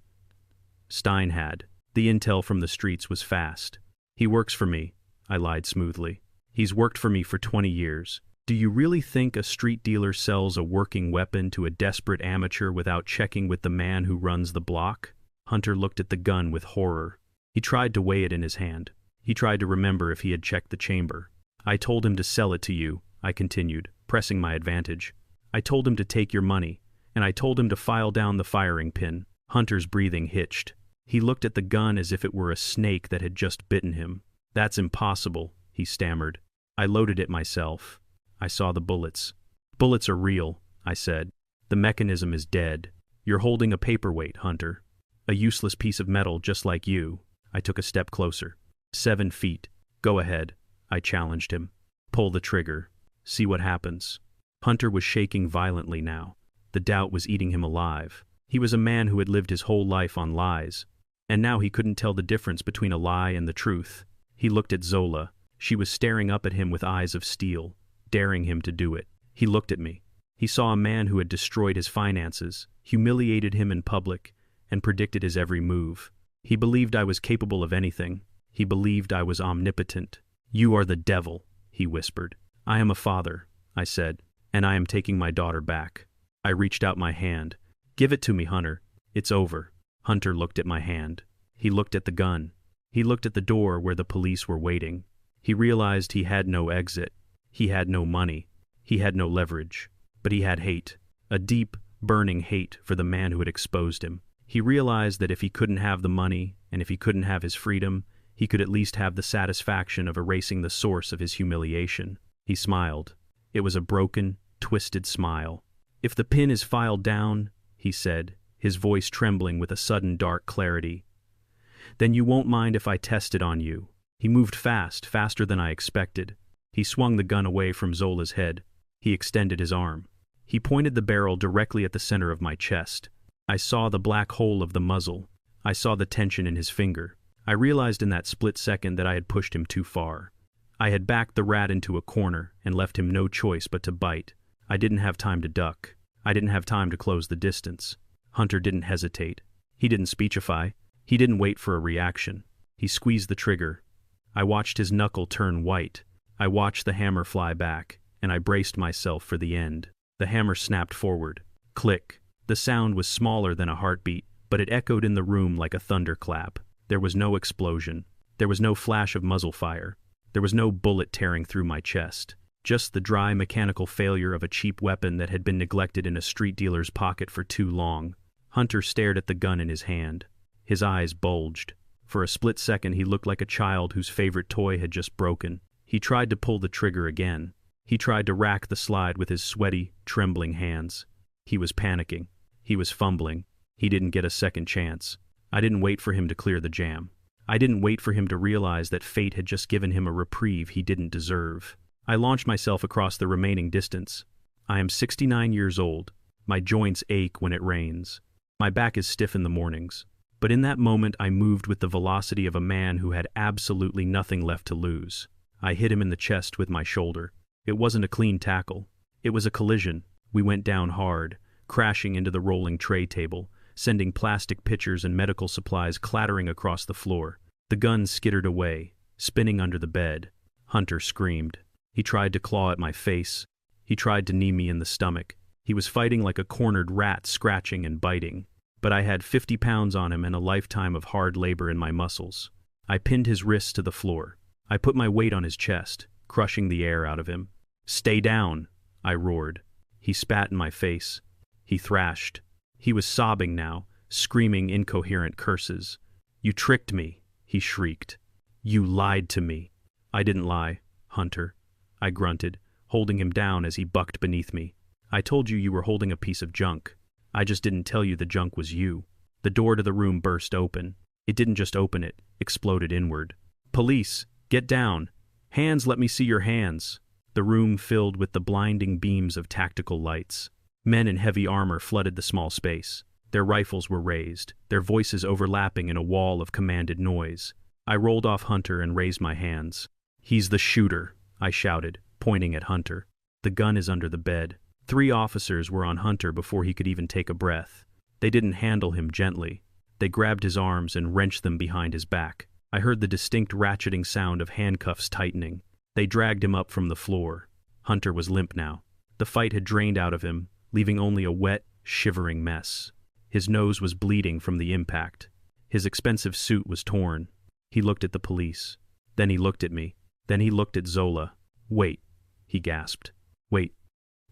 Stein had. The intel from the streets was fast. He works for me, I lied smoothly. He's worked for me for 20 years. Do you really think a street dealer sells a working weapon to a desperate amateur without checking with the man who runs the block? Hunter looked at the gun with horror. He tried to weigh it in his hand. He tried to remember if he had checked the chamber. I told him to sell it to you, I continued, pressing my advantage. I told him to take your money, and I told him to file down the firing pin. Hunter's breathing hitched. He looked at the gun as if it were a snake that had just bitten him. That's impossible, he stammered. I loaded it myself. I saw the bullets. Bullets are real, I said. The mechanism is dead. You're holding a paperweight, Hunter. A useless piece of metal just like you. I took a step closer. 7 feet. Go ahead, I challenged him. Pull the trigger. See what happens. Hunter was shaking violently now. The doubt was eating him alive. He was a man who had lived his whole life on lies, and now he couldn't tell the difference between a lie and the truth. He looked at Zola. She was staring up at him with eyes of steel, daring him to do it. He looked at me. He saw a man who had destroyed his finances, humiliated him in public, and predicted his every move. He believed I was capable of anything. He believed I was omnipotent. You are the devil, he whispered. I am a father, I said, and I am taking my daughter back. I reached out my hand. Give it to me, Hunter. It's over. Hunter looked at my hand. He looked at the gun. He looked at the door where the police were waiting. He realized he had no exit. He had no money. He had no leverage. But he had hate. A deep, burning hate for the man who had exposed him. He realized that if he couldn't have the money, and if he couldn't have his freedom, he could at least have the satisfaction of erasing the source of his humiliation. He smiled. It was a broken, twisted smile. If the pin is filed down, he said, his voice trembling with a sudden dark clarity, then you won't mind if I test it on you. He moved fast, faster than I expected. He swung the gun away from Zola's head. He extended his arm. He pointed the barrel directly at the center of my chest. I saw the black hole of the muzzle. I saw the tension in his finger. I realized in that split second that I had pushed him too far. I had backed the rat into a corner and left him no choice but to bite. I didn't have time to duck. I didn't have time to close the distance. Hunter didn't hesitate. He didn't speechify. He didn't wait for a reaction. He squeezed the trigger. I watched his knuckle turn white. I watched the hammer fly back, and I braced myself for the end. The hammer snapped forward. Click. The sound was smaller than a heartbeat, but it echoed in the room like a thunderclap. There was no explosion. There was no flash of muzzle fire. There was no bullet tearing through my chest. Just the dry mechanical failure of a cheap weapon that had been neglected in a street dealer's pocket for too long. Hunter stared at the gun in his hand. His eyes bulged. For a split second he looked like a child whose favorite toy had just broken. He tried to pull the trigger again. He tried to rack the slide with his sweaty, trembling hands. He was panicking. He was fumbling. He didn't get a second chance. I didn't wait for him to clear the jam. I didn't wait for him to realize that fate had just given him a reprieve he didn't deserve. I launched myself across the remaining distance. I am 69 years old. My joints ache when it rains. My back is stiff in the mornings. But in that moment I moved with the velocity of a man who had absolutely nothing left to lose. I hit him in the chest with my shoulder. It wasn't a clean tackle. It was a collision. We went down hard, crashing into the rolling tray table, sending plastic pitchers and medical supplies clattering across the floor. The gun skittered away, spinning under the bed. Hunter screamed. He tried to claw at my face. He tried to knee me in the stomach. He was fighting like a cornered rat, scratching and biting. But I had 50 pounds on him and a lifetime of hard labor in my muscles. I pinned his wrists to the floor. I put my weight on his chest, crushing the air out of him. "Stay down," I roared. He spat in my face. He thrashed. He was sobbing now, screaming incoherent curses. "You tricked me," he shrieked. "You lied to me." "I didn't lie, Hunter," I grunted, holding him down as he bucked beneath me. "I told you you were holding a piece of junk. I just didn't tell you the junk was you. The door to the room burst open. It didn't just open, it exploded inward. Police, get down. Hands, let me see your hands. The room filled with the blinding beams of tactical lights. Men in heavy armor flooded the small space. Their rifles were raised, their voices overlapping in a wall of commanded noise. I rolled off Hunter and raised my hands. He's the shooter, I shouted, pointing at Hunter. The gun is under the bed. 3 officers were on Hunter before he could even take a breath. They didn't handle him gently. They grabbed his arms and wrenched them behind his back. I heard the distinct ratcheting sound of handcuffs tightening. They dragged him up from the floor. Hunter was limp now. The fight had drained out of him, leaving only a wet, shivering mess. His nose was bleeding from the impact. His expensive suit was torn. He looked at the police. Then he looked at me. Then he looked at Zola. Wait, he gasped. Wait,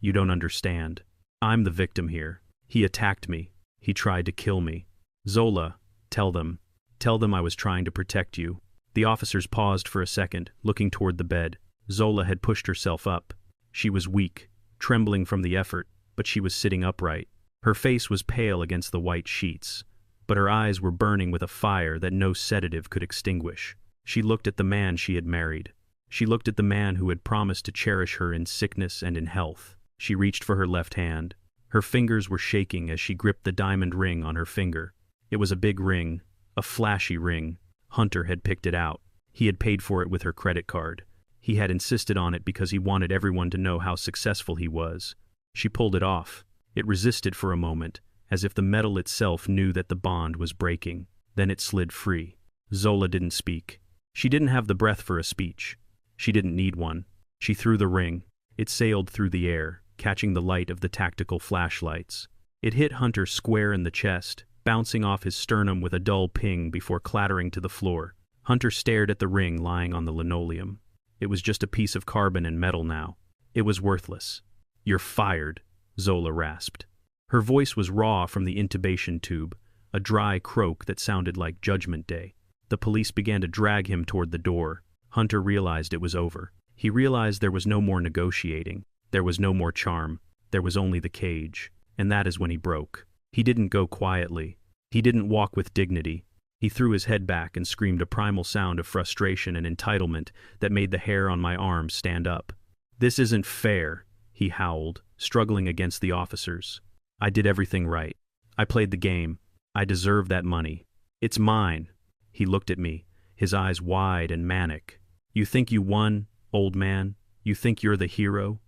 you don't understand. I'm the victim here. He attacked me. He tried to kill me. Zola, tell them. Tell them I was trying to protect you. The officers paused for a second, looking toward the bed. Zola had pushed herself up. She was weak, trembling from the effort, but she was sitting upright. Her face was pale against the white sheets, but her eyes were burning with a fire that no sedative could extinguish. She looked at the man she had married. She looked at the man who had promised to cherish her in sickness and in health. She reached for her left hand. Her fingers were shaking as she gripped the diamond ring on her finger. It was a big ring, a flashy ring. Hunter had picked it out. He had paid for it with her credit card. He had insisted on it because he wanted everyone to know how successful he was. She pulled it off. It resisted for a moment, as if the metal itself knew that the bond was breaking. Then it slid free. Zola didn't speak. She didn't have the breath for a speech. She didn't need one. She threw the ring. It sailed through the air, catching the light of the tactical flashlights. It hit Hunter square in the chest, bouncing off his sternum with a dull ping before clattering to the floor. Hunter stared at the ring lying on the linoleum. It was just a piece of carbon and metal now. It was worthless. You're fired, Zola rasped. Her voice was raw from the intubation tube, a dry croak that sounded like Judgment Day. The police began to drag him toward the door. Hunter realized it was over. He realized there was no more negotiating. There was no more charm. There was only the cage. And that is when he broke. He didn't go quietly. He didn't walk with dignity. He threw his head back and screamed a primal sound of frustration and entitlement that made the hair on my arms stand up. This isn't fair, he howled, struggling against the officers. I did everything right. I played the game. I deserve that money. It's mine. He looked at me, his eyes wide and manic. You think you won, old man? You think you're the hero?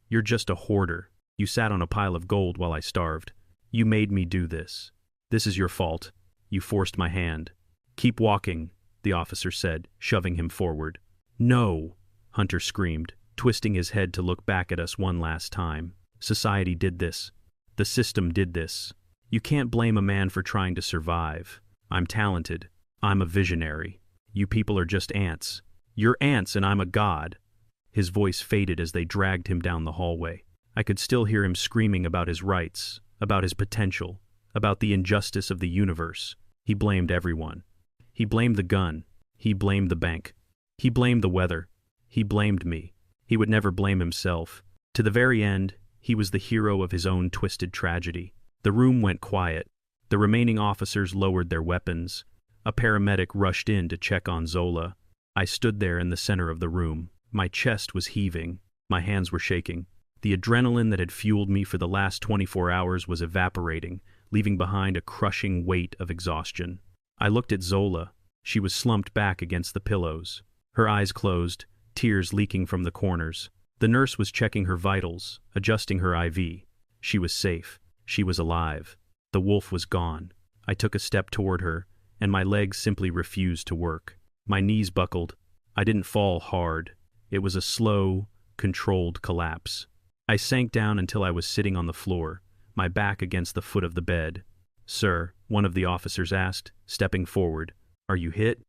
You're just a hoarder. You sat on a pile of gold while I starved. You made me do this. This is your fault. You forced my hand. Keep walking, the officer said, shoving him forward. No, Hunter screamed, twisting his head to look back at us one last time. Society did this. The system did this. You can't blame a man for trying to survive. I'm talented. I'm a visionary. You people are just ants. You're ants and I'm a god. His voice faded as they dragged him down the hallway. I could still hear him screaming about his rights, about his potential, about the injustice of the universe. He blamed everyone. He blamed the gun. He blamed the bank. He blamed the weather. He blamed me. He would never blame himself. To the very end, he was the hero of his own twisted tragedy. The room went quiet. The remaining officers lowered their weapons. A paramedic rushed in to check on Zola. I stood there in the center of the room. My chest was heaving. My hands were shaking. The adrenaline that had fueled me for the last 24 hours was evaporating, leaving behind a crushing weight of exhaustion. I looked at Zola. She was slumped back against the pillows. Her eyes closed, tears leaking from the corners. The nurse was checking her vitals, adjusting her IV. She was safe. She was alive. The wolf was gone. I took a step toward her, and my legs simply refused to work. My knees buckled. I didn't fall hard. It was a slow, controlled collapse. I sank down until I was sitting on the floor, my back against the foot of the bed. Sir, one of the officers asked, stepping forward, are you hit?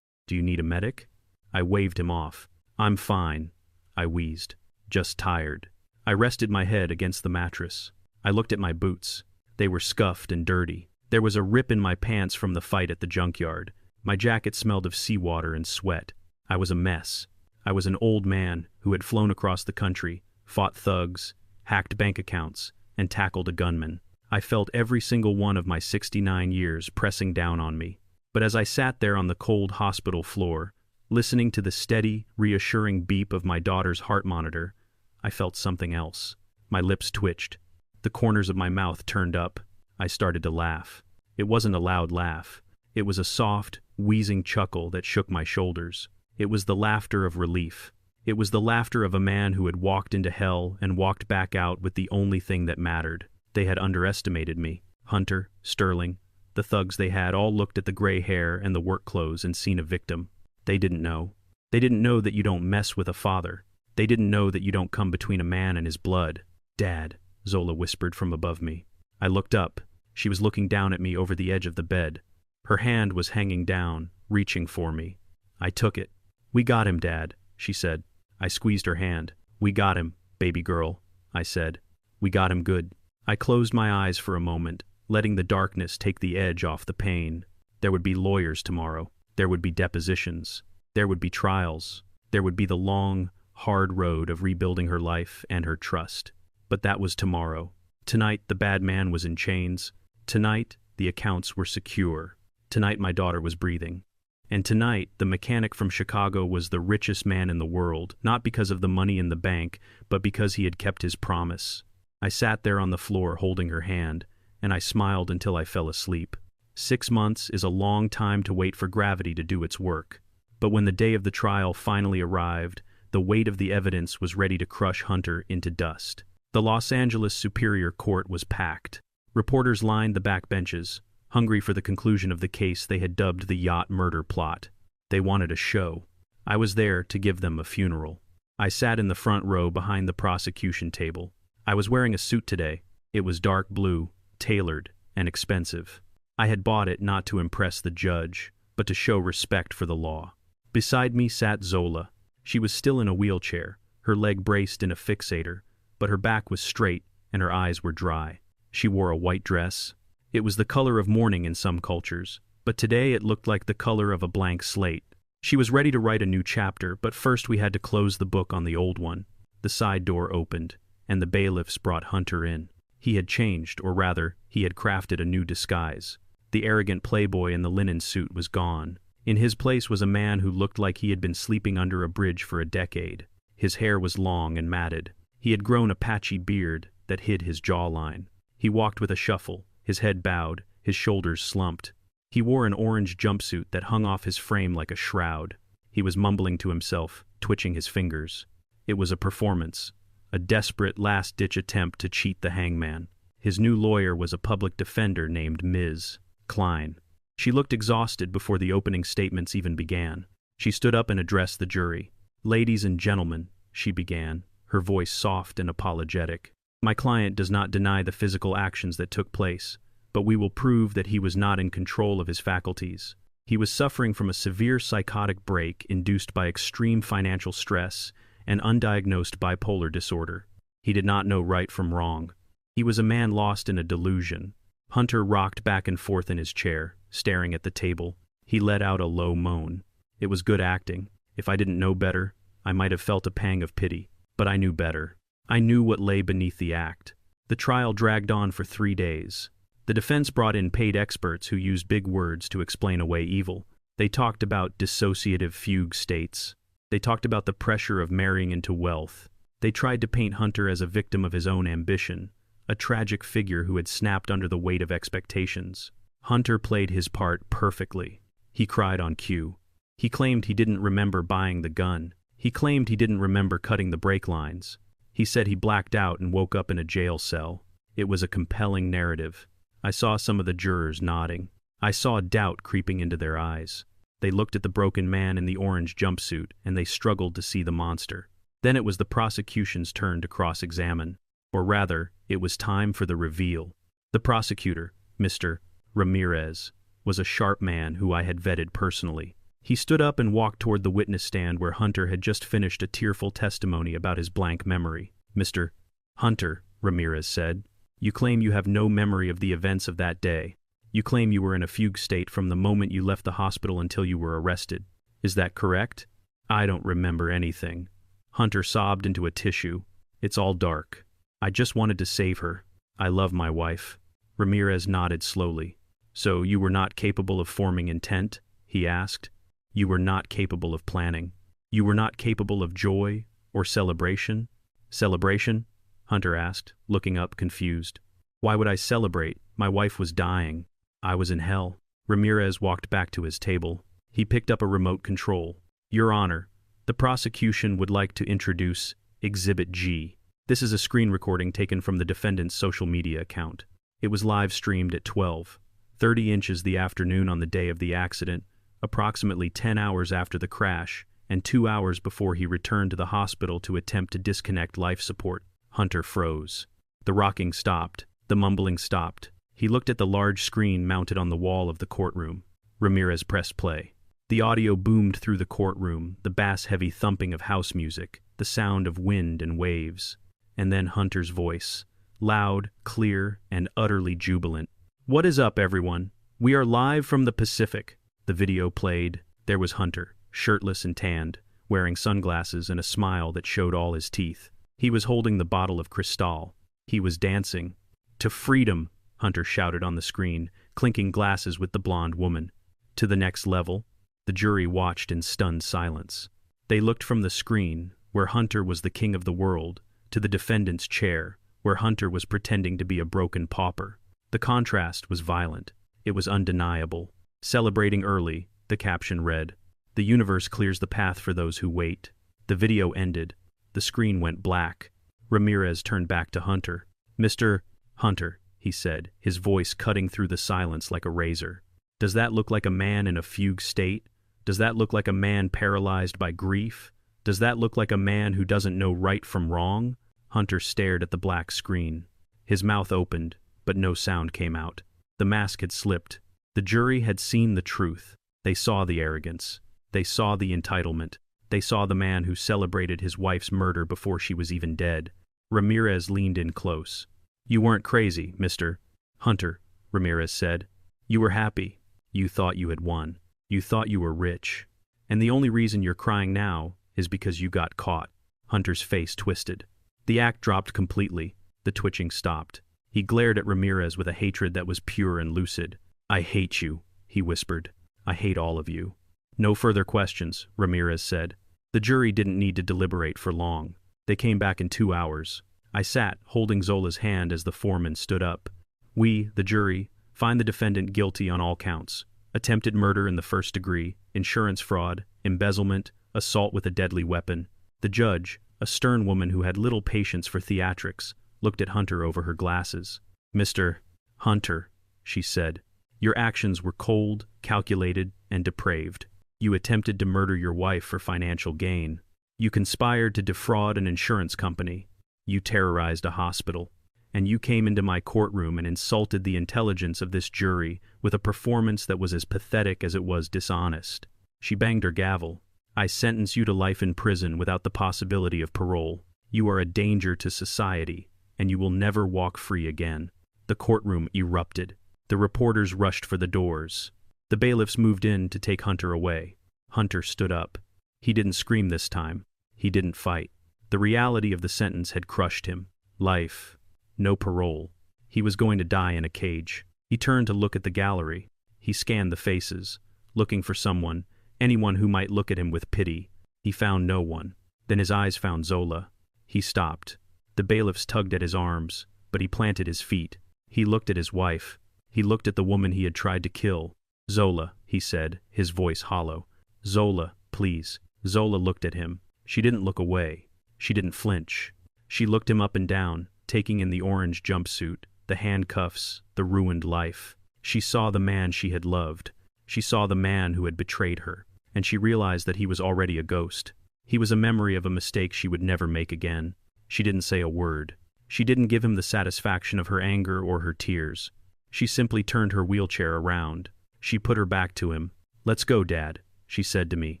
Do you need a medic? I waved him off. I'm fine, I wheezed. Just tired. I rested my head against the mattress. I looked at my boots. They were scuffed and dirty. There was a rip in my pants from the fight at the junkyard. My jacket smelled of seawater and sweat. I was a mess. I was an old man who had flown across the country, fought thugs, hacked bank accounts, and tackled a gunman. I felt every single one of my 69 years pressing down on me. But as I sat there on the cold hospital floor, listening to the steady, reassuring beep of my daughter's heart monitor, I felt something else. My lips twitched. The corners of my mouth turned up. I started to laugh. It wasn't a loud laugh. It was a soft, wheezing chuckle that shook my shoulders. It was the laughter of relief. It was the laughter of a man who had walked into hell and walked back out with the only thing that mattered. They had underestimated me. Hunter, Sterling, the thugs they had all looked at the gray hair and the work clothes and seen a victim. They didn't know. They didn't know that you don't mess with a father. They didn't know that you don't come between a man and his blood. "Dad," Zola whispered from above me. I looked up. She was looking down at me over the edge of the bed. Her hand was hanging down, reaching for me. I took it. "We got him, Dad," she said. I squeezed her hand. "We got him, baby girl," I said. "We got him good." I closed my eyes for a moment, letting the darkness take the edge off the pain. There would be lawyers tomorrow. There would be depositions. There would be trials. There would be the long, hard road of rebuilding her life and her trust. But that was tomorrow. Tonight, the bad man was in chains. Tonight, the accounts were secure. Tonight, my daughter was breathing. And tonight, the mechanic from Chicago was the richest man in the world, not because of the money in the bank, but because he had kept his promise. I sat there on the floor holding her hand, and I smiled until I fell asleep. 6 months is a long time to wait for gravity to do its work. But when the day of the trial finally arrived, the weight of the evidence was ready to crush Hunter into dust. The Los Angeles Superior Court was packed. Reporters lined the back benches, hungry for the conclusion of the case they had dubbed the yacht murder plot. They wanted a show. I was there to give them a funeral. I sat in the front row behind the prosecution table. I was wearing a suit today. It was dark blue, tailored, and expensive. I had bought it not to impress the judge, but to show respect for the law. Beside me sat Zola. She was still in a wheelchair, her leg braced in a fixator, but her back was straight and her eyes were dry. She wore a white dress. It was the color of mourning in some cultures, but today it looked like the color of a blank slate. She was ready to write a new chapter, but first we had to close the book on the old one. The side door opened, and the bailiffs brought Hunter in. He had changed, or rather, he had crafted a new disguise. The arrogant playboy in the linen suit was gone. In his place was a man who looked like he had been sleeping under a bridge for a decade. His hair was long and matted. He had grown a patchy beard that hid his jawline. He walked with a shuffle, his head bowed, his shoulders slumped. He wore an orange jumpsuit that hung off his frame like a shroud. He was mumbling to himself, twitching his fingers. It was a performance, a desperate last-ditch attempt to cheat the hangman. His new lawyer was a public defender named Ms. Klein. She looked exhausted before the opening statements even began. She stood up and addressed the jury. "Ladies and gentlemen," she began, her voice soft and apologetic. "My client does not deny the physical actions that took place, but we will prove that he was not in control of his faculties. He was suffering from a severe psychotic break induced by extreme financial stress and undiagnosed bipolar disorder. He did not know right from wrong. He was a man lost in a delusion." Hunter rocked back and forth in his chair, staring at the table. He let out a low moan. It was good acting. If I didn't know better, I might have felt a pang of pity. But I knew better. I knew what lay beneath the act. The trial dragged on for 3 days. The defense brought in paid experts who used big words to explain away evil. They talked about dissociative fugue states. They talked about the pressure of marrying into wealth. They tried to paint Hunter as a victim of his own ambition, a tragic figure who had snapped under the weight of expectations. Hunter played his part perfectly. He cried on cue. He claimed he didn't remember buying the gun. He claimed he didn't remember cutting the brake lines. He said he blacked out and woke up in a jail cell. It was a compelling narrative. I saw some of the jurors nodding. I saw doubt creeping into their eyes. They looked at the broken man in the orange jumpsuit, and they struggled to see the monster. Then it was the prosecution's turn to cross-examine. Or rather, it was time for the reveal. The prosecutor, Mr. Ramirez, was a sharp man who I had vetted personally. He stood up and walked toward the witness stand where Hunter had just finished a tearful testimony about his blank memory. "Mr. Hunter," Ramirez said, "you claim you have no memory of the events of that day. You claim you were in a fugue state from the moment you left the hospital until you were arrested. Is that correct?" "I don't remember anything." Hunter sobbed into a tissue. "It's all dark. I just wanted to save her. I love my wife. Ramirez nodded slowly. So you were not capable of forming intent? He asked. You were not capable of planning. You were not capable of joy or celebration? Celebration? Hunter asked, looking up confused. Why would I celebrate? My wife was dying. I was in hell. Ramirez walked back to his table. He picked up a remote control. Your Honor, the prosecution would like to introduce Exhibit G. This is a screen recording taken from the defendant's social media account. It was live-streamed at 12:30 the afternoon on the day of the accident, approximately 10 hours after the crash, and 2 hours before he returned to the hospital to attempt to disconnect life support. Hunter froze. The rocking stopped. The mumbling stopped. He looked at the large screen mounted on the wall of the courtroom. Ramirez pressed play. The audio boomed through the courtroom, the bass-heavy thumping of house music, the sound of wind and waves. And then Hunter's voice, loud, clear, and utterly jubilant. What is up, everyone? We are live from the Pacific. The video played. There was Hunter, shirtless and tanned, wearing sunglasses and a smile that showed all his teeth. He was holding the bottle of Cristal. He was dancing. To freedom, Hunter shouted on the screen, clinking glasses with the blonde woman. To the next level. The jury watched in stunned silence. They looked from the screen, where Hunter was the king of the world, to the defendant's chair, where Hunter was pretending to be a broken pauper. The contrast was violent. It was undeniable. Celebrating early, the caption read, "The universe clears the path for those who wait." The video ended. The screen went black. Ramirez turned back to Hunter. "Mr. Hunter," he said, his voice cutting through the silence like a razor. "Does that look like a man in a fugue state? Does that look like a man paralyzed by grief? Does that look like a man who doesn't know right from wrong?" Hunter stared at the black screen. His mouth opened, but no sound came out. The mask had slipped. The jury had seen the truth. They saw the arrogance. They saw the entitlement. They saw the man who celebrated his wife's murder before she was even dead. Ramirez leaned in close. "You weren't crazy, Mr. Hunter," Ramirez said. "You were happy. You thought you had won. You thought you were rich. And the only reason you're crying now is because you got caught." Hunter's face twisted. The act dropped completely. The twitching stopped. He glared at Ramirez with a hatred that was pure and lucid. "I hate you," he whispered. "I hate all of you." "No further questions," Ramirez said. The jury didn't need to deliberate for long. They came back in 2 hours. I sat, holding Zola's hand as the foreman stood up. "We, the jury, find the defendant guilty on all counts. Attempted murder in the first degree, insurance fraud, embezzlement, assault with a deadly weapon." The judge, a stern woman who had little patience for theatrics, looked at Hunter over her glasses. "Mr. Hunter," she said, "your actions were cold, calculated, and depraved. You attempted to murder your wife for financial gain. You conspired to defraud an insurance company. You terrorized a hospital. And you came into my courtroom and insulted the intelligence of this jury with a performance that was as pathetic as it was dishonest." She banged her gavel. "I sentence you to life in prison without the possibility of parole. You are a danger to society, and you will never walk free again." The courtroom erupted. The reporters rushed for the doors. The bailiffs moved in to take Hunter away. Hunter stood up. He didn't scream this time. He didn't fight. The reality of the sentence had crushed him. Life. No parole. He was going to die in a cage. He turned to look at the gallery. He scanned the faces, looking for someone, anyone who might look at him with pity. He found no one. Then his eyes found Zola. He stopped. The bailiffs tugged at his arms, but he planted his feet. He looked at his wife. He looked at the woman he had tried to kill. "Zola," he said, his voice hollow. "Zola, please." Zola looked at him. She didn't look away. She didn't flinch. She looked him up and down, taking in the orange jumpsuit, the handcuffs, the ruined life. She saw the man she had loved. She saw the man who had betrayed her, and she realized that he was already a ghost. He was a memory of a mistake she would never make again. She didn't say a word. She didn't give him the satisfaction of her anger or her tears. She simply turned her wheelchair around. She put her back to him. "Let's go, Dad," she said to me.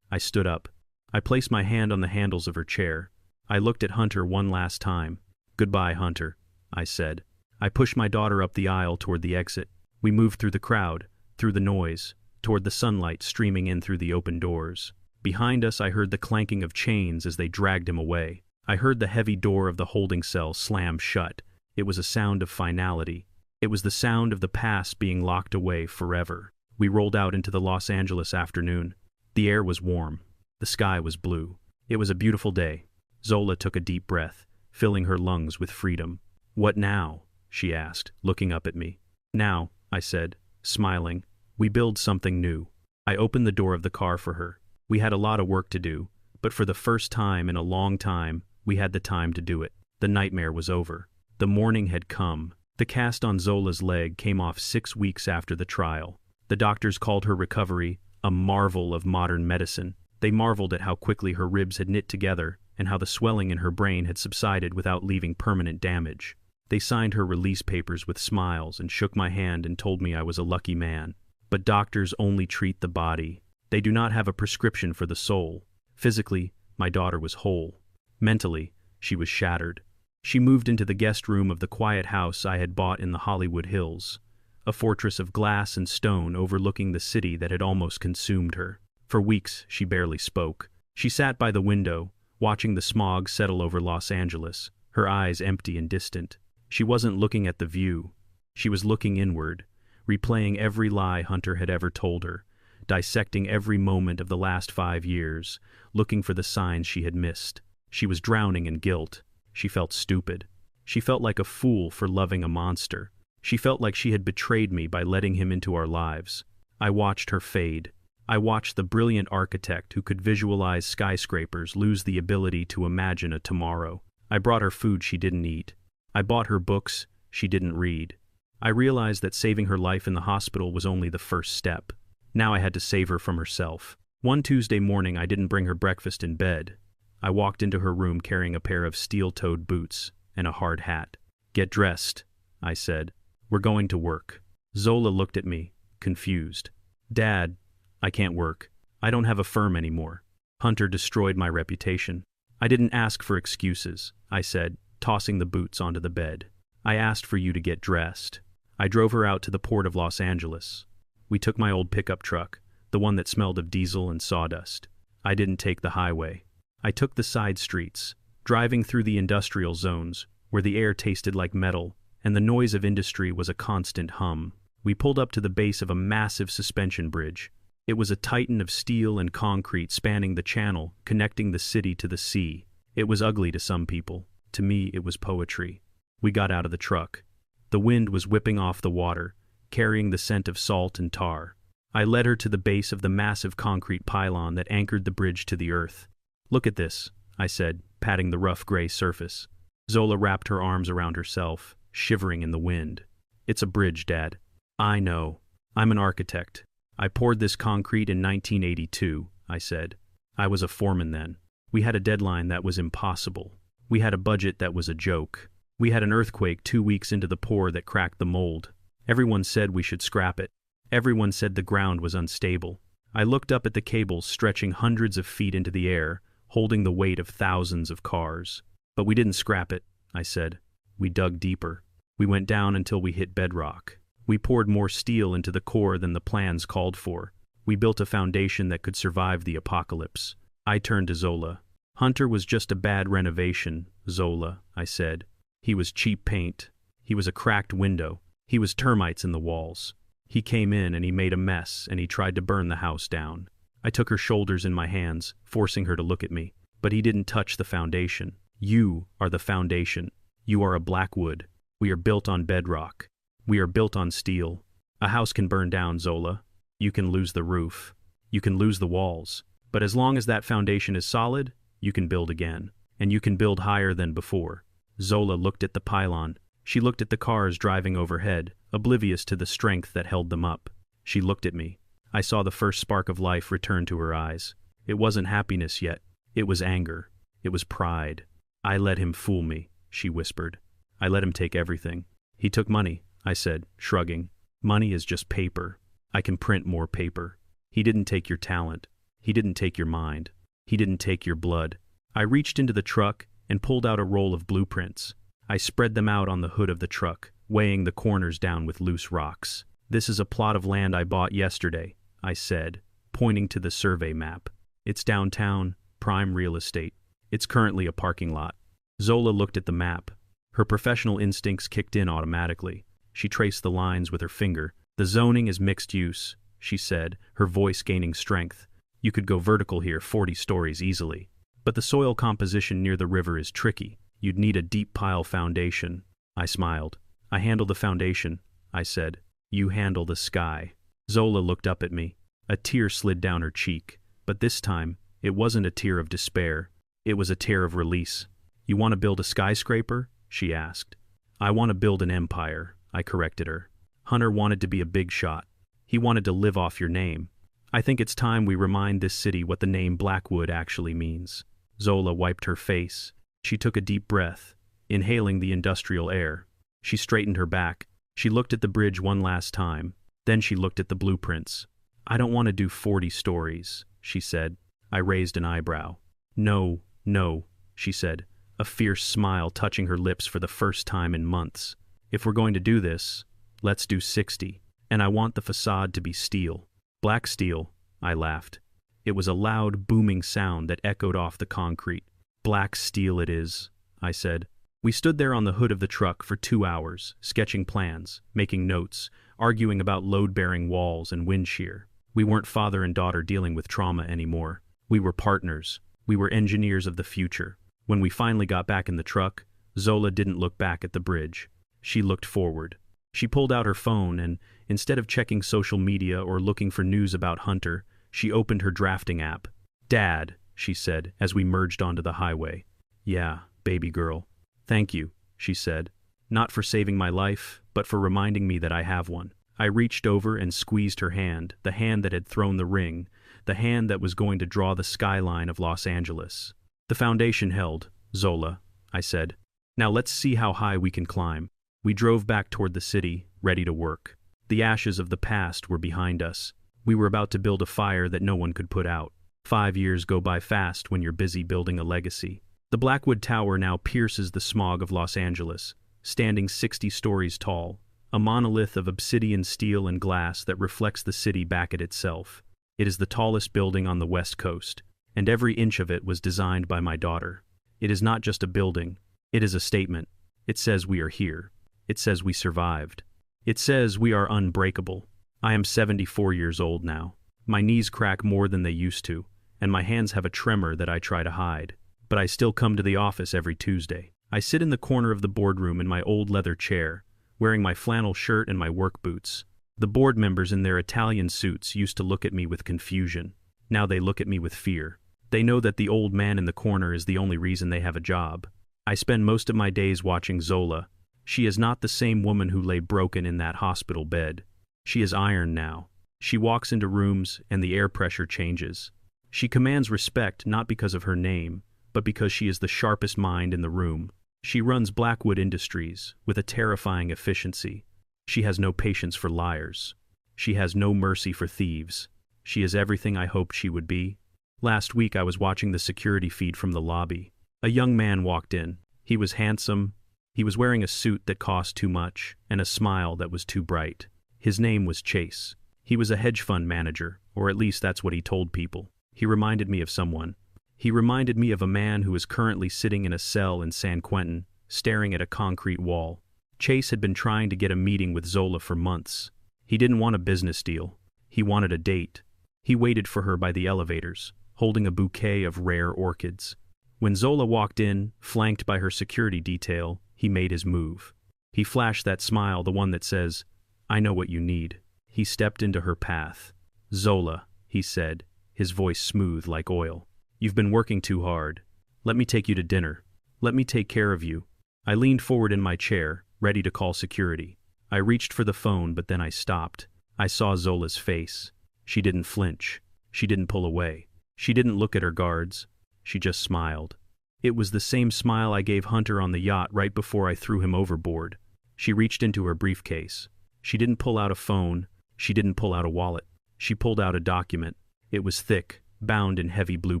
I stood up. I placed my hand on the handles of her chair. I looked at Hunter one last time. "Goodbye, Hunter," I said. I pushed my daughter up the aisle toward the exit. We moved through the crowd, through the noise, toward the sunlight streaming in through the open doors. Behind us I heard the clanking of chains as they dragged him away. I heard the heavy door of the holding cell slam shut. It was a sound of finality. It was the sound of the past being locked away forever. We rolled out into the Los Angeles afternoon. The air was warm. The sky was blue. It was a beautiful day. Zola took a deep breath, filling her lungs with freedom. "What now?" she asked, looking up at me. "Now," I said, smiling, "we build something new." I opened the door of the car for her. We had a lot of work to do, but for the first time in a long time, we had the time to do it. The nightmare was over. The morning had come. The cast on Zola's leg came off 6 weeks after the trial. The doctors called her recovery a marvel of modern medicine. They marveled at how quickly her ribs had knit together and how the swelling in her brain had subsided without leaving permanent damage. They signed her release papers with smiles and shook my hand and told me I was a lucky man. But doctors only treat the body. They do not have a prescription for the soul. Physically, my daughter was whole. Mentally, she was shattered. She moved into the guest room of the quiet house I had bought in the Hollywood Hills, a fortress of glass and stone overlooking the city that had almost consumed her. For weeks, she barely spoke. She sat by the window, watching the smog settle over Los Angeles, her eyes empty and distant. She wasn't looking at the view. She was looking inward, replaying every lie Hunter had ever told her, dissecting every moment of the last 5 years, looking for the signs she had missed. She was drowning in guilt. She felt stupid. She felt like a fool for loving a monster. She felt like she had betrayed me by letting him into our lives. I watched her fade. I watched the brilliant architect who could visualize skyscrapers lose the ability to imagine a tomorrow. I brought her food she didn't eat. I bought her books she didn't read. I realized that saving her life in the hospital was only the first step. Now I had to save her from herself. One Tuesday morning, I didn't bring her breakfast in bed. I walked into her room carrying a pair of steel-toed boots and a hard hat. "Get dressed," I said. "We're going to work." Zola looked at me, confused. "Dad, I can't work. I don't have a firm anymore. Hunter destroyed my reputation." "I didn't ask for excuses," I said, tossing the boots onto the bed. "I asked for you to get dressed." I drove her out to the port of Los Angeles. We took my old pickup truck, the one that smelled of diesel and sawdust. I didn't take the highway. I took the side streets, driving through the industrial zones, where the air tasted like metal, and the noise of industry was a constant hum. We pulled up to the base of a massive suspension bridge. It was a titan of steel and concrete spanning the channel, connecting the city to the sea. It was ugly to some people. To me, it was poetry. We got out of the truck. The wind was whipping off the water, carrying the scent of salt and tar. I led her to the base of the massive concrete pylon that anchored the bridge to the earth. "Look at this," I said, patting the rough gray surface. Zola wrapped her arms around herself, shivering in the wind. "It's a bridge, Dad." "I know. I'm an architect. I poured this concrete in 1982, I said. "I was a foreman then. We had a deadline that was impossible. We had a budget that was a joke. We had an earthquake 2 weeks into the pour that cracked the mold. Everyone said we should scrap it. Everyone said the ground was unstable." I looked up at the cables stretching hundreds of feet into the air, holding the weight of thousands of cars. "But we didn't scrap it," I said. "We dug deeper. We went down until we hit bedrock. We poured more steel into the core than the plans called for. We built a foundation that could survive the apocalypse." I turned to Zola. "Hunter was just a bad renovation, Zola," I said. "He was cheap paint. He was a cracked window. He was termites in the walls. He came in and he made a mess and he tried to burn the house down." I took her shoulders in my hands, forcing her to look at me. "But he didn't touch the foundation. You are the foundation. You are a Blackwood. We are built on bedrock. We are built on steel. A house can burn down, Zola. You can lose the roof. You can lose the walls. But as long as that foundation is solid, you can build again. And you can build higher than before." Zola looked at the pylon. She looked at the cars driving overhead, oblivious to the strength that held them up. She looked at me. I saw the first spark of life return to her eyes. It wasn't happiness yet. It was anger. It was pride. "I let him fool me," she whispered. "I let him take everything." "He took money," I said, shrugging. "Money is just paper. I can print more paper. He didn't take your talent. He didn't take your mind. He didn't take your blood." I reached into the truck and pulled out a roll of blueprints. I spread them out on the hood of the truck, weighing the corners down with loose rocks. "This is a plot of land I bought yesterday," I said, pointing to the survey map. "It's downtown, prime real estate. It's currently a parking lot." Zola looked at the map. Her professional instincts kicked in automatically. She traced the lines with her finger. "The zoning is mixed use," she said, her voice gaining strength. "You could go vertical here 40 stories easily. But the soil composition near the river is tricky. You'd need a deep pile foundation." I smiled. "I handle the foundation," I said. "You handle the sky." Zola looked up at me. A tear slid down her cheek, but this time, it wasn't a tear of despair. It was a tear of release. "You want to build a skyscraper?" she asked. "I want to build an empire," I corrected her. "Hunter wanted to be a big shot. He wanted to live off your name. I think it's time we remind this city what the name Blackwood actually means." Zola wiped her face. She took a deep breath, inhaling the industrial air. She straightened her back. She looked at the bridge one last time. Then she looked at the blueprints. "I don't want to do 40 stories, she said. I raised an eyebrow. "No, no," she said, a fierce smile touching her lips for the first time in months. "If we're going to do this, let's do 60. And I want the facade to be steel." "Black steel," I laughed. It was a loud, booming sound that echoed off the concrete. "Black steel it is," I said. We stood there on the hood of the truck for 2 hours, sketching plans, making notes, arguing about load-bearing walls and wind shear. We weren't father and daughter dealing with trauma anymore. We were partners. We were engineers of the future. When we finally got back in the truck, Zola didn't look back at the bridge. She looked forward. She pulled out her phone and, instead of checking social media or looking for news about Hunter, she opened her drafting app. "Dad," she said as we merged onto the highway. "Yeah, baby girl." "Thank you," she said. "Not for saving my life, but for reminding me that I have one." I reached over and squeezed her hand, the hand that had thrown the ring, the hand that was going to draw the skyline of Los Angeles. "The foundation held, Zola," I said. "Now let's see how high we can climb." We drove back toward the city, ready to work. The ashes of the past were behind us. We were about to build a fire that no one could put out. 5 years go by fast when you're busy building a legacy. The Blackwood Tower now pierces the smog of Los Angeles, standing 60 stories tall, a monolith of obsidian steel and glass that reflects the city back at itself. It is the tallest building on the West Coast, and every inch of it was designed by my daughter. It is not just a building, it is a statement. It says we are here. It says we survived. It says we are unbreakable. I am 74 years old now. My knees crack more than they used to, and my hands have a tremor that I try to hide. But I still come to the office every Tuesday. I sit in the corner of the boardroom in my old leather chair, wearing my flannel shirt and my work boots. The board members in their Italian suits used to look at me with confusion. Now they look at me with fear. They know that the old man in the corner is the only reason they have a job. I spend most of my days watching Zola. She is not the same woman who lay broken in that hospital bed. She is iron now. She walks into rooms and the air pressure changes. She commands respect not because of her name, but because she is the sharpest mind in the room. She runs Blackwood Industries with a terrifying efficiency. She has no patience for liars. She has no mercy for thieves. She is everything I hoped she would be. Last week I was watching the security feed from the lobby. A young man walked in. He was handsome. He was wearing a suit that cost too much and a smile that was too bright. His name was Chase. He was a hedge fund manager, or at least that's what he told people. He reminded me of someone. He reminded me of a man who is currently sitting in a cell in San Quentin, staring at a concrete wall. Chase had been trying to get a meeting with Zola for months. He didn't want a business deal. He wanted a date. He waited for her by the elevators, holding a bouquet of rare orchids. When Zola walked in, flanked by her security detail, he made his move. He flashed that smile, the one that says, "I know what you need." He stepped into her path. "Zola," he said, his voice smooth like oil. "You've been working too hard. Let me take you to dinner. Let me take care of you." I leaned forward in my chair, ready to call security. I reached for the phone, but then I stopped. I saw Zola's face. She didn't flinch. She didn't pull away. She didn't look at her guards. She just smiled. It was the same smile I gave Hunter on the yacht right before I threw him overboard. She reached into her briefcase. She didn't pull out a phone. She didn't pull out a wallet. She pulled out a document. It was thick, bound in heavy blue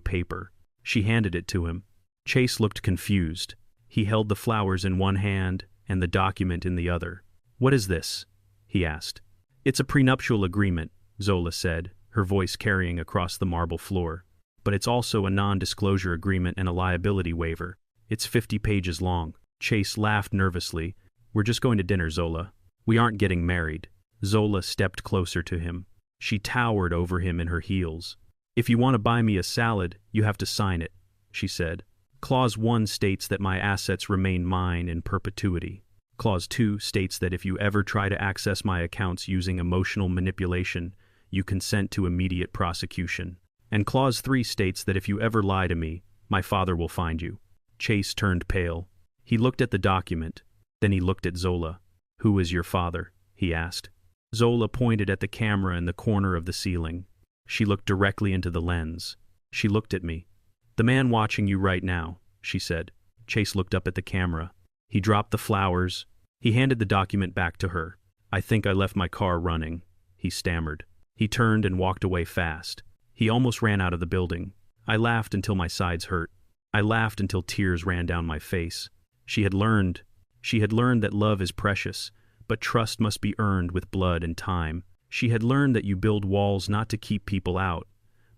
paper. She handed it to him. Chase looked confused. He held the flowers in one hand and the document in the other. "What is this?" he asked. "It's a prenuptial agreement," Zola said, her voice carrying across the marble floor. "But it's also a non-disclosure agreement and a liability waiver. It's 50 pages long." Chase laughed nervously. "We're just going to dinner, Zola. We aren't getting married. Zola stepped closer to him. She towered over him in her heels. If you want to buy me a salad, you have to sign it, she said. Clause 1 states that my assets remain mine in perpetuity. Clause 2 states that if you ever try to access my accounts using emotional manipulation, you consent to immediate prosecution. And Clause 3 states that if you ever lie to me, my father will find you. Chase turned pale. He looked at the document. Then he looked at Zola. Who is your father? He asked. Zola pointed at the camera in the corner of the ceiling. She looked directly into the lens. She looked at me. The man watching you right now, she said. Chase looked up at the camera. He dropped the flowers. He handed the document back to her. I think I left my car running, he stammered. He turned and walked away fast. He almost ran out of the building. I laughed until my sides hurt. I laughed until tears ran down my face. She had learned that love is precious, but trust must be earned with blood and time. She had learned that you build walls not to keep people out,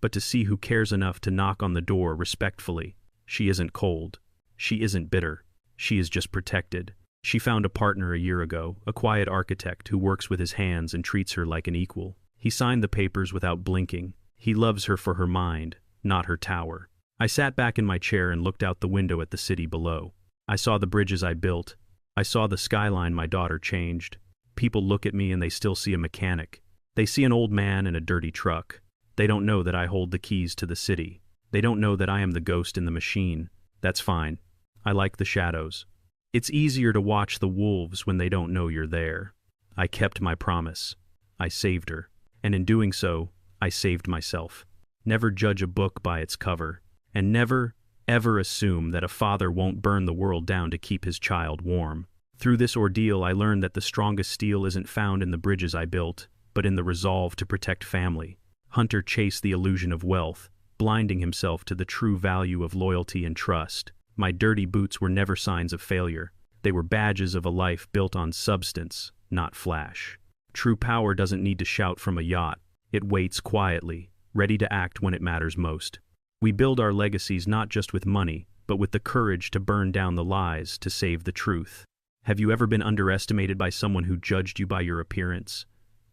but to see who cares enough to knock on the door respectfully. She isn't cold. She isn't bitter. She is just protected. She found a partner a year ago, a quiet architect who works with his hands and treats her like an equal. He signed the papers without blinking. He loves her for her mind, not her tower. I sat back in my chair and looked out the window at the city below. I saw the bridges I built. I saw the skyline my daughter changed. People look at me and they still see a mechanic. They see an old man in a dirty truck. They don't know that I hold the keys to the city. They don't know that I am the ghost in the machine. That's fine. I like the shadows. It's easier to watch the wolves when they don't know you're there. I kept my promise. I saved her. And in doing so, I saved myself. Never judge a book by its cover. And never, ever assume that a father won't burn the world down to keep his child warm. Through this ordeal, I learned that the strongest steel isn't found in the bridges I built, but in the resolve to protect family. Hunter chased the illusion of wealth, blinding himself to the true value of loyalty and trust. My dirty boots were never signs of failure. They were badges of a life built on substance, not flash. True power doesn't need to shout from a yacht. It waits quietly, ready to act when it matters most. We build our legacies not just with money, but with the courage to burn down the lies to save the truth. Have you ever been underestimated by someone who judged you by your appearance?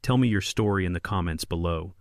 Tell me your story in the comments below.